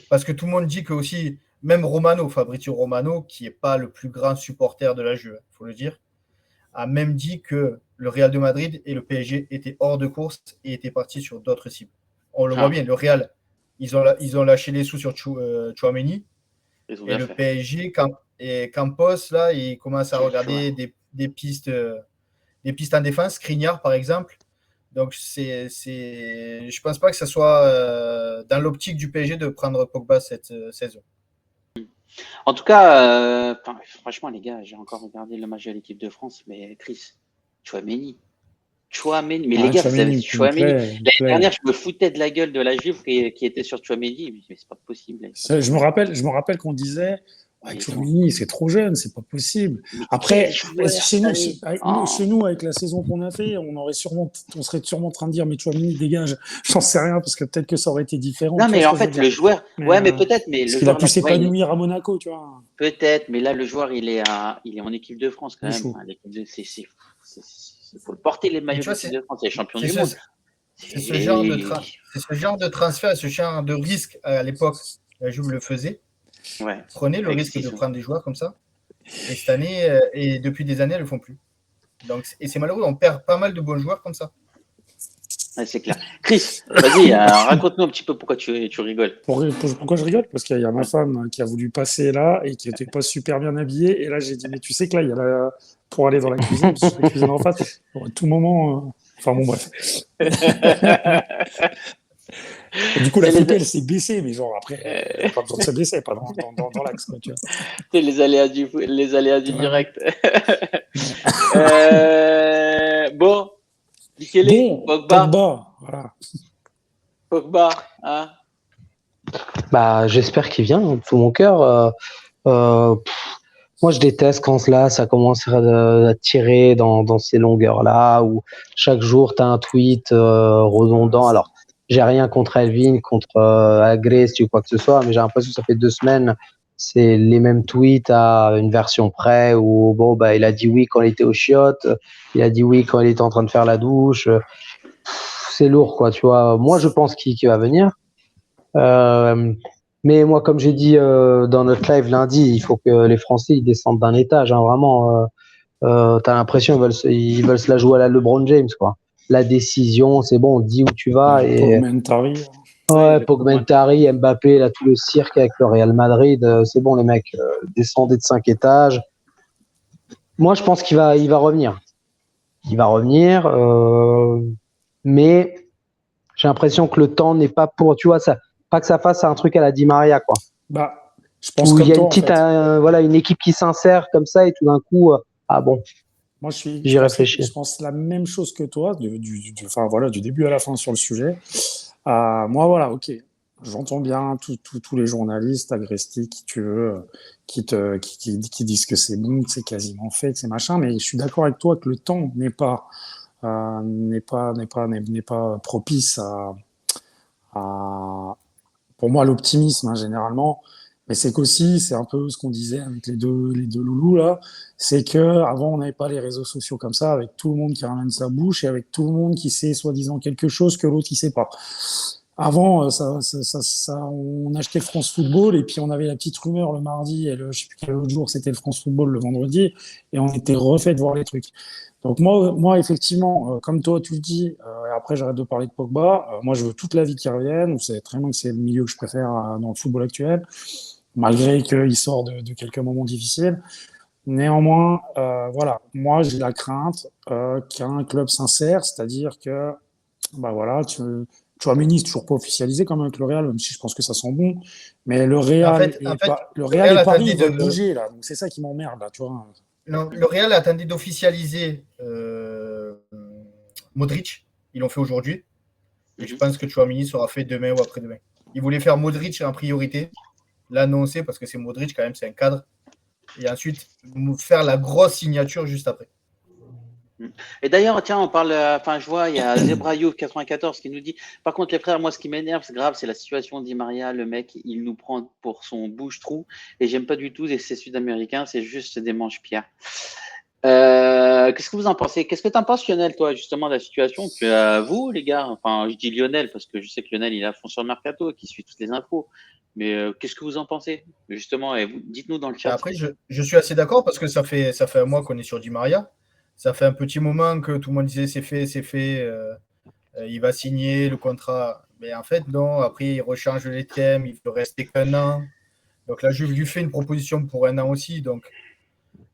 Parce que tout le monde dit que aussi, même Fabrizio Romano, qui n'est pas le plus grand supporter de la Juve, il faut le dire, a même dit que le Real de Madrid et le PSG étaient hors de course et étaient partis sur d'autres cibles. On le voit bien, le Real, ils ont lâché les sous sur Tchouaméni. Et le fait. PSG, Campos, là, il commence à regarder des pistes en défense, Skriniar par exemple. Donc, je pense pas que ce soit dans l'optique du PSG de prendre Pogba cette saison. En tout cas, franchement, les gars, j'ai encore regardé le match de l'équipe de France, mais Chris, Tchouaméni. Mais les gars, vous avez Tchouaméni. L'année dernière, je me foutais de la gueule de la Juve qui était sur Tchouaméni, mais c'est pas possible. Je me rappelle qu'on disait Tchouaméni, c'est trop jeune, c'est pas possible. Après, chez nous, avec la saison qu'on a fait, on serait sûrement en train de dire mais Tchouaméni dégage. J'en sais rien parce que peut-être que ça aurait été différent. Non, mais en fait, le joueur, mais peut-être, mais parce qu'il a pu s'épanouir à Monaco, tu vois. Peut-être, mais là, le joueur, il est en équipe de France quand même. Il faut le porter les maillots de l'équipe de France, il est champion du monde. C'est ce genre de transfert, ce genre de risque à l'époque, la Juve le faisait. Ouais, prenez le risque de prendre des joueurs comme ça. Et cette année, et depuis des années, elles ne le font plus. Donc, et c'est malheureux, on perd pas mal de bons joueurs comme ça. Ouais, c'est clair. Chris, vas-y, raconte-nous un petit peu pourquoi tu rigoles. Pourquoi je rigole? Parce qu'il y a ma femme qui a voulu passer là et qui n'était pas super bien habillée. Et là, j'ai dit, mais tu sais que là, il y a pour aller dans la cuisine, parce que la cuisine en face, à tout moment. Enfin bon, bref. Et du coup, la flippée, elle s'est baissée, mais genre après, pas besoin de se baisser, pas dans l'axe. Quoi, tu vois. C'est les aléas du direct. Bon, Pogba, voilà. Pogba, hein. Bah, j'espère qu'il vient, de tout mon cœur. Moi, je déteste quand ça commence à tirer dans ces longueurs-là, où chaque jour, tu as un tweet redondant. Alors, j'ai rien contre Elvin, contre Agresti ou quoi que ce soit, mais j'ai l'impression que ça fait 2 semaines, c'est les mêmes tweets à une version près, où il a dit oui quand il était au chiottes, il a dit oui quand il était en train de faire la douche. C'est lourd, quoi, tu vois. Moi, je pense qu'il va venir. Mais moi, comme j'ai dit dans notre live lundi, il faut que les Français ils descendent d'un étage. Hein, vraiment, t'as l'impression ils veulent se la jouer à la LeBron James, quoi. La décision, c'est bon, on dit où tu vas. Pogmentari, Mbappé, là, tout le cirque avec le Real Madrid, c'est bon, les mecs, descendez de 5 étages. Moi, je pense qu'il va revenir. Il va revenir, mais j'ai l'impression que le temps n'est pas pour, tu vois, ça. Pas que ça fasse un truc à la Di Maria, quoi. Je pense où il y a une petite, une équipe qui s'insère comme ça et tout d'un coup, Moi, j'y réfléchis. Je pense la même chose que toi, du début à la fin sur le sujet. Moi, voilà, ok. J'entends bien tous les journalistes, Agresti, qui tu veux, qui disent que c'est bon, que c'est quasiment fait, que c'est machin, mais je suis d'accord avec toi que le temps n'est pas propice à, pour moi, l'optimisme, hein, généralement. Mais c'est qu'aussi, c'est un peu ce qu'on disait avec les deux loulous, là, c'est que avant on n'avait pas les réseaux sociaux comme ça, avec tout le monde qui ramène sa bouche et avec tout le monde qui sait soi-disant quelque chose que l'autre, il sait pas. Avant, on achetait France Football et puis on avait la petite rumeur le mardi et je sais plus quel autre jour c'était le France Football le vendredi et on était refait de voir les trucs. Donc moi effectivement, comme toi tu le dis, et après j'arrête de parler de Pogba, moi je veux toute la vie qui revienne. Vous savez très bien que c'est le milieu que je préfère dans le football actuel, malgré qu'il sort de quelques moments difficiles. Néanmoins, voilà, moi j'ai la crainte qu'un club sincère, c'est-à-dire que bah voilà, Tchouaméni, c'est toujours pas officialisé comme avec le Real, même si je pense que ça sent bon. Mais le Real le Real et Paris veulent bouger là, donc c'est ça qui m'emmerde là, tu vois. Non, le Real attendait d'officialiser Modric. Ils l'ont fait aujourd'hui. Et je pense que Tchouaméni sera fait demain ou après-demain. Ils voulaient faire Modric en priorité, l'annoncer parce que c'est Modric quand même, c'est un cadre. Et ensuite faire la grosse signature juste après. Et d'ailleurs, tiens, on parle, je vois, il y a Zebrayouf 94 qui nous dit, par contre, les frères, moi, ce qui m'énerve, c'est grave, c'est la situation d'Di Maria. Le mec, il nous prend pour son bouche-trou et j'aime pas du tout ces Sud-Américains, c'est juste des manche-pierres. Qu'est-ce que vous en pensez? Qu'est-ce que tu en penses, Lionel, toi, justement, de la situation? Vous, les gars, enfin, je dis Lionel parce que je sais que Lionel, il est à fond sur le mercato, qui suit toutes les infos. Mais qu'est-ce que vous en pensez, justement? Et dites-nous dans le chat. Après, je suis assez d'accord parce que ça fait un mois qu'on est sur Di Maria. Ça fait un petit moment que tout le monde disait c'est fait, il va signer le contrat. Mais en fait, non. Après, il rechange les thèmes, il peut rester qu'un an. Donc la Juve lui fait une proposition pour un an aussi. Donc,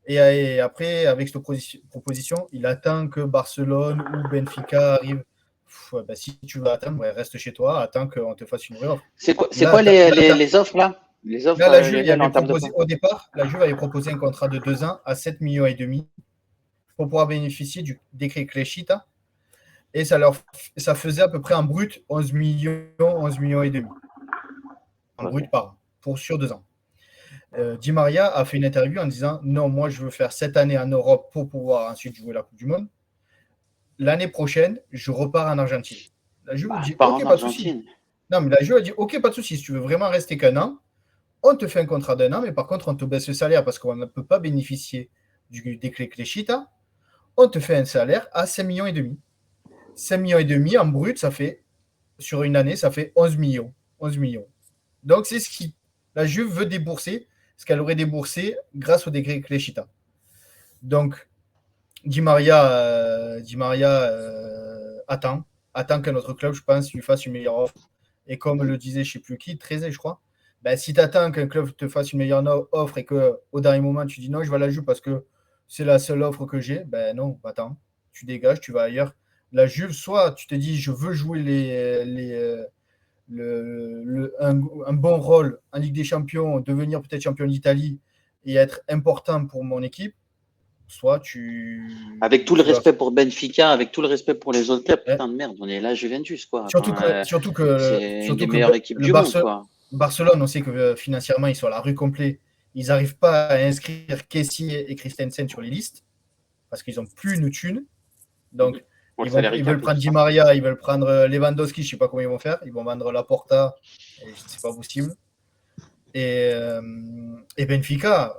et après, avec cette proposition, il attend que Barcelone ou Benfica arrivent. Si tu veux attendre, reste chez toi, attends qu'on te fasse une vraie offre. C'est quoi les offres là? Les offres, là, la Juve avait proposé, au départ, la Juve avait proposé un contrat de 2 ans à 7,5 millions pour pouvoir bénéficier du décret Cléchita. Et ça faisait à peu près en brut 11 millions et demi. En brut par an, sur 2 ans. Di Maria a fait une interview en disant non, moi je veux faire 7 années en Europe pour pouvoir ensuite jouer la Coupe du Monde. L'année prochaine, je repars en Argentine. La Juve dit ok, pas de souci. Non, mais la Juve a dit ok, pas de souci. Si tu veux vraiment rester qu'un an, on te fait un contrat d'1 an, mais par contre, on te baisse le salaire parce qu'on ne peut pas bénéficier du décret Cléchita. On te fait un salaire à 5,5 millions. 5,5 millions en brut, ça fait, sur une année, ça fait 11 millions. 11 millions. Donc, c'est ce que la Juve veut débourser, ce qu'elle aurait déboursé grâce au décret Cléchita. Donc, Di Maria attend qu'un autre club, je pense, lui fasse une meilleure offre. Et comme le disait, je ne sais plus qui, Trezeguet, je crois, si tu attends qu'un club te fasse une meilleure offre et qu'au dernier moment, tu dis non, je vais à la Juve parce que c'est la seule offre que j'ai, non, attends, tu dégages, tu vas ailleurs. La Juve, soit tu te dis je veux jouer un bon rôle en Ligue des Champions, devenir peut-être champion d'Italie et être important pour mon équipe, soit tu... Avec tout le respect pour Benfica, avec tout le respect pour les autres clubs, putain de merde, on est là Juventus, quoi. Surtout que c'est une des meilleures équipes du monde, quoi. Barcelone, on sait que financièrement, ils sont à la rue complète. Ils n'arrivent pas à inscrire Kessié et Christensen sur les listes parce qu'ils n'ont plus une thune. Donc, ils veulent prendre Di Maria, ils veulent prendre Lewandowski, je ne sais pas comment ils vont faire. Ils vont vendre Laporta, c'est pas possible. Et Benfica,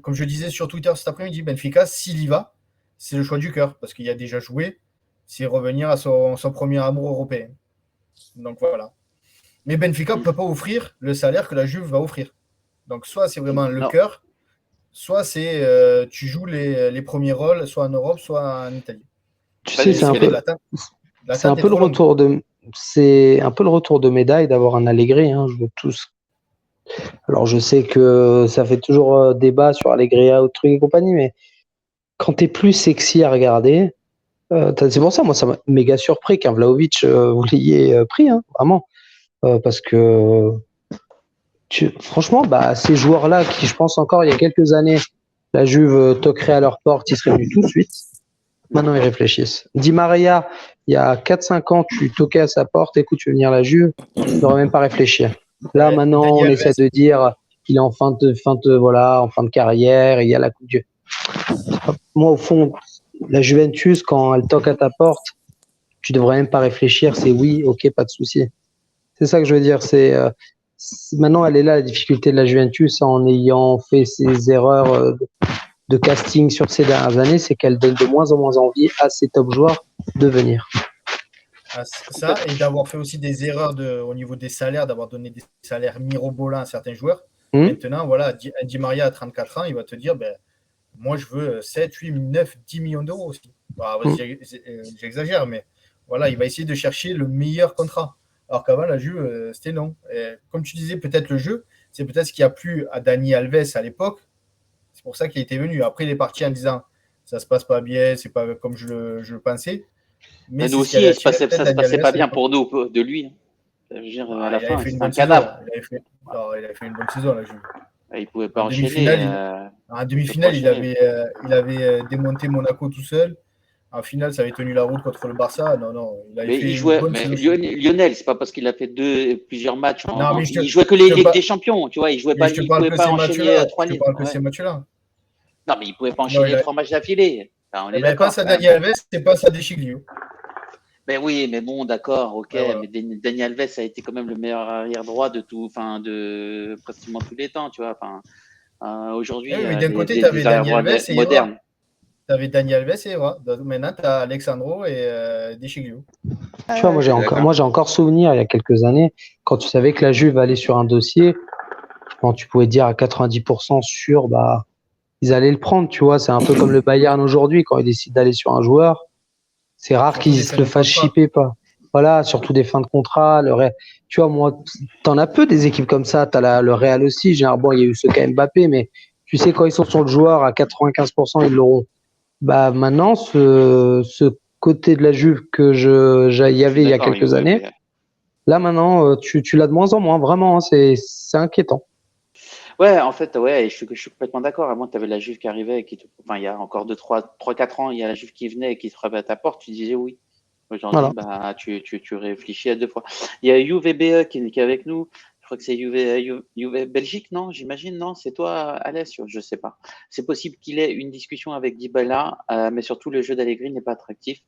comme je disais sur Twitter cet après-midi, Benfica, s'il y va, c'est le choix du cœur parce qu'il a déjà joué. C'est revenir à son premier amour européen. Donc voilà. Mais Benfica ne peut pas offrir le salaire que la Juve va offrir. Donc soit c'est vraiment le cœur, soit c'est tu joues les premiers rôles, soit en Europe, soit en Italie. Tu sais, c'est un peu le retour de médaille d'avoir un Allegri. Hein, je veux tous. Alors je sais que ça fait toujours débat sur Allegri ou trucs et compagnie, mais quand t'es plus sexy à regarder, c'est pour ça, moi, ça m'a méga surpris qu'un Vlahovic vous l'ayez pris, hein, vraiment. Parce que franchement, ces joueurs-là qui, je pense encore il y a quelques années, la Juve toquerait à leur porte, ils seraient venus tout de suite. Maintenant, ils réfléchissent. Di Maria, il y a 4-5 ans, tu toquais à sa porte, écoute, tu veux venir à la Juve, tu n'aurais même pas réfléchir. Là, maintenant, Dani on Alves. essaie de dire, il est en fin de carrière, il y a la Coupe du. Moi, au fond, la Juventus, quand elle toque à ta porte, tu devrais même pas réfléchir, c'est oui, ok, pas de souci. C'est ça que je veux dire. Maintenant, elle est là, la difficulté de la Juventus, en ayant fait ses erreurs de casting sur ces dernières années, c'est qu'elle donne de moins en moins envie à ses top joueurs de venir. Ça, et d'avoir fait aussi des erreurs au niveau des salaires, d'avoir donné des salaires mirobolants à certains joueurs. Maintenant, voilà, Di Maria à 34 ans, il va te dire, moi, je veux 7, 8, 9, 10 millions d'euros aussi. J'exagère, mais voilà, il va essayer de chercher le meilleur contrat. Alors qu'avant, la Juve, c'était non. Et comme tu disais, peut-être le jeu, c'est peut-être ce qui a plu à Dani Alves à l'époque. C'est pour ça qu'il était venu. Après, il est parti en disant, ça se passe pas bien, c'est pas comme je le pensais. Mais nous aussi, ça se passait pas bien pour nous, de lui. Je veux dire, à la fin, c'est un cadavre. Il avait fait une bonne saison, la Juve. Il ne pouvait pas enchaîner. En demi-finale, il avait démonté Monaco tout seul. En finale, ça avait tenu la route contre le Barça. Non, il avait fait jouait, une bonne saison. Lionel, c'est pas parce qu'il a fait plusieurs matchs. Il jouait que les Ligues des Champions, tu vois. Il ne pouvait pas enchaîner 3 Ligues. Ces matchs-là. Non, mais il ne pouvait pas enchaîner 3 matchs d'affilée. On est d'accord. Pas à Dani Alves, c'est pas ça des Chiglio. Mais oui, mais bon, d'accord, ok. Voilà. Mais Dani Alves a été quand même le meilleur arrière droit de pratiquement tous les temps, tu vois. Aujourd'hui, mais d'un côté, tu avais Dani Alves et moderne. Tu avais Dani Alves et Evra. Maintenant, tu as Alexandro et Deschiguiu. Tu vois, moi, j'ai encore souvenir, il y a quelques années, quand tu savais que la Juve allait sur un dossier, quand tu pouvais dire à 90% sûr, ils allaient le prendre, tu vois. C'est un peu comme le Bayern aujourd'hui, quand ils décident d'aller sur un joueur. C'est rare qu'ils se le fassent shipper, pas. Voilà, surtout des fins de contrat. Tu vois, moi, t'en as peu des équipes comme ça. T'as le Real aussi. Il y a eu ce cas Mbappé, mais tu sais, quand ils sont sur le joueur, à 95%, ils l'auront. Maintenant, ce côté de la Juve que il y avait il y a quelques années, là, maintenant, tu l'as de moins en moins. Vraiment, c'est inquiétant. Ouais, en fait, je suis complètement d'accord. À moins que tu avais la Juve qui arrivait, il y a encore 3-4 ans, il y a la Juve qui venait et qui te frappait à ta porte, tu disais oui. Aujourd'hui, tu réfléchis à 2 fois. Il y a UVBE qui est avec nous. Je crois que c'est Juve Belgique, non? J'imagine, non? C'est toi, Alessio? Je sais pas. C'est possible qu'il ait une discussion avec Dybala, mais surtout le jeu d'Allegri n'est pas attractif.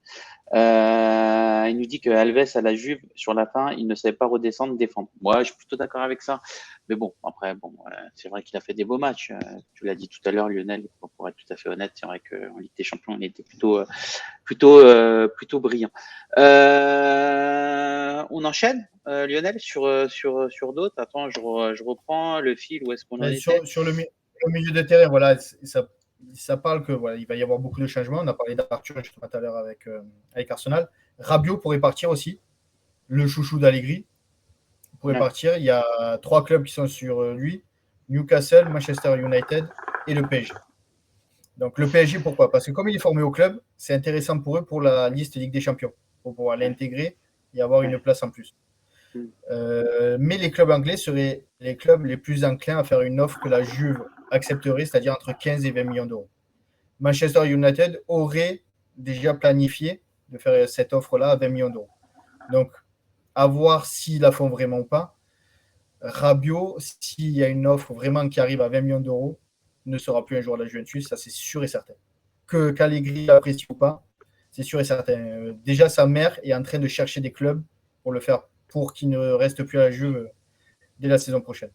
Il nous dit que Alves à la Juve, sur la fin, il ne savait pas redescendre, défendre. Moi, je suis plutôt d'accord avec ça. Mais bon, après, c'est vrai qu'il a fait des beaux matchs. Tu l'as dit tout à l'heure, Lionel, pour être tout à fait honnête, c'est vrai qu'en Ligue des Champions, il était plutôt brillant. On enchaîne, Lionel, sur d'autres. Attends, je reprends le fil. Où est-ce qu'on en était ? Sur le milieu de terrain, voilà, ça parle que il va y avoir beaucoup de changements. On a parlé d'Arthur tout à l'heure avec Arsenal. Rabiot pourrait partir aussi. Le chouchou d'Allegri pourrait partir. Il y a 3 clubs qui sont sur lui. Newcastle, Manchester United et le PSG. Donc le PSG, pourquoi ? Parce que comme il est formé au club, c'est intéressant pour eux pour la liste Ligue des Champions, pour pouvoir l'intégrer et avoir une place en plus. Mais les clubs anglais seraient les clubs les plus enclins à faire une offre que la Juve accepterait, c'est-à-dire entre 15 et 20 millions d'euros. Manchester United aurait déjà planifié de faire cette offre-là à 20 millions d'euros. Donc, à voir s'ils la font vraiment ou pas. Rabiot, s'il y a une offre vraiment qui arrive à 20 millions d'euros, ne sera plus un joueur de la Juventus, ça c'est sûr et certain. Que Allegri l'apprécie ou pas, c'est sûr et certain. Déjà, sa mère est en train de chercher des clubs pour le faire, pour qu'il ne reste plus à la Juve dès la saison prochaine.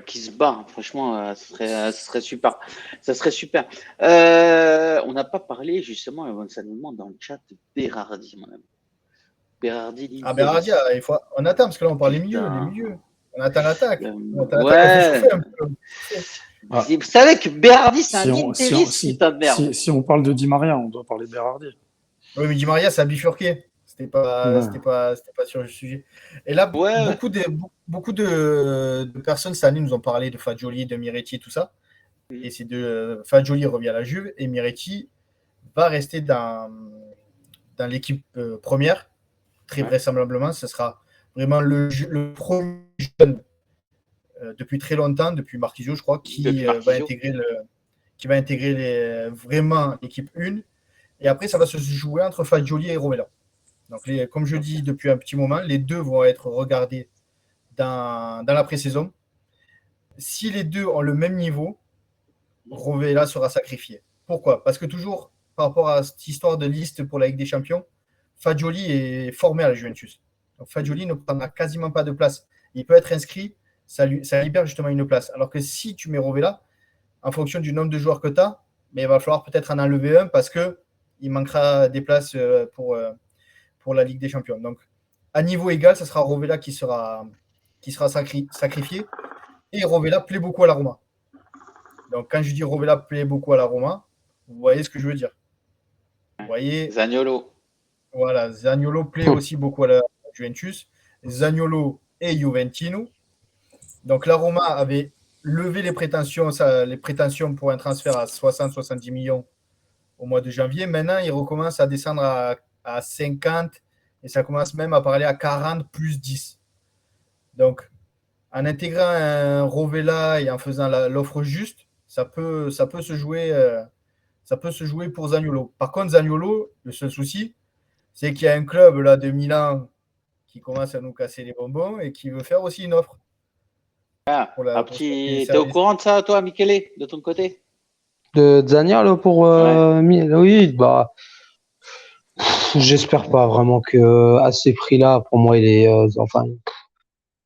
Qui se bat, franchement, ce serait super. Ça serait super. On n'a pas parlé, justement, ça nous demande dans le chat, de Berardi, mon ami. Berardi, on attend, parce que là, on parle des milieux. On attend l'attaque. Vous savez que Berardi, c'est un guitariste, putain de merde. Si on parle de Di Maria, on doit parler de Berardi. Oui, mais Di Maria, ça a bifurqué. C'était pas sur le sujet. Et là, beaucoup de personnes cette année nous ont parlé de Fagioli, de Miretti et tout ça. Et c'est Fagioli revient à la Juve et Miretti va rester dans l'équipe première. Très vraisemblablement, ce sera vraiment le premier jeune depuis très longtemps, depuis Marquisio, je crois, qui va intégrer vraiment l'équipe 1. Et après, ça va se jouer entre Fagioli et Romelu. Donc, comme je dis depuis un petit moment, les deux vont être regardés dans la pré-saison. Si les deux ont le même niveau, Rovella sera sacrifié. Pourquoi? Parce que toujours, par rapport à cette histoire de liste pour la Ligue des Champions, Fagioli est formé à la Juventus. Donc Fagioli ne prendra quasiment pas de place. Il peut être inscrit, ça libère justement une place. Alors que si tu mets Rovella, en fonction du nombre de joueurs que tu as, mais il va falloir peut-être en enlever un parce qu'il manquera des places pour la Ligue des Champions. Donc, à niveau égal, ce sera Rovella qui sera sacrifié. Et Rovella plaît beaucoup à la Roma. Donc, quand je dis Rovella plaît beaucoup à la Roma, vous voyez ce que je veux dire. Vous voyez, Zaniolo. voilà, Zaniolo plaît aussi beaucoup à la Juventus. Zaniolo et Juventino. Donc, la Roma avait levé les prétentions pour un transfert à 60-70 millions au mois de janvier. Maintenant, il recommence à descendre à 50 et ça commence même à parler à 40 plus 10. Donc, en intégrant un Rovella et en faisant l'offre juste, ça peut se jouer pour Zaniolo. Par contre, Zaniolo, le seul souci, c'est qu'il y a un club là de Milan qui commence à nous casser les bonbons et qui veut faire aussi une offre. T'es au courant de ça, toi, Michele, de ton côté? De Zaniolo pour oui, bah j'espère pas vraiment que à ces prix-là, pour moi, il est enfin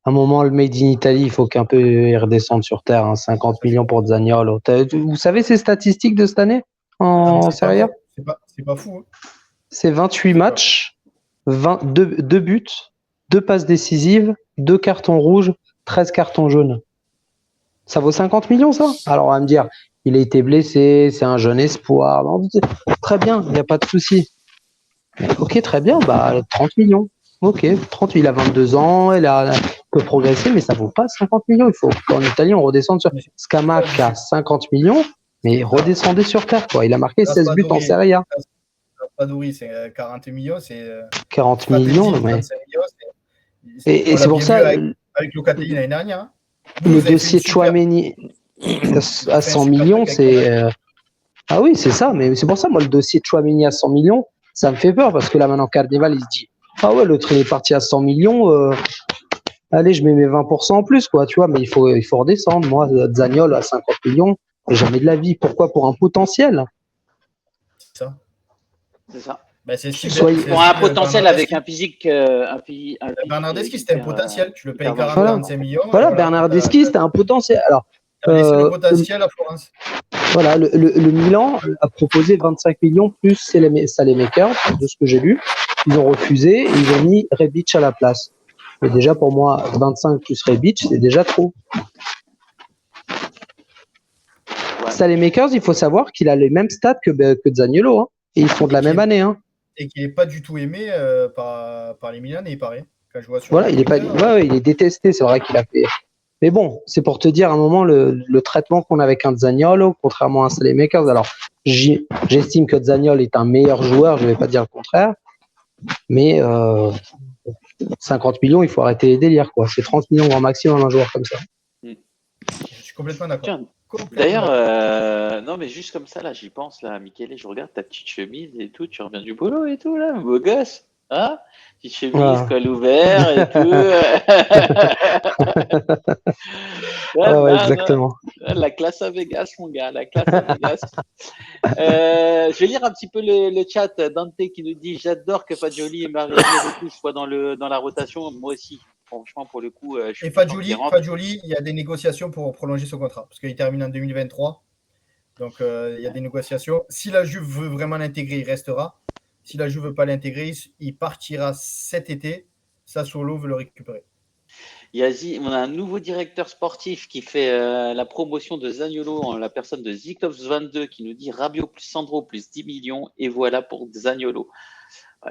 à un moment le Made in Italy, il faut qu'un peu il redescende sur terre. 50 millions pour Zaniolo. Vous savez ses statistiques de cette année en Serie A? C'est pas fou. Hein. C'est 28 matchs, 2 buts, 2 passes décisives, 2 cartons rouges, 13 cartons jaunes. Ça vaut 50 millions, ça? Alors, on va me dire, il a été blessé, c'est un jeune espoir. Non, très bien, il n'y a pas de souci. Ok, très bien, 30 millions. Ok, 30, il a 22 ans, il peut progresser, mais ça ne vaut pas 50 millions. Il faut qu'en Italie, on redescende sur Scamacca à 50 millions, mais redescendez sur terre, quoi. Il a marqué 16 buts en Serie A. Raspadori, c'est 40 millions, c'est 40 millions, mais... Et c'est pour ça... Avec Locatelli l'année dernière. Hein. Le dossier Tchouaméni à 100 millions, c'est... Ah oui, c'est ça, mais c'est pour ça, moi, le dossier Tchouaméni à 100 millions, ça me fait peur, parce que là, maintenant, Carnival, il se dit, ah ouais, l'autre, il est parti à 100 millions, allez, je mets mes 20% en plus, quoi, tu vois, mais il faut redescendre. Moi, Zaniolo à 50 millions, jamais de la vie. Pourquoi? Pour un potentiel. C'est ça. C'est ça. Pour un potentiel avec un physique. Bernardeschi, c'était un potentiel. Tu le payes 45 millions. Voilà, Bernardeschi, c'était un potentiel. Alors, c'est le potentiel à Florence. Voilà, le Milan a proposé 25 millions plus Saelemaekers, de ce que j'ai lu. Ils ont refusé et ils ont mis Rebic à la place. Et déjà, pour moi, 25 plus Rebic, c'est déjà trop. Ouais. Saelemaekers, il faut savoir qu'il a les mêmes stats que Zaniolo. Hein. Et ils sont de la même année. Hein. Et qu'il n'est pas du tout aimé par les Milanais, il paraît. Quand je vois sur voilà, il est détesté. C'est vrai qu'il a fait. Mais bon, c'est pour te dire à un moment le traitement qu'on a avec un Zaniolo, contrairement à Saelemaekers. Alors, j'estime que Zaniolo est un meilleur joueur, je ne vais pas dire le contraire. Mais 50 millions, il faut arrêter les délires, quoi. C'est 30 millions grand maximum un joueur comme ça. Je suis complètement d'accord. D'ailleurs, non, mais juste comme ça, là, j'y pense, là, Michele, je regarde ta petite chemise et tout, tu reviens du boulot et tout, là, beau gosse. Hein? Petite chemise, col ouvert et tout. Ouais, exactement. La classe à Vegas, mon gars, la classe à Vegas. Je vais lire un petit peu le chat. Dante qui nous dit: j'adore que Fagioli et Marini soient dans la rotation. Moi aussi, franchement, pour le coup. Et Fagioli, il y a des négociations pour prolonger son contrat parce qu'il termine en 2023. Donc, il y a des négociations. Si la Juve veut vraiment l'intégrer, il restera. Si la Juve ne veut pas l'intégrer, il partira cet été. Sassuolo veut le récupérer. On a un nouveau directeur sportif qui fait la promotion de Zaniolo en la personne de Zikos22 qui nous dit Rabiot plus Sandro plus 10 millions et voilà pour Zaniolo.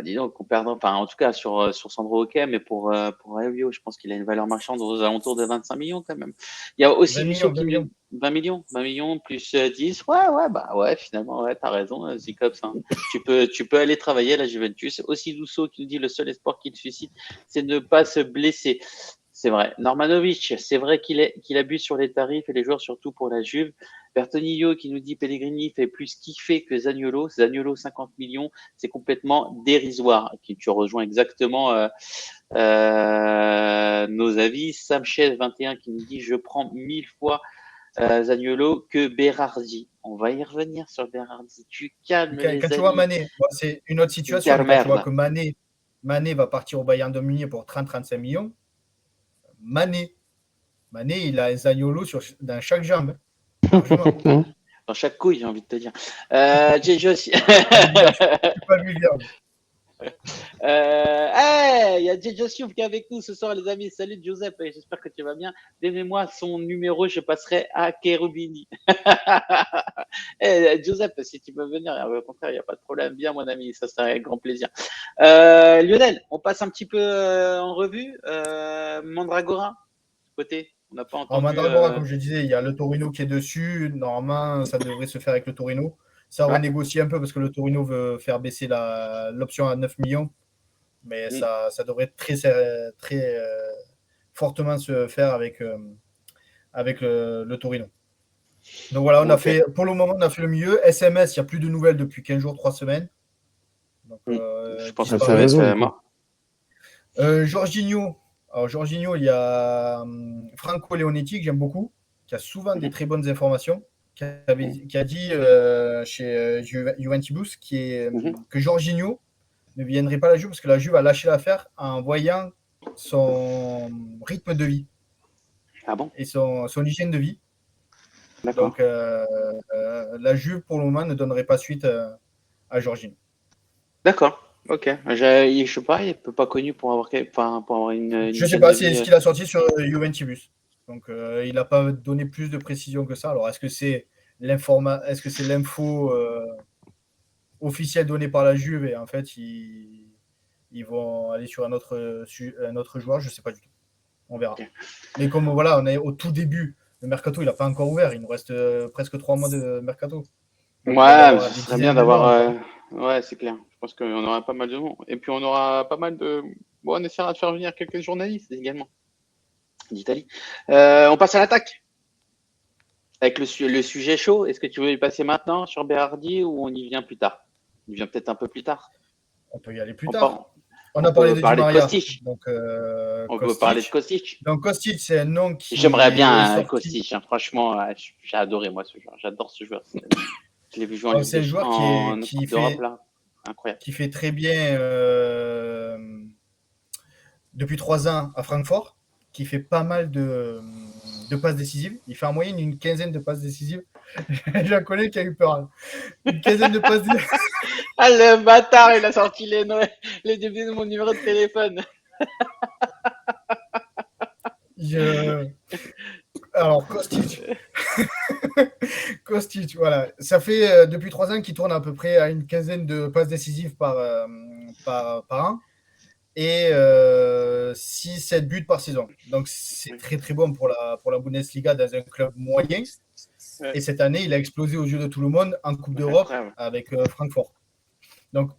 Dis donc, en tout cas sur Sandro, ok, mais pour Rabiot, je pense qu'il a une valeur marchande aux alentours de 25 millions quand même. Il y a aussi 20 millions plus 10. Ouais, finalement, ouais, t'as raison, Zikops. Hein. tu peux aller travailler à la Juventus. Aussi Douceau qui nous dit le seul espoir qu'il suscite, c'est ne pas se blesser. C'est vrai. Normanovic, c'est vrai qu'il abuse sur les tarifs et les joueurs, surtout pour la Juve. Bertonillo qui nous dit Pellegrini fait plus kiffer que Zaniolo. Zaniolo, 50 millions, c'est complètement dérisoire. Et tu rejoins exactement nos avis. Samchez, 21, qui nous dit je prends 1000 fois Zaniolo que Berardi. On va y revenir sur Berardi. Tu calmes les Quand tu vois amis. Mané, bon, c'est une autre situation. Inter Mais quand tu vois merde. que Mané va partir au Bayern de Munich pour 30-35 millions, Mané, il a un Zaniolo dans chaque jambe. Largement. Dans chaque couille, j'ai envie de te dire. J'ai aussi. C'est pas vulgaire. Hey, il y a Jejo Siouf qui est avec nous ce soir, les amis. Salut Joseph, et j'espère que tu vas bien. Donnez-moi son numéro, je passerai à Cherubini. Hey, Joseph, si tu peux venir, au contraire, il n'y a pas de problème. Bien, mon ami, ça serait avec grand plaisir. Lionel, on passe un petit peu en revue. Mandragora, côté. On n'a pas En entendu. Mandragora, comme je disais, il y a le Torino qui est dessus. Normalement, ça devrait se faire avec le Torino. Ça Ouais. renégocie un peu parce que le Torino veut faire baisser l'option à 9 millions. Mais ça devrait très fortement se faire avec le Torino. Donc voilà, pour le moment, on a fait le mieux. SMS, il n'y a plus de nouvelles depuis 15 jours, 3 semaines. Donc, Je pense que ça ça va réseau, être du coup. mort. Jorginho. Alors, Jorginho, il y a Franco Leonetti, que j'aime beaucoup, qui a souvent des très bonnes informations, qui a dit chez Juventus que Jorginho ne viendrait pas à la Juve parce que la Juve a lâché l'affaire en voyant son rythme de vie et son hygiène de vie. D'accord. Donc, la Juve, pour le moment, ne donnerait pas suite à Jorginho. D'accord. Ok. Je sais pas, il n'est pas connu pour avoir une. Je ne sais pas, c'est ce qu'il a sorti sur Juventus. Donc, il n'a pas donné plus de précision que ça. Alors, est-ce que c'est l'info officielle donnée par la Juve et en fait, ils vont aller sur un autre joueur? Je ne sais pas du tout. On verra. Okay. Mais comme voilà, on est au tout début, le mercato, il n'a pas encore ouvert. Il nous reste presque 3 mois de mercato. Donc, ouais, ce serait bien d'avoir. Ouais, c'est clair. Je pense qu'on aura pas mal de monde. Et puis, on aura pas mal de. Bon, on essaiera de faire venir quelques journalistes également d'Italie. On passe à l'attaque. Avec le sujet chaud. Est-ce que tu veux y passer maintenant sur Berardi ou on y vient plus tard? On y vient peut-être un peu plus tard. On peut y aller plus tard. On a parlé de Di Maria. Donc, on peut parler de Kostic. Donc, Kostic, c'est un nom qui. J'aimerais bien Kostic. Hein. Franchement, j'ai adoré moi ce joueur. J'adore ce joueur. Je l'ai vu jouer en Ligue des Champions qui fait là. Incroyable. Qui fait très bien depuis 3 ans à Francfort, qui fait pas mal de passes décisives. Il fait en moyenne une quinzaine de passes décisives. J'en connais qui a eu peur. Une quinzaine de passes décisives. Ah, le bâtard, il a sorti les débuts de mon numéro de téléphone. Alors, Kostic, voilà. Ça fait depuis 3 ans qu'il tourne à peu près à une quinzaine de passes décisives par an et 6-7 buts par saison. Donc, c'est très, très bon pour la Bundesliga dans un club moyen. Et cette année, il a explosé aux yeux de tout le monde en Coupe d'Europe avec Francfort. Donc,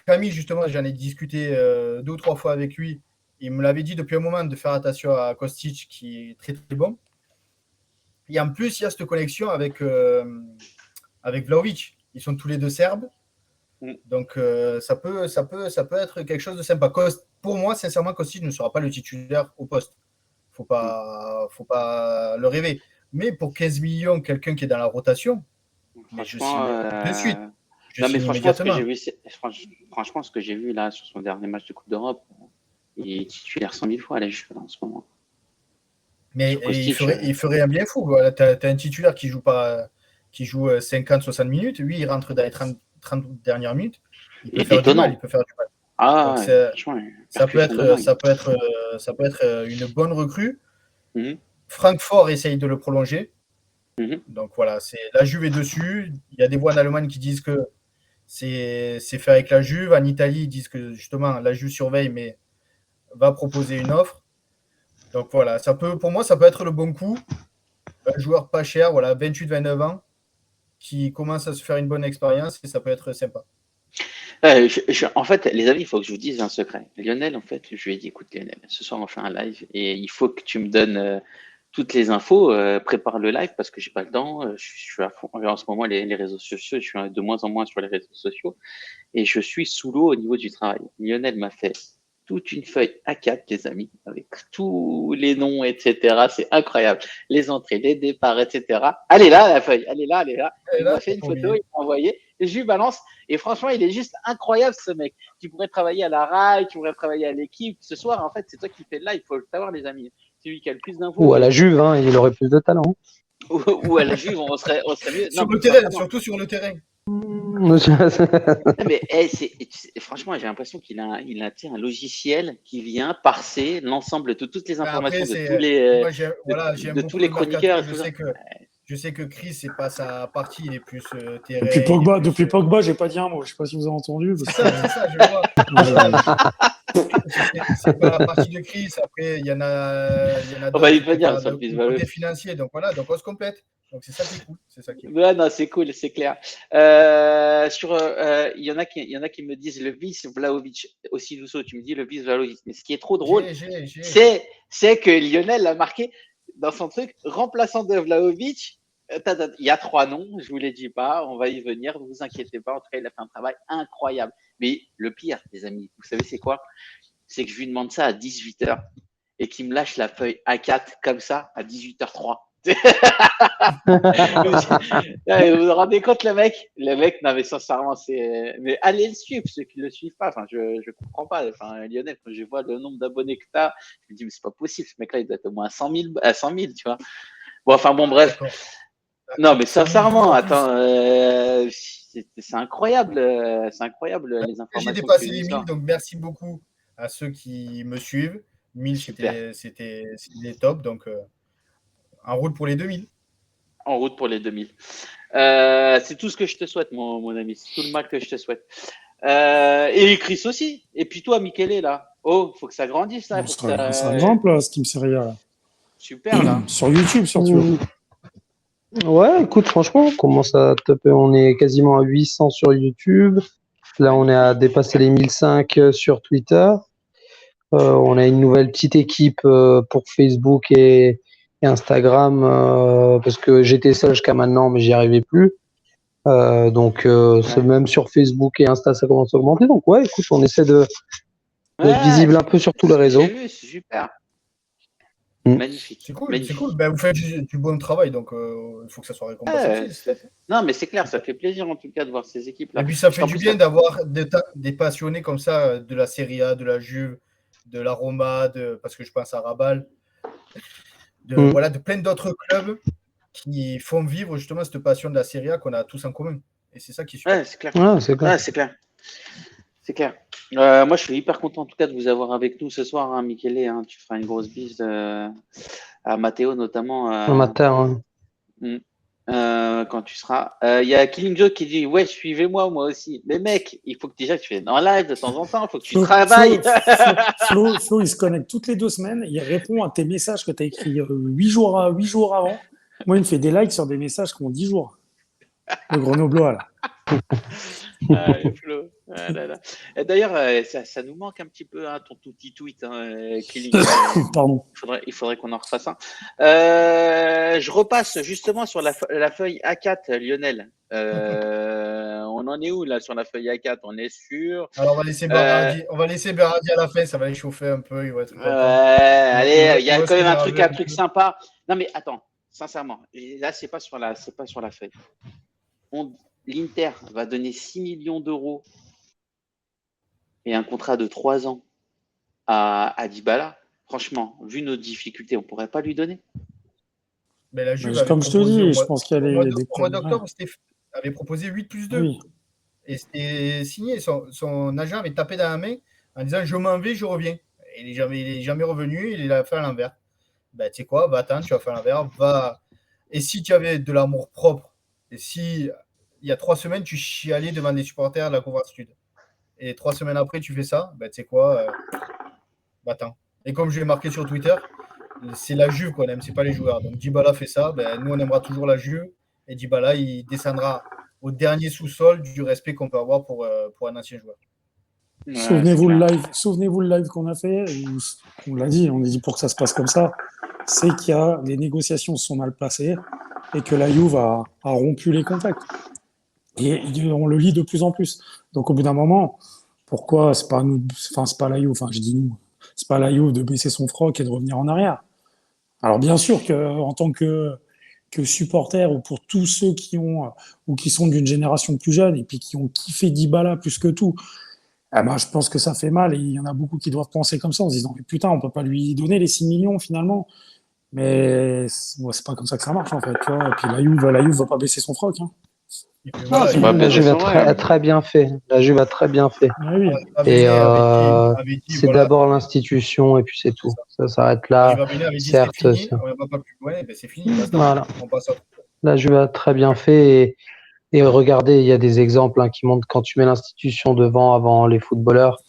Camille, justement, j'en ai discuté 2 ou 3 fois avec lui. Il me l'avait dit depuis un moment de faire attention à Kostic, qui est très, très bon. Et en plus, il y a cette connexion avec Vlahovic. Ils sont tous les deux serbes. Donc, ça peut être quelque chose de sympa. Pour moi, sincèrement, Kostic ne sera pas le titulaire au poste. Faut pas le rêver. Mais pour 15 millions, quelqu'un qui est dans la rotation, je signe de suite. Non, mais franchement, ce que j'ai vu là sur son dernier match de Coupe d'Europe, il est titulaire 100 000 fois à la Juve en ce moment. Mais il ferait un bien fou. Voilà, tu as un titulaire qui joue 50-60 minutes. Lui, il rentre dans les 30 dernières minutes. Il peut faire du mal. Ah, ça peut être une bonne recrue. Francfort essaye de le prolonger. Donc voilà, la Juve est dessus. Il y a des voix en Allemagne qui disent que c'est fait avec la Juve. En Italie, ils disent que justement la Juve surveille, mais va proposer une offre. Donc voilà, pour moi, ça peut être le bon coup. Un joueur pas cher, voilà, 28-29 ans, qui commence à se faire une bonne expérience et ça peut être sympa. En fait, les amis, il faut que je vous dise un secret. Lionel, en fait, je lui ai dit, écoute, Lionel, ce soir, on fait un live et il faut que tu me donnes toutes les infos. Prépare le live parce que j'ai pas le temps. Je suis à fond. En ce moment, les réseaux sociaux, je suis de moins en moins sur les réseaux sociaux et je suis sous l'eau au niveau du travail. Lionel m'a fait toute une feuille A4, les amis, avec tous les noms, etc. C'est incroyable. Les entrées, les départs, etc. Elle est là, la feuille. Elle est là, elle est là. Et Il là, m'a fait une faut photo, oublier. il m'a envoyé. Et je lui balance. Et franchement, il est juste incroyable, ce mec. Tu pourrais travailler à la RAI, tu pourrais travailler à l'équipe. Ce soir, en fait, c'est toi qui fais le live. Il faut le savoir, les amis. C'est lui qui a le plus d'infos. Ou à la Juve, hein, il aurait plus de talent. Ou à la Juve, on serait mieux. Sur Non, le mais terrain, sincèrement. surtout sur le terrain. Non, mais franchement, j'ai l'impression qu'il a un logiciel qui vient parser l'ensemble de toutes les informations Après, de tous les, moi, j'aime de tous beaucoup les le chroniqueurs mercato. et tout ça. Je sais que Chris, c'est pas sa partie, il est plus terrain. Depuis il est Pogba, plus, depuis Pogba, j'ai pas dit un mot. Je sais pas si vous avez entendu. C'est Parce que, ça, je vois. C'est pas la partie de Chris. Après, il y en a On va d'autres y qui venir parlent sur le du Bisvaleux. côté financier. Donc voilà, donc on se complète. Donc c'est ça qui est cool. C'est ça qui est cool. Ouais, non, c'est cool, c'est clair. Il y en a qui me disent le vice Vlahovic aussi Lusso. Tu me dis le vice Vlahovic. Mais ce qui est trop drôle, J'ai. c'est que Lionel a marqué dans son truc remplaçant de Vlahovic. Il y a 3 noms, je vous les dis pas, on va y venir, ne vous inquiétez pas. En tout cas, il a fait un travail incroyable. Mais le pire, les amis, vous savez c'est quoi? C'est que je lui demande ça à 18h et qu'il me lâche la feuille A4 comme ça à 18h03. Vous vous rendez compte, le mec, non, mais sincèrement, mais allez le suivre, ceux qui le suivent pas. Enfin, je comprends pas. Enfin, Lionel, quand je vois le nombre d'abonnés que tu as, je me dis, mais c'est pas possible. Ce mec-là, il doit être au moins à 100 000, tu vois. Bon, enfin, bon, bref. D'accord. Non, mais 100 000 sincèrement, en plus. attends, c'est incroyable. C'est incroyable, les J'ai informations dépassé que les tu 1000, sors. donc merci beaucoup à ceux qui me suivent. 1000, Super. c'était top. Donc en route pour les 2000. En route pour les 2000. C'est tout ce que je te souhaite, mon ami. C'est tout le mal que je te souhaite. Et Chris aussi. Et puis toi, Michele, là. Oh, faut que ça grandisse, là. ça grimpe, là, ce Team Serie A. Là. Super, là. Sur YouTube, surtout. Ouais, écoute, franchement, on commence à taper. On est quasiment à 800 sur YouTube. Là, on est à dépasser les 1005 sur Twitter. On a une nouvelle petite équipe pour Facebook et Instagram parce que j'étais seul jusqu'à maintenant, mais j'y arrivais plus. C'est même sur Facebook et Insta, ça commence à augmenter. Donc, ouais, écoute, on essaie d'être visible un peu sur tous les réseaux. J'ai vu, c'est super. Magnifique. C'est cool, Magnifique. c'est cool. Ben, vous faites du bon travail, donc il faut que ça soit récompensé. Non, mais c'est clair, ça fait plaisir en tout cas de voir ces équipes-là. Et puis ça fait du bien d'avoir des passionnés comme ça de la Serie A, de la Juve, de la Roma, parce que je pense à Rabal, de plein d'autres clubs qui font vivre justement cette passion de la Serie A qu'on a tous en commun. Et c'est ça qui est super. Ouais, c'est clair. Ouais, c'est clair. Ouais, c'est clair. C'est clair. Moi, je suis hyper content en tout cas de vous avoir avec nous ce soir, hein, Michele. Hein, tu feras une grosse bise à Matteo notamment. Un matin. Quand tu seras. Il y a Killing Joe qui dit ouais, suivez-moi, moi aussi. Mais mec, il faut que déjà tu fais en live de temps en temps, il faut que tu travailles. Flo, il se connecte toutes les 2 semaines, il répond à tes messages que tu as écrits 8 jours avant. Moi, il me fait des likes sur des messages qui ont 10 jours. Le Grenoblois, là. Flo. Ah là là. Et d'ailleurs, ça nous manque un petit peu, hein, ton tout petit tweet, hein, Killing. Pardon. Il faudrait qu'on en refasse un. Je repasse justement sur la feuille A4, Lionel. On en est où là sur la feuille A4? On est sûr. Alors on va laisser Berardi à la fin, ça va l'échauffer un peu. Il va être content. Allez, il y a quand même un truc sympa. Non mais attends, sincèrement, là c'est pas sur la feuille. L'Inter va donner 6 millions d'euros et un contrat de 3 ans à Dybala. Franchement, vu nos difficultés, on pourrait pas lui donner. Mais la Juve comme je te dis, je pense qu'il y a des au mois d'octobre, avait proposé 8 plus 2. Oui. Et c'était signé. Son agent avait tapé dans la main en disant je m'en vais, je reviens. Et il est jamais revenu, il a fait à l'envers. Ben, tu sais quoi, va attendre, tu vas faire à l'envers. Et si tu avais de l'amour propre, et si il y a 3 semaines, tu chialais devant des supporters de la Couvreur Sud, et 3 semaines après, tu fais ça, ben, tu sais quoi, va-t'en. Et comme je l'ai marqué sur Twitter, c'est la Juve qu'on aime, c'est pas les joueurs. Donc Dybala fait ça, ben, nous on aimera toujours la Juve, et Dybala il descendra au dernier sous-sol du respect qu'on peut avoir pour un ancien joueur. Ouais, Souvenez-vous c'est clair. le live qu'on a fait, où on l'a dit, on a dit pour que ça se passe comme ça, c'est qu'il y a les négociations se sont mal passées et que la Juve a rompu les contacts. Et on le lit de plus en plus. Donc au bout d'un moment, pourquoi c'est pas nous, enfin c'est pas la Juve, enfin je dis nous, c'est pas la Juve de baisser son froc et de revenir en arrière. Alors bien sûr que en tant que supporter ou pour tous ceux qui ont ou qui sont d'une génération plus jeune et puis qui ont kiffé Dybala plus que tout, ah ben, je pense que ça fait mal et il y en a beaucoup qui doivent penser comme ça en se disant mais putain on peut pas lui donner les 6 millions finalement. Mais c'est pas comme ça que ça marche en fait. Tu vois. Et puis la Juve va pas baisser son froc. Hein. Et puis Non, voilà, c'est pas La baisé Juve a son vrai. très bien fait. La Juve a très bien fait. Ah oui. Et avait dit c'est voilà, d'abord l'institution et puis c'est tout. Ça s'arrête il là. va venir, avait dit c'est Certes, fini, on va pas plus loin, ben c'est fini, basta. voilà. On passe à autre chose. La Juve a très bien fait. Et regardez, il y a des exemples qui montrent quand tu mets l'institution devant avant les footballeurs,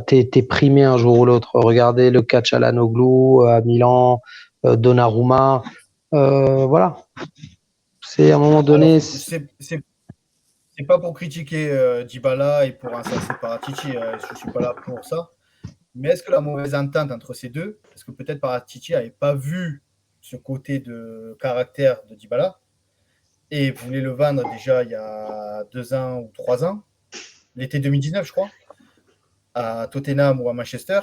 t'es primé un jour ou l'autre. Regardez le catch à Lanoglu, à Milan, Donnarumma. Voilà. C'est à un moment donné. Alors, c'est pas pour critiquer Dybala et pour incenser Paratici, je suis pas là pour ça. Mais est-ce que la mauvaise entente entre ces deux, est-ce que peut-être Paratici n'avait pas vu ce côté de caractère de Dybala et voulait le vendre déjà il y a 2 ans ou 3 ans, l'été 2019, je crois, à Tottenham ou à Manchester,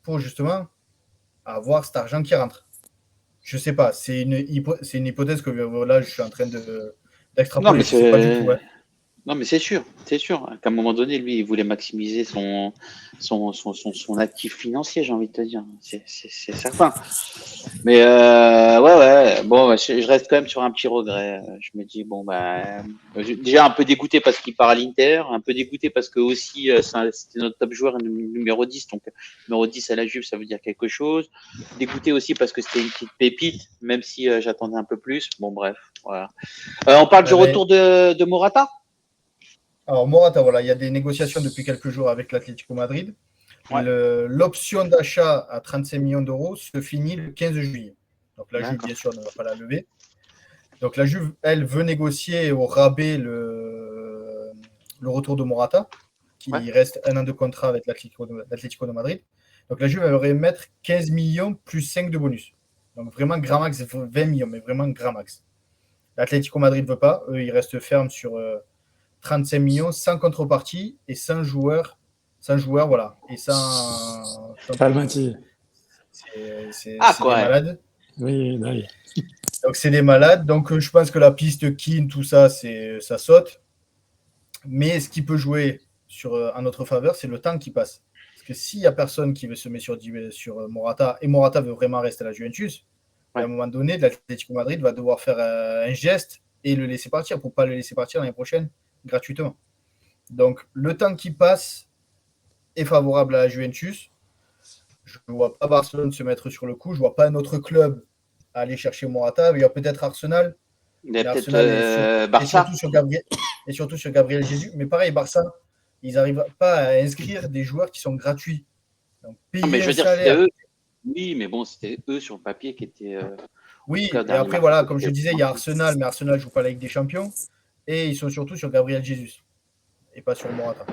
pour justement avoir cet argent qui rentre. Je sais pas, c'est une hypothèse que là je suis en train Non, d'extrapoler, mais je sais pas du tout. c'est. Non, mais c'est sûr qu'à un moment donné, lui, il voulait maximiser son actif financier, j'ai envie de te dire. C'est certain. Mais ouais, bon, je reste quand même sur un petit regret. Je me dis, bon, bah, déjà un peu dégoûté parce qu'il part à l'Inter, un peu dégoûté parce que aussi, c'était notre top joueur numéro 10, donc numéro 10 à la Juve, ça veut dire quelque chose. Dégoûté aussi parce que c'était une petite pépite, même si j'attendais un peu plus. Bon, bref, voilà. On parle du retour de Morata. Alors, Morata, voilà, il y a des négociations depuis quelques jours avec l'Atlético Madrid. Ouais. L'option d'achat à 35 millions d'euros se finit le 15 juillet. Donc, la Juve, D'accord. bien sûr, ne va pas la lever. Donc, la Juve, elle, veut négocier au rabais le retour de Morata, qui reste 1 an de contrat avec l'Atlético de Madrid. Donc, la Juve, elle aurait mettre 15 millions plus 5 de bonus. Donc, vraiment, grand max, 20 millions, mais vraiment grand max. L'Atlético Madrid ne veut pas. Eux, ils restent fermes sur 35 millions, sans contrepartie et sans joueurs, voilà. Et sans. Almaty. C'est quoi, des malades. Oui, oui. Donc, c'est des malades. Donc, je pense que la piste Keane, tout ça, ça saute. Mais ce qui peut jouer en notre faveur, c'est le temps qui passe. Parce que s'il n'y a personne qui veut se mettre sur Morata, et Morata veut vraiment rester à la Juventus, à un moment donné, l'Atlético Madrid va devoir faire un geste et le laisser partir pour ne pas le laisser partir l'année prochaine gratuitement. Donc, le temps qui passe est favorable à la Juventus. Je ne vois pas Barcelone se mettre sur le coup. Je ne vois pas un autre club aller chercher Morata. Il y a peut-être Arsenal. Il y a peut-être Barça. Et surtout sur Gabriel Jesus. Mais pareil, Barça, ils n'arrivent pas à inscrire des joueurs qui sont gratuits. Donc, payer mais je veux dire, salaire. c'était eux. Oui, mais bon, c'était eux sur le papier qui étaient. Oui, et après, voilà, comme je disais, il y a Arsenal, mais Arsenal ne joue pas la Ligue des Champions. Et ils sont surtout sur Gabriel Jesus et pas sur Morata.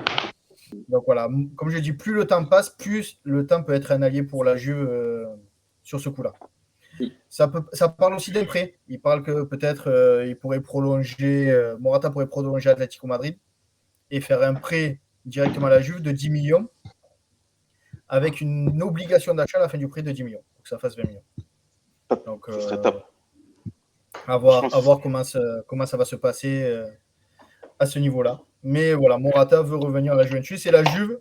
Donc voilà, comme je dis, plus le temps passe, plus le temps peut être un allié pour la Juve sur ce coup-là. Ça parle aussi d'un prêt. Il parle que peut-être il pourrait prolonger, Morata pourrait prolonger Atlético Madrid et faire un prêt directement à la Juve de 10 millions avec une obligation d'achat à la fin du prêt de 10 millions. Pour que ça fasse 20 millions. Donc, ce serait top. À voir comment ça va se passer à ce niveau-là. Mais voilà, Morata veut revenir à la Juventus et la Juve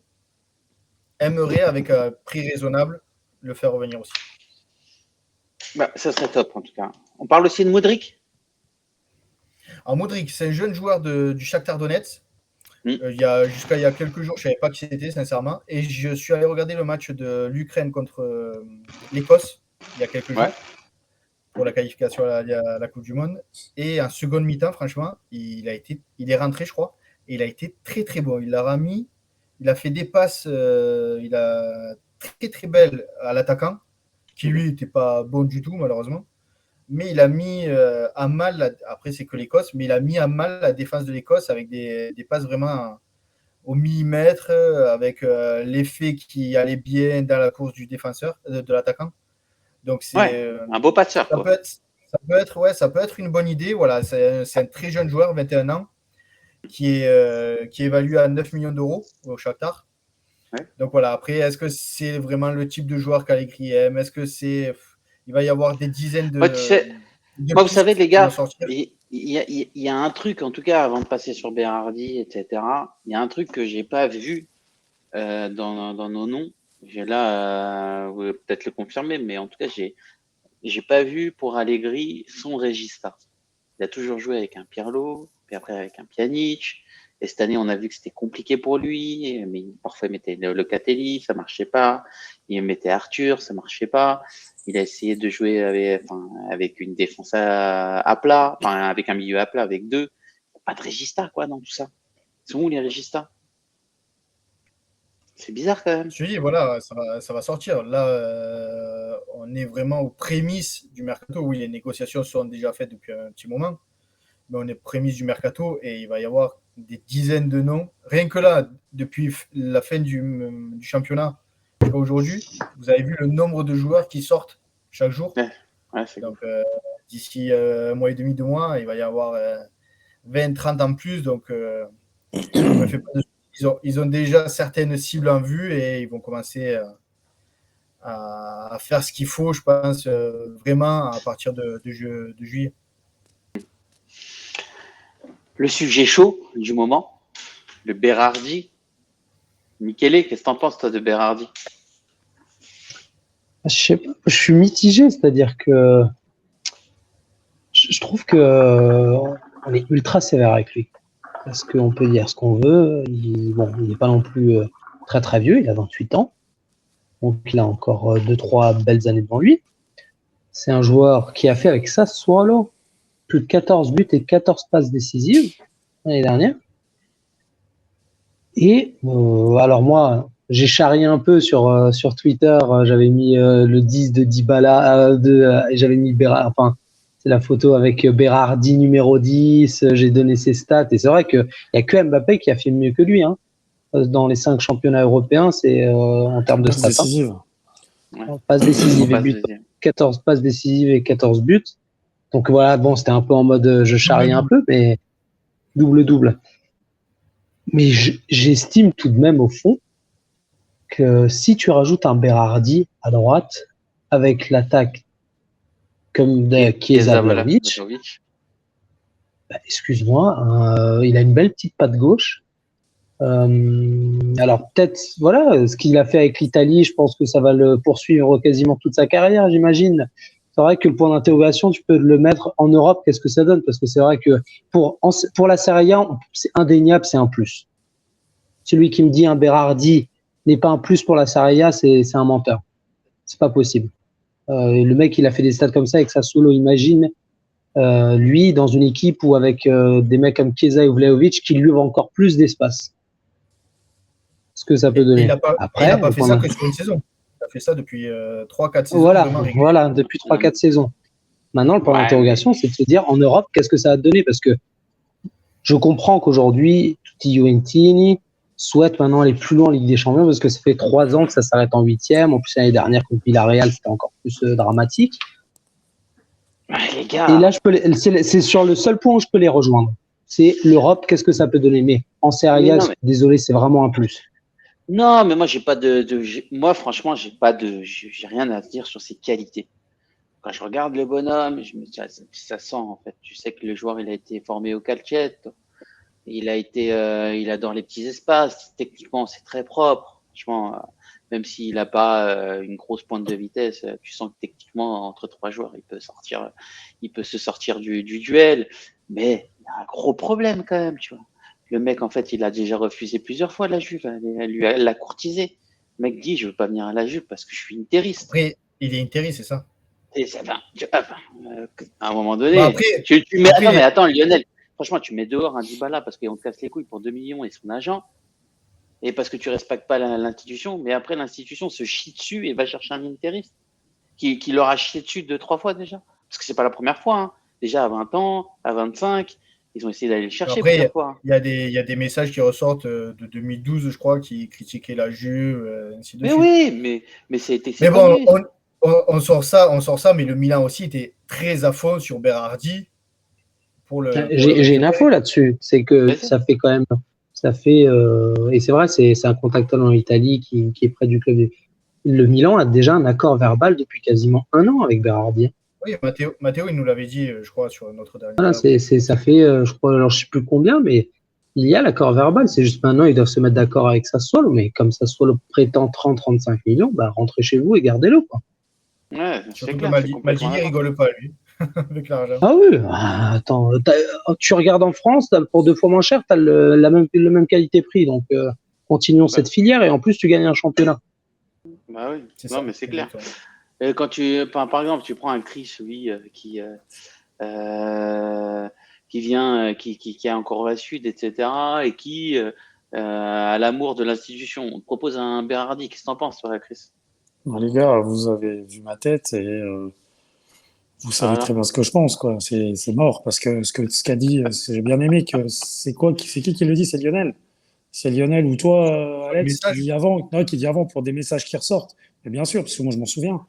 aimerait, avec un prix raisonnable, le faire revenir aussi. Bah, ça serait top en tout cas. On parle aussi de Modric. Alors Modric, c'est un jeune joueur du Shakhtar Donetsk. Jusqu'à il y a quelques jours, je ne savais pas qui c'était, sincèrement. Et je suis allé regarder le match de l'Ukraine contre l'Écosse il y a quelques jours pour la qualification à la Coupe du Monde. Et en seconde mi-temps, franchement, il est rentré, je crois, et il a été très très bon. Il a remis, il a fait des passes, il a très très belles à l'attaquant, qui lui n'était pas bon du tout, malheureusement. mais il a mis à mal, après c'est que l'Écosse, mais il a mis à mal la défense de l'Écosse avec des passes vraiment au millimètre, avec l'effet qui allait bien dans la course du défenseur, de l'attaquant. Donc Ouais, un beau passeur, ça quoi. ça peut être une bonne idée. Voilà, c'est un très jeune joueur, 21 ans, qui est évalué à 9 millions d'euros au Shakhtar. Ouais. Donc voilà, après, est-ce que c'est vraiment le type de joueur qu'Allegri aime? Est-ce que il va y avoir des dizaines Moi, tu sais, de moi, vous savez, pistes les qui vont gars, sortir? il y a un truc, en tout cas, avant de passer sur Berardi, etc., il y a un truc que j'ai pas vu dans nos noms. J'ai là, vous pouvez peut-être le confirmer, mais en tout cas, j'ai pas vu pour Allegri son Regista. Il a toujours joué avec un Pirlo, puis après avec un Pjanic. Et cette année, on a vu que c'était compliqué pour lui. Mais parfois, il mettait Locatelli, ça marchait pas. Il mettait Arthur, ça marchait pas. Il a essayé de jouer avec une défense à plat, enfin avec un milieu à plat, avec deux. Pas de Regista, quoi, dans tout ça. Ils sont où les Registas? C'est bizarre quand même. Je te dis, voilà, ça va sortir. Là, on est vraiment aux prémices du mercato. Oui, les négociations sont déjà faites depuis un petit moment, mais on est prémices du mercato et il va y avoir des dizaines de noms. Rien que là, depuis la fin du championnat jusqu'à aujourd'hui, vous avez vu le nombre de joueurs qui sortent chaque jour. Ouais, c'est Donc, d'ici un mois et demi, 2 mois, il va y avoir 20, 30 en plus. Donc, je me fais pas de... ils ont déjà certaines cibles en vue et ils vont commencer à faire ce qu'il faut, je pense, vraiment à partir de juillet. Le sujet chaud du moment, le Berardi. Michele, qu'est-ce que t'en penses, toi, de Berardi? Je sais pas, je suis mitigé, c'est-à-dire que je trouve que on est ultra sévère avec lui. Parce qu'on peut dire ce qu'on veut. Il n'est pas non plus très très vieux, il a 28 ans. Donc il a encore 2-3 belles années devant lui. C'est un joueur qui a fait avec Sassuolo plus de 14 buts et 14 passes décisives l'année dernière. Et alors moi, j'ai charrié un peu sur Twitter, j'avais mis le 10 de Dybala, j'avais mis enfin, c'est la photo avec Berardi numéro 10, j'ai donné ses stats, et c'est vrai qu'il n'y a que Mbappé qui a fait mieux que lui, hein. Dans les 5 championnats européens, c'est en termes de stats. Décisive. Hein. Passes décisives et buts, 14 passes décisives et 14 buts. Donc voilà, bon, c'était un peu en mode je charrie un peu, mais double-double. Mais j'estime tout de même au fond que si tu rajoutes un Berardi à droite avec l'attaque comme de Chiesa Vlahovic, bah, excuse-moi, il a une belle petite patte gauche. Alors peut-être, voilà, ce qu'il a fait avec l'Italie, je pense que ça va le poursuivre quasiment toute sa carrière, j'imagine. C'est vrai que le point d'interrogation, tu peux le mettre en Europe, qu'est-ce que ça donne? Parce que c'est vrai que pour la Serie A, c'est indéniable, c'est un plus. Celui qui me dit un Berardi n'est pas un plus pour la Serie A, c'est un menteur. C'est pas possible. Le mec, il a fait des stats comme ça avec Sassuolo, imagine lui dans une équipe ou avec des mecs comme Chiesa ou Vlahovic qui lui ouvrent encore plus d'espace. Ce que ça peut donner. Après, il n'a pas fait ça que sur une saison. Il a fait ça depuis 3-4 saisons. Voilà, depuis 3-4 saisons. Maintenant, le point d'interrogation, c'est de se dire en Europe, qu'est-ce que ça a donné? Parce que je comprends qu'aujourd'hui, Tutti Juventini souhaite maintenant aller plus loin en Ligue des Champions parce que ça fait 3 ans que ça s'arrête en 8e. En plus, l'année dernière, contre Villarreal, c'était encore plus dramatique. Les gars. Et là, c'est sur le seul point où je peux les rejoindre. C'est l'Europe, qu'est-ce que ça peut donner? Mais en Serie A, désolé, c'est vraiment un plus. Non, mais moi, j'ai pas moi, franchement, j'ai rien à dire sur ses qualités. Quand je regarde le bonhomme, je me dis, ça sent, en fait. Tu sais que le joueur, il a été formé au Calcetto. Il adore les petits espaces. Techniquement, c'est très propre. Franchement, même s'il n'a pas une grosse pointe de vitesse, tu sens que techniquement, entre 3 joueurs, il peut se sortir du duel. Mais il a un gros problème quand même, tu vois. Le mec, en fait, il a déjà refusé plusieurs fois la Juve. Elle l'a courtisé. Le mec dit, je veux pas venir à la Juve parce que je suis interiste. Après, il est interiste, c'est ça. Et ça va. À un moment donné, mais attends, Lionel. Franchement, tu mets dehors un Dybala parce qu'on te casse les couilles pour 2 millions et son agent, et parce que tu respectes pas l'institution, mais après l'institution se chie dessus et va chercher un interiste qui leur a chié dessus 2-3 fois déjà. Parce que c'est pas la première fois. Hein. Déjà à 20 ans, à 25, ils ont essayé d'aller le chercher Après, plusieurs fois. il y a des messages qui ressortent de 2012, je crois, qui critiquaient la Juve, ainsi de Mais suite. oui, mais c'est Mais bon, connu. on sort ça, mais le Milan aussi était très à fond sur Berardi pour le J'ai une info récupérer. là-dessus, c'est que Vas-y. ça fait quand même, et c'est vrai, c'est un contact en Italie qui est près du club. Le Milan a déjà un accord verbal depuis quasiment un an avec Berardi. Oui, Matteo, il nous l'avait dit, je crois, sur notre dernier. Voilà, ça fait, je crois, alors je sais plus combien, mais il y a l'accord verbal. C'est juste maintenant, ils doivent se mettre d'accord avec Sassuolo, mais comme Sassuolo prétend 30-35 millions, bah, rentrez chez vous et gardez-le, quoi. Ouais, c'est Surtout que clair, je suis complètement Maldini d'accord. rigole pas, lui, avec l'argent. Ah oui, attends, tu regardes en France, pour 2 fois moins cher, tu as la même qualité-prix. Donc, continuons cette filière et en plus, tu gagnes un championnat. Bah oui, C'est non, ça, mais c'est clair. exactement. Quand par exemple, tu prends un Chris, oui, qui vient, qui a encore la Sud, etc., et qui a l'amour de l'institution. On te propose un Berardi, qu'est-ce que t'en penses, toi, Chris? Bon, les gars, vous avez vu ma tête et vous savez très Voilà. bien ce que je pense, quoi. C'est mort parce que ce qu'a dit, j'ai bien aimé que c'est qui le dit? C'est Lionel. C'est Lionel ou toi, Le Alex, qui message, dit avant, non, qui dit avant pour des messages qui ressortent. Mais bien sûr, parce que moi je m'en souviens.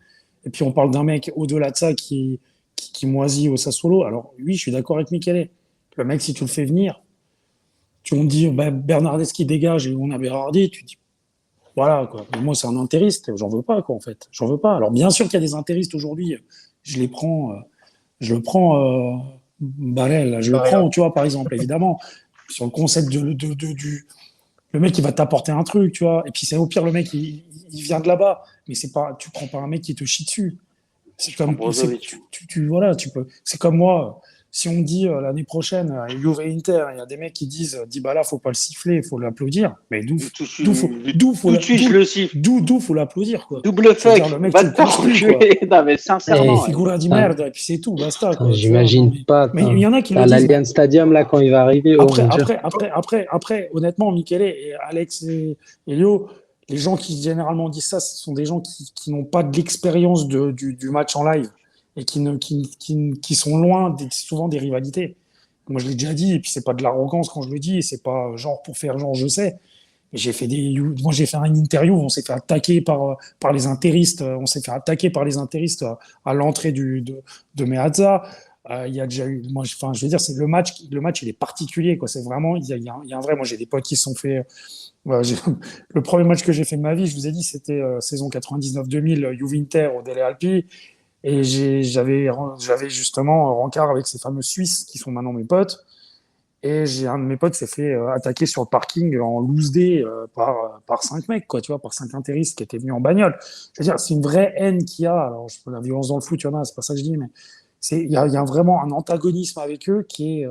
Et puis on parle d'un mec au-delà de ça qui moisit au Sassuolo. Alors oui, je suis d'accord avec Michele. Le mec, si tu le fais venir, tu on dit bah, Bernardeschi dégage et on a Berardi, tu dis voilà quoi. Mais moi c'est un intériste, j'en veux pas quoi en fait. J'en veux pas. Alors bien sûr qu'il y a des intéristes aujourd'hui, je les prends, je le prends Barella, je le Barella. prends, tu vois par exemple évidemment sur le concept du le mec, il va t'apporter un truc, tu vois. Et puis, c'est au pire, le mec, il vient de là-bas. Mais c'est pas, tu prends pas un mec qui te chie dessus. C'est Je prends comme, Brozovic. voilà, tu peux. C'est comme moi. Si on me dit l'année prochaine, Juve et Inter, il y a des mecs qui disent, Dybala, faut pas le siffler, faut l'applaudir. Mais Tout de suite, je le siffle. d'où faut l'applaudir, quoi. Double Je veux dire, fuck, le mec, va tu le te faire coaches plus, quoi. enculer. Non, mais Et, sincèrement. Figura di putain, merde, et puis c'est tout, basta, putain, quoi. Tu vois, non, j'imagine pas. mais il y en a qui le À disent, mais l'Allianz Stadium, là, quand il va arriver, oh mon Dieu. après, honnêtement, Michele et Alex et Elio, les gens qui généralement disent ça, ce sont des gens qui n'ont pas de l'expérience du match en live et qui sont loin souvent des rivalités. Moi, je l'ai déjà dit, et puis c'est pas de l'arrogance quand je le dis, et c'est pas genre pour faire genre je sais. Moi, j'ai fait une interview, on s'est fait attaquer par les intéristes, on s'est fait attaquer par les intéristes à l'entrée de Meazza. Il y a déjà eu, moi, enfin, je veux dire, c'est le match, il est particulier, quoi. C'est vraiment, il y a un vrai. Moi, j'ai des potes qui se sont fait. Le premier match que j'ai fait de ma vie, je vous ai dit, c'était saison 99-2000, Juve Inter au Dele Alpi, et j'avais justement rencard avec ces fameux Suisses qui sont maintenant mes potes. Et j'ai un de mes potes s'est fait attaquer sur le parking en loose day par 5 mecs, quoi, tu vois, par 5 intéristes qui étaient venus en bagnole. Je veux dire, c'est une vraie haine qu'il y a. Alors, la violence dans le foot, il y en a, c'est pas ça que je dis, mais il y a vraiment un antagonisme avec eux qui est,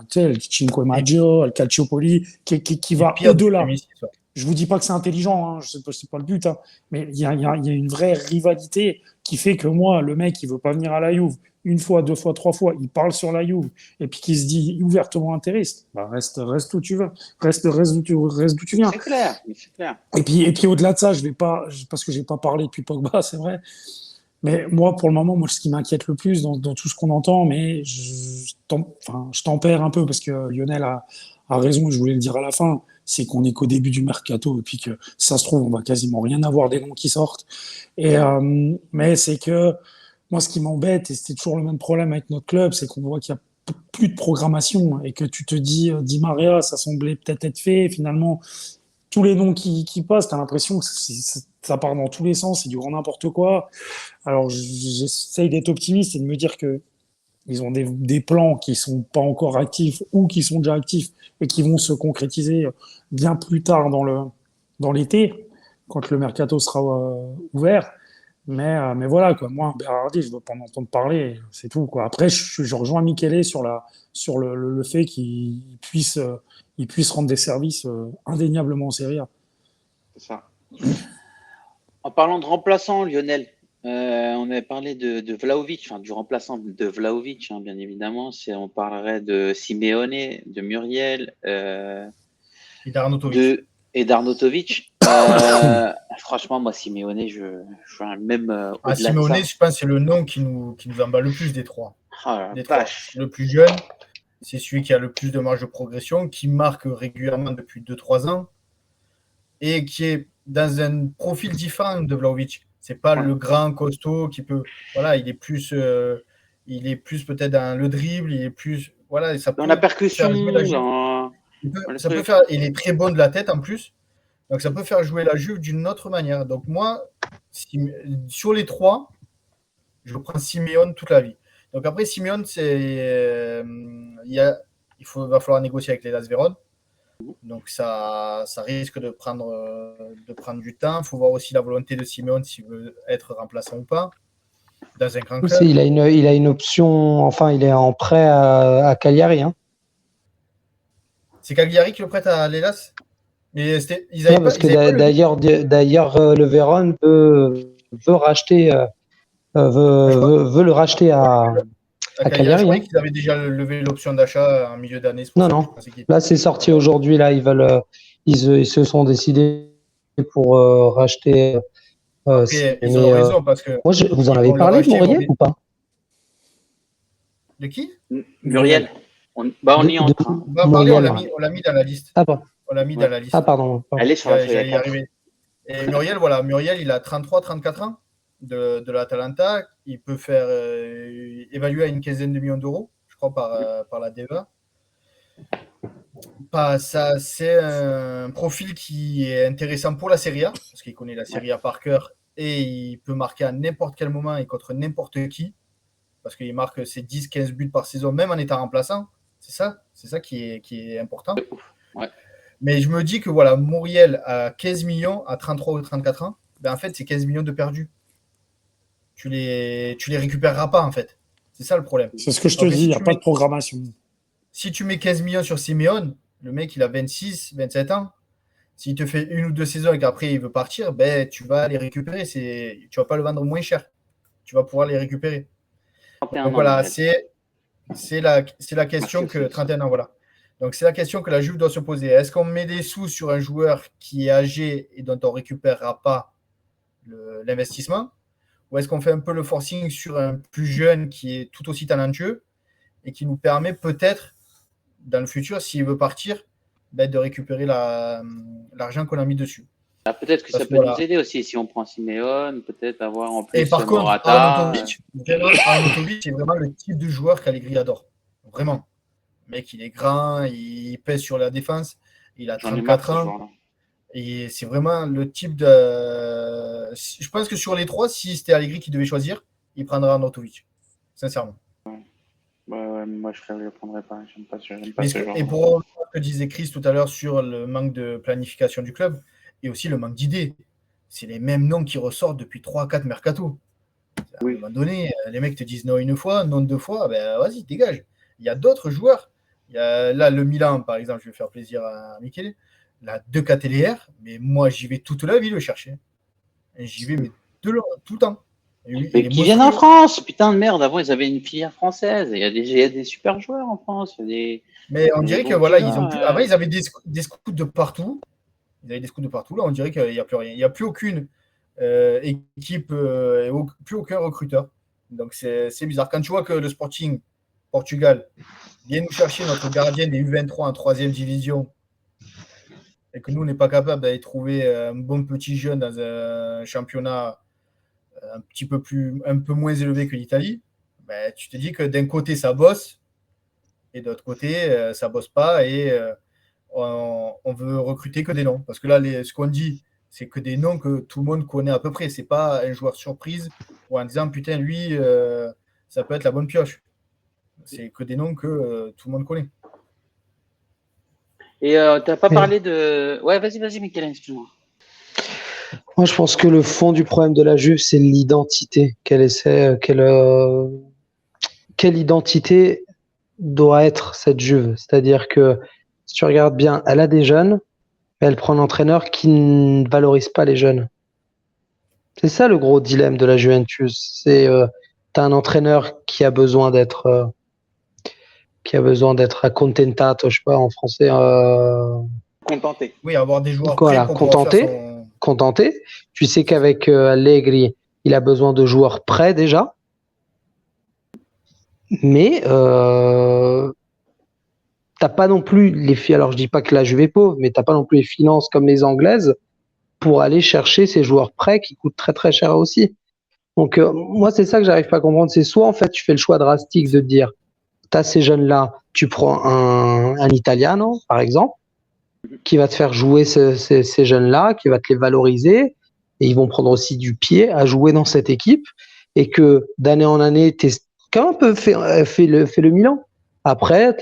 tu sais, le Cinque Et, Maggio, le Calciopoli, qui et va pire depuis au-delà. 2006. Ouais. Je vous dis pas que c'est intelligent, hein, c'est pas le but, hein, mais il y a une vraie rivalité qui fait que moi, le mec, il veut pas venir à la Juve une fois, 2 fois, 3 fois, il parle sur la Juve et puis qui se dit ouvertement intéressé, bah reste où tu veux, reste d'où tu viens. C'est clair, c'est clair. Et puis au-delà de ça, je vais pas, parce que j'ai pas parlé depuis Pogba, c'est vrai. Mais moi, pour le moment, moi, ce qui m'inquiète le plus dans tout ce qu'on entend, mais je tempère un peu parce que Lionel a raison, je voulais le dire à la fin, c'est qu'on est qu'au début du mercato et puis que ça se trouve, on va quasiment rien avoir des noms qui sortent. Mais c'est que moi, ce qui m'embête, et c'était toujours le même problème avec notre club, c'est qu'on voit qu'il y a plus de programmation et que tu te dis, Di Maria, ça semblait peut-être être fait, et finalement, tous les noms qui passent, tu as l'impression que ça part dans tous les sens, c'est du grand n'importe quoi. Alors, j'essaye d'être optimiste et de me dire que ils ont des plans qui sont pas encore actifs ou qui sont déjà actifs et qui vont se concrétiser bien plus tard dans l'été, quand le mercato sera ouvert. Mais voilà, quoi. Moi, Berardi, je veux pas en entendre parler, c'est tout, quoi. Après, je rejoins Michele sur le fait il puisse rendre des services indéniablement en Serie A. C'est ça. En parlant de remplaçant, Lionel, on avait parlé de Vlahovic, enfin du remplaçant de Vlahovic, hein, bien évidemment. On parlerait de Simeone, de Muriel, Et d'Arnautovic. et d'Arnautovic. Franchement, moi, Simeone, je même À au-delà de Simeone, ça. je pense que c'est le nom qui nous emballe le plus des trois. Oh la Des trois. vache. Le plus jeune, c'est celui qui a le plus de marge de progression, qui marque régulièrement depuis 2-3 ans et qui est dans un profil différent de Vlahovic. C'est pas Ouais. le grand costaud qui peut. Voilà, il est plus peut-être dans le dribble, il est plus. Voilà, ça Dans peut la faire percussion, jouer la Juve. dans le Ça peut truc. faire. Il est très bon de la tête en plus. Donc ça peut faire jouer la Juve d'une autre manière. Donc moi, sur les trois, je prends Simeone toute la vie. Donc après, Simeone, va falloir négocier avec les Las Véron. Donc ça risque de prendre du temps. Il faut voir aussi la volonté de Simeone s'il veut être remplaçant ou pas dans un grand club. Il a une option, enfin, il est en prêt à Cagliari. Hein. C'est Cagliari qui le prête à l'Hellas. Mais Parce que d'ailleurs, le Vérone veut racheter, veut le racheter à Cagliari. Je croyais qu'ils avaient déjà levé l'option d'achat en milieu d'année. Non. Là, c'est sorti aujourd'hui. Là, ils se sont décidés pour racheter. Après, ils ont raison parce que. Moi, vous en avez parlé de Muriel ou pas? De qui? Muriel. On y est en train. On l'a mis dans la liste. Ah, pas. On l'a mis dans la liste. Ah, pardon. Elle est sur la feuille. Et Muriel, Muriel, il a 33-34 ans de l'Atalanta. Il peut faire évaluer à une quinzaine de millions d'euros, je crois, par la DEA. C'est un profil qui est intéressant pour la Serie A, parce qu'il connaît la Serie A par cœur et il peut marquer à n'importe quel moment et contre n'importe qui, parce qu'il marque ses 10-15 buts par saison, même en étant remplaçant. C'est ça qui est important. Ouais. Mais je me dis que voilà, Muriel à 15 millions, à 33 ou 34 ans, ben en fait, c'est 15 millions de perdus. Tu les récupéreras pas, en fait. C'est ça le problème. C'est ce que je te dis, il n'y a pas de programmation. Si tu mets 15 millions sur Simeone, le mec, il a 26, 27 ans. S'il te fait une ou deux saisons et qu'après, il veut partir, ben, tu vas les récupérer. Tu vas pas le vendre moins cher. Tu vas pouvoir les récupérer. Donc voilà, c'est la question que 31 ans, voilà. Donc c'est la question que la Juve doit se poser. Est-ce qu'on met des sous sur un joueur qui est âgé et dont on ne récupérera pas l'investissement, ou est-ce qu'on fait un peu le forcing sur un plus jeune qui est tout aussi talentueux et qui nous permet peut-être dans le futur, s'il veut partir, de récupérer l'argent qu'on a mis dessus. Peut-être que ça peut nous aider aussi si on prend Simeone, peut-être avoir en plus. Et par contre, Arnautovic, c'est vraiment le type de joueur qu'Allegri adore. Vraiment. Le mec, il est grand, il pèse sur la défense, il a 34 ans. Et c'est vraiment le type de. Je pense que sur les trois, si c'était Allegri qui devait choisir, il prendrait Arnautovic. Sincèrement. Ouais, moi je ne le prendrais pas. J'aime pas ce genre. Et pour revenir à ce que disait Chris tout à l'heure sur le manque de planification du club et aussi le manque d'idées, c'est les mêmes noms qui ressortent depuis 3-4 mercato. À un moment donné, les mecs te disent non une fois, non deux fois, ben vas-y, dégage. Il y a d'autres joueurs. Il y a là le Milan, par exemple, je vais faire plaisir à Michele. La 2KTLR, mais moi j'y vais toute la vie le chercher. Et j'y vais mais tout le temps. Mais qui viennent en France, putain de merde. Avant, ils avaient une filière française. Il y a des super joueurs en France. Mais on dirait que voilà, avant, ils avaient des scouts de partout. Ils avaient des scouts de partout. Là, on dirait qu'il n'y a plus rien. Il n'y a plus aucune équipe, plus aucun recruteur. Donc, c'est bizarre. Quand tu vois que le Sporting Portugal vient nous chercher notre gardien des U23 en 3e division et que nous, on n'est pas capable d'aller trouver un bon petit jeune dans un championnat un peu moins élevé que l'Italie, ben, tu te dis que d'un côté ça bosse et de l'autre côté ça bosse pas et on veut recruter que des noms. Parce que là, ce qu'on dit, c'est que des noms que tout le monde connaît à peu près. C'est pas un joueur surprise ou en disant putain, lui, ça peut être la bonne pioche. C'est que des noms que tout le monde connaît. Et tu n'as pas parlé de. Ouais, vas-y, Michel, excuse-moi. Moi, je pense que le fond du problème de la Juve, c'est l'identité. Quelle identité doit être cette Juve? C'est-à-dire que si tu regardes bien, elle a des jeunes, mais elle prend un entraîneur qui ne valorise pas les jeunes. C'est ça le gros dilemme de la Juventus. C'est tu as un entraîneur qui a besoin d'être accontentato, je sais pas en français. Contenté. Oui, avoir des joueurs voilà, contenté. contenter. Tu sais qu'avec Allegri, il a besoin de joueurs prêts déjà. Mais t'as pas non plus alors je dis pas que la Juve est pauvre, mais t'as pas non plus les finances comme les Anglaises pour aller chercher ces joueurs prêts qui coûtent très très cher aussi. Donc moi c'est ça que j'arrive pas à comprendre, c'est soit en fait tu fais le choix drastique de dire t'as ces jeunes-là, tu prends un Italiano par exemple, qui va te faire jouer ces jeunes-là, qui va te les valoriser, et ils vont prendre aussi du pied à jouer dans cette équipe, et que d'année en année, t'es quand même un peu fait le Milan. Après,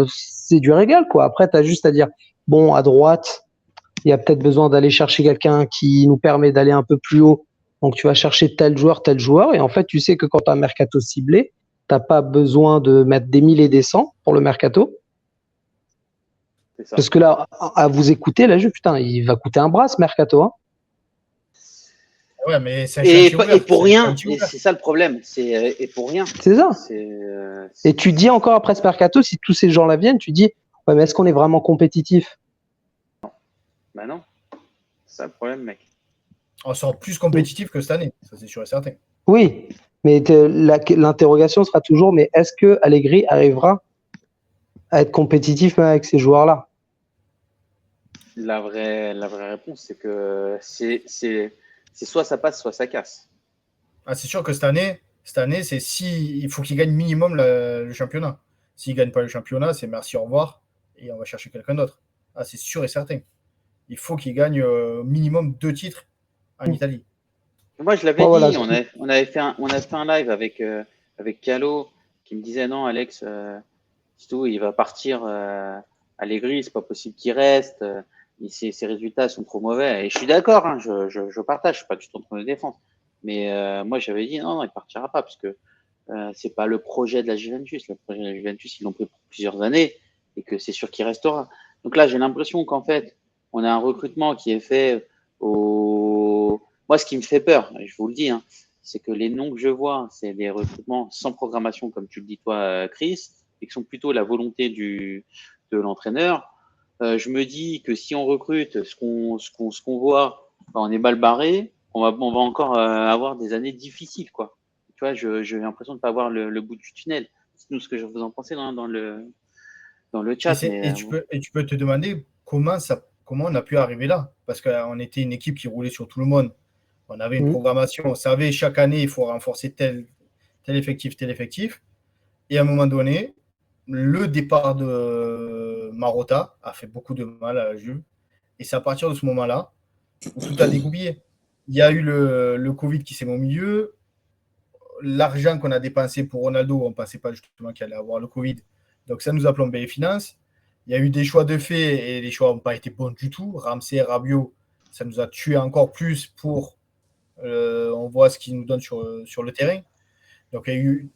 c'est du régal, quoi. Après, tu as juste à dire, bon, à droite, il y a peut-être besoin d'aller chercher quelqu'un qui nous permet d'aller un peu plus haut. Donc, tu vas chercher tel joueur. Et en fait, tu sais que quand tu as un mercato ciblé, tu n'as pas besoin de mettre des 1000 et des 100 pour le mercato. Parce que là, à vous écouter, là, putain, il va coûter un bras ce mercato. Hein. Ouais, mais c'est et pour rien, c'est ça le problème. Et pour rien. C'est ça. Et tu dis encore après ce mercato, si tous ces gens-là viennent, tu dis, ouais, mais est-ce qu'on est vraiment compétitif? Bah non. C'est ça le problème, mec. On sera plus compétitif que cette année, ça c'est sûr et certain. Oui, mais l'interrogation sera toujours, mais est-ce que Allegri arrivera à être compétitif même avec ces joueurs-là? La vraie réponse, c'est que c'est soit ça passe, soit ça casse. Ah, c'est sûr que cette année, c'est il faut qu'il gagne minimum le championnat. S'il ne gagne pas le championnat, c'est merci, au revoir, et on va chercher quelqu'un d'autre. Ah, c'est sûr et certain. Il faut qu'il gagne minimum 2 titres en Italie. Moi, je l'avais dit, on avait fait un live avec Calo qui me disait non, Alex, tout, il va partir Allegri, c'est pas possible qu'il reste. Ses résultats sont trop mauvais. Et je suis d'accord, hein, je partage, je suis pas du tout en train de défendre. Mais moi, j'avais dit non, il partira pas parce que c'est pas le projet de la Juventus. Le projet de la Juventus, ils l'ont pris pour plusieurs années et que c'est sûr qu'il restera. Donc là, j'ai l'impression qu'en fait, on a un recrutement qui est fait Moi, ce qui me fait peur, je vous le dis, hein, c'est que les noms que je vois, c'est des recrutements sans programmation, comme tu le dis toi, Chris, et qui sont plutôt la volonté de l'entraîneur. Je me dis que si on recrute ce qu'on voit, on est mal barré, on va encore avoir des années difficiles, quoi. Tu vois, j'ai l'impression de ne pas avoir le bout du tunnel. Dites-nous ce que vous en pensez dans le chat. Et tu peux te demander comment on a pu arriver là. Parce qu'on était une équipe qui roulait sur tout le monde. On avait une programmation. On savait chaque année, il faut renforcer tel effectif. Et à un moment donné, le départ de Marotta a fait beaucoup de mal à la Juve. Et c'est à partir de ce moment-là où tout a dégoupillé. Il y a eu le Covid qui s'est mis au milieu. L'argent qu'on a dépensé pour Ronaldo, on ne pensait pas justement qu'il allait avoir le Covid. Donc ça nous a plombé les finances. Il y a eu des choix de fait et les choix n'ont pas été bons du tout. Ramsey, Rabiot, ça nous a tué encore plus pour... on voit ce qu'ils nous donnent sur le terrain. Donc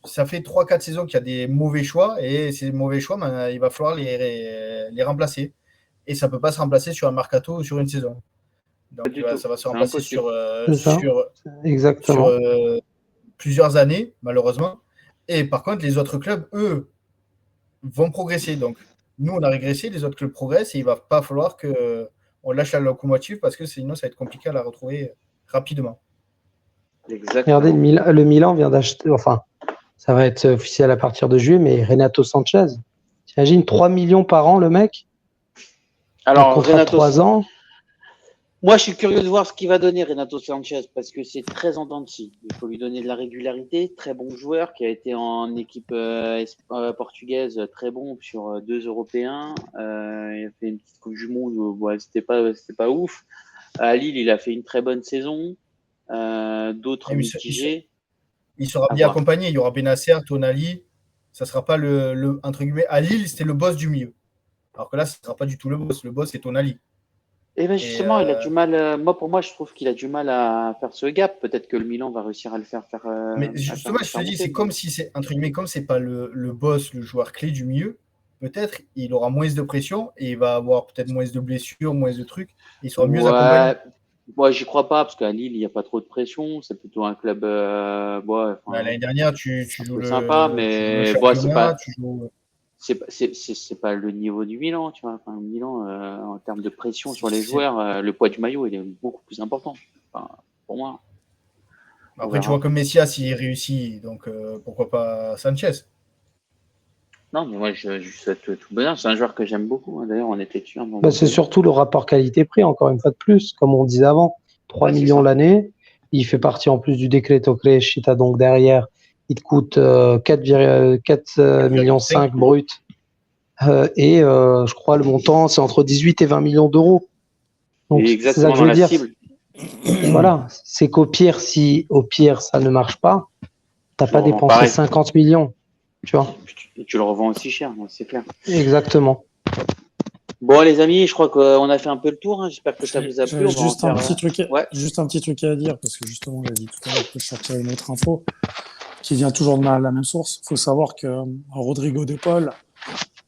ça fait 3-4 saisons qu'il y a des mauvais choix et ces mauvais choix, il va falloir les remplacer. Et ça ne peut pas se remplacer sur un mercato ou sur une saison. Donc ça va se remplacer sur plusieurs années, malheureusement. Et par contre, les autres clubs, eux, vont progresser. Donc, nous, on a régressé, les autres clubs progressent et il ne va pas falloir qu'on lâche la locomotive parce que sinon, ça va être compliqué à la retrouver rapidement. Exactement. Regardez, le Milan vient d'acheter, enfin, ça va être officiel à partir de juillet, mais Renato Sanchez, t'imagines 3 millions par an, le mec? Alors, Renato, 3 ans. Moi, je suis curieux de voir ce qu'il va donner Renato Sanchez parce que c'est très en dents de scie. Il faut lui donner de la régularité. Très bon joueur qui a été en équipe portugaise, très bon sur 2 Européens. Il a fait une petite Coupe du Monde, c'était pas ouf. À Lille, il a fait une très bonne saison. D'autres mitigés. Il sera bien accompagné. Il y aura Benasser, Tonali. Ça ne sera pas le entre guillemets. À Lille, c'était le boss du milieu. Alors que là, ce ne sera pas du tout le boss. Le boss, c'est Tonali. Et bien justement, il a du mal. Pour moi, je trouve qu'il a du mal à faire ce gap. Peut-être que le Milan va réussir à le faire. Mais justement, je te dis, c'est comme si c'est entre guillemets, comme c'est pas le boss, le joueur clé du milieu. Peut-être il aura moins de pression et il va avoir peut-être moins de blessures, moins de trucs. Il sera mieux accompagné. Moi, j'y crois pas parce qu'à Lille, il n'y a pas trop de pression. C'est plutôt un club. L'année dernière, tu joues le sympa, mais championnat, tu joues c'est pas le niveau du Milan, tu vois. Enfin, le Milan, en termes de pression sur les joueurs, le poids du maillot, il est beaucoup plus important. Enfin, pour moi. Après, tu vois que Messias, il réussit, donc pourquoi pas Sanchez? Non, mais moi, je souhaite tout bonheur. C'est un joueur que j'aime beaucoup. D'ailleurs, on était dessus. C'est surtout le rapport qualité-prix, encore une fois de plus, comme on disait avant. 3 millions l'année. Il fait partie en plus du Decreto Crescita, donc derrière, il te coûte 4,5 millions brut. Et je crois le montant, c'est entre 18 et 20 millions d'euros. Donc, c'est ça que je veux dire. Voilà, c'est qu'au pire, si au pire ça ne marche pas, tu n'as pas dépensé 50 millions. Tu vois. Tu le revends aussi cher, c'est clair. Exactement. Bon, les amis, je crois qu'on a fait un peu le tour. J'espère que ça vous a plu. Juste un petit truc à dire, parce que justement, on l'a dit tout à l'heure, que je sortirai une autre info qui vient toujours de la même source. Il faut savoir que Rodrigo De Paul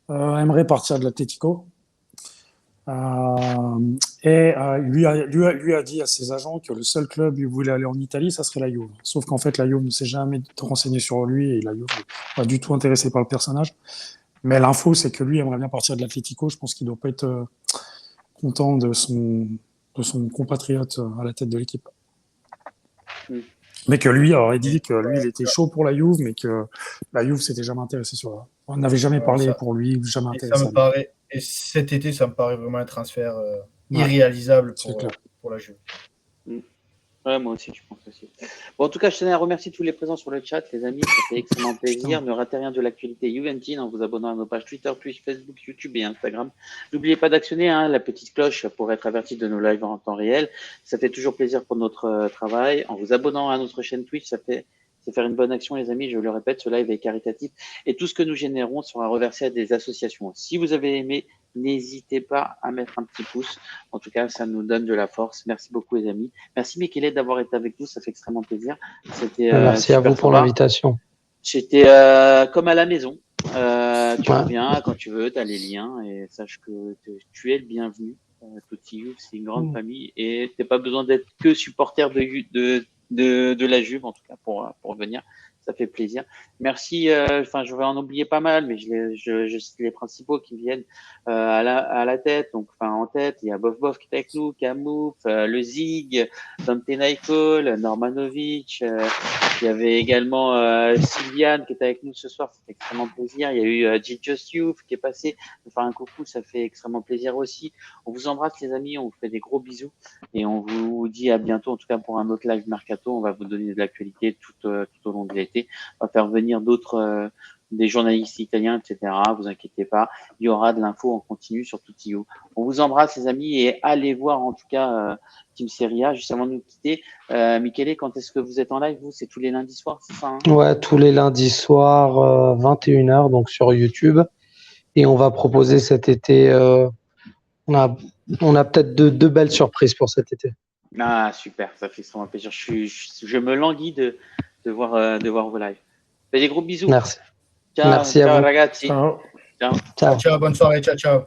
aimerait partir de l'Atlético. Lui a dit à ses agents que le seul club où il voulait aller en Italie, ça serait la Juve. Sauf qu'en fait, la Juve ne s'est jamais renseigné sur lui et la Juve n'est pas du tout intéressée par le personnage. Mais l'info, c'est que lui aimerait bien partir de l'Atlético. Je pense qu'il ne doit pas être content de son compatriote à la tête de l'équipe. Mais que lui aurait dit que lui, il était chaud pour la Juve, mais que la Juve s'était jamais intéressée sur lui. On n'avait jamais parlé pour lui, jamais intéressé. Et cet été, ça me paraît vraiment un transfert irréalisable pour la Juve. Ouais, moi aussi, je pense aussi. Bon, en tout cas, je tenais à remercier tous les présents sur le chat, les amis. Ça fait extrêmement plaisir. Ne ratez rien de l'actualité Juventine en vous abonnant à nos pages Twitter, Twitch, Facebook, YouTube et Instagram. N'oubliez pas d'actionner la petite cloche pour être averti de nos lives en temps réel. Ça fait toujours plaisir pour notre travail. En vous abonnant à notre chaîne Twitch, c'est faire une bonne action, les amis. Je le répète, ce live est caritatif et tout ce que nous générons sera reversé à des associations. Si vous avez aimé, n'hésitez pas à mettre un petit pouce. En tout cas, ça nous donne de la force. Merci beaucoup, les amis. Merci, Michele, d'avoir été avec nous. Ça fait extrêmement plaisir. Merci à vous pour l'invitation. J'étais comme à la maison. Tu reviens quand tu veux, tu as les liens et sache que tu es le bienvenu. Tutti Juve, c'est une grande famille et tu n'as pas besoin d'être que supporter de la Juve, en tout cas, pour venir. Ça fait plaisir. Merci. Je vais en oublier pas mal, mais je cite les principaux qui viennent à la tête. Donc, en tête, il y a Bof qui est avec nous, Camouf, le Zig, Dante Naikol, Normanovic. Il y avait également Sylviane qui est avec nous ce soir. Ça fait extrêmement plaisir. Il y a eu Just Youth qui est passé. De faire un coucou, ça fait extrêmement plaisir aussi. On vous embrasse, les amis. On vous fait des gros bisous et on vous dit à bientôt. En tout cas, pour un autre live mercato, on va vous donner de l'actualité tout au long de l'été. On va faire venir d'autres, des journalistes italiens, etc. Vous inquiétez pas, il y aura de l'info en continu sur Tutio. On vous embrasse, les amis, et allez voir en tout cas Team Serie A. Juste avant de nous quitter, Michele, quand est-ce que vous êtes en live? Vous, c'est tous les lundis soirs, c'est ça, hein? Ouais, tous les lundis soirs, 21h, donc sur YouTube. Et on va proposer cet été, on a peut-être deux belles surprises pour cet été. Ah, super, ça fait extrêmement plaisir. Je me languis de voir vos lives. Des gros bisous. Merci. Ciao, merci à vous. Ragazzi. Ciao, bonne soirée. Ciao.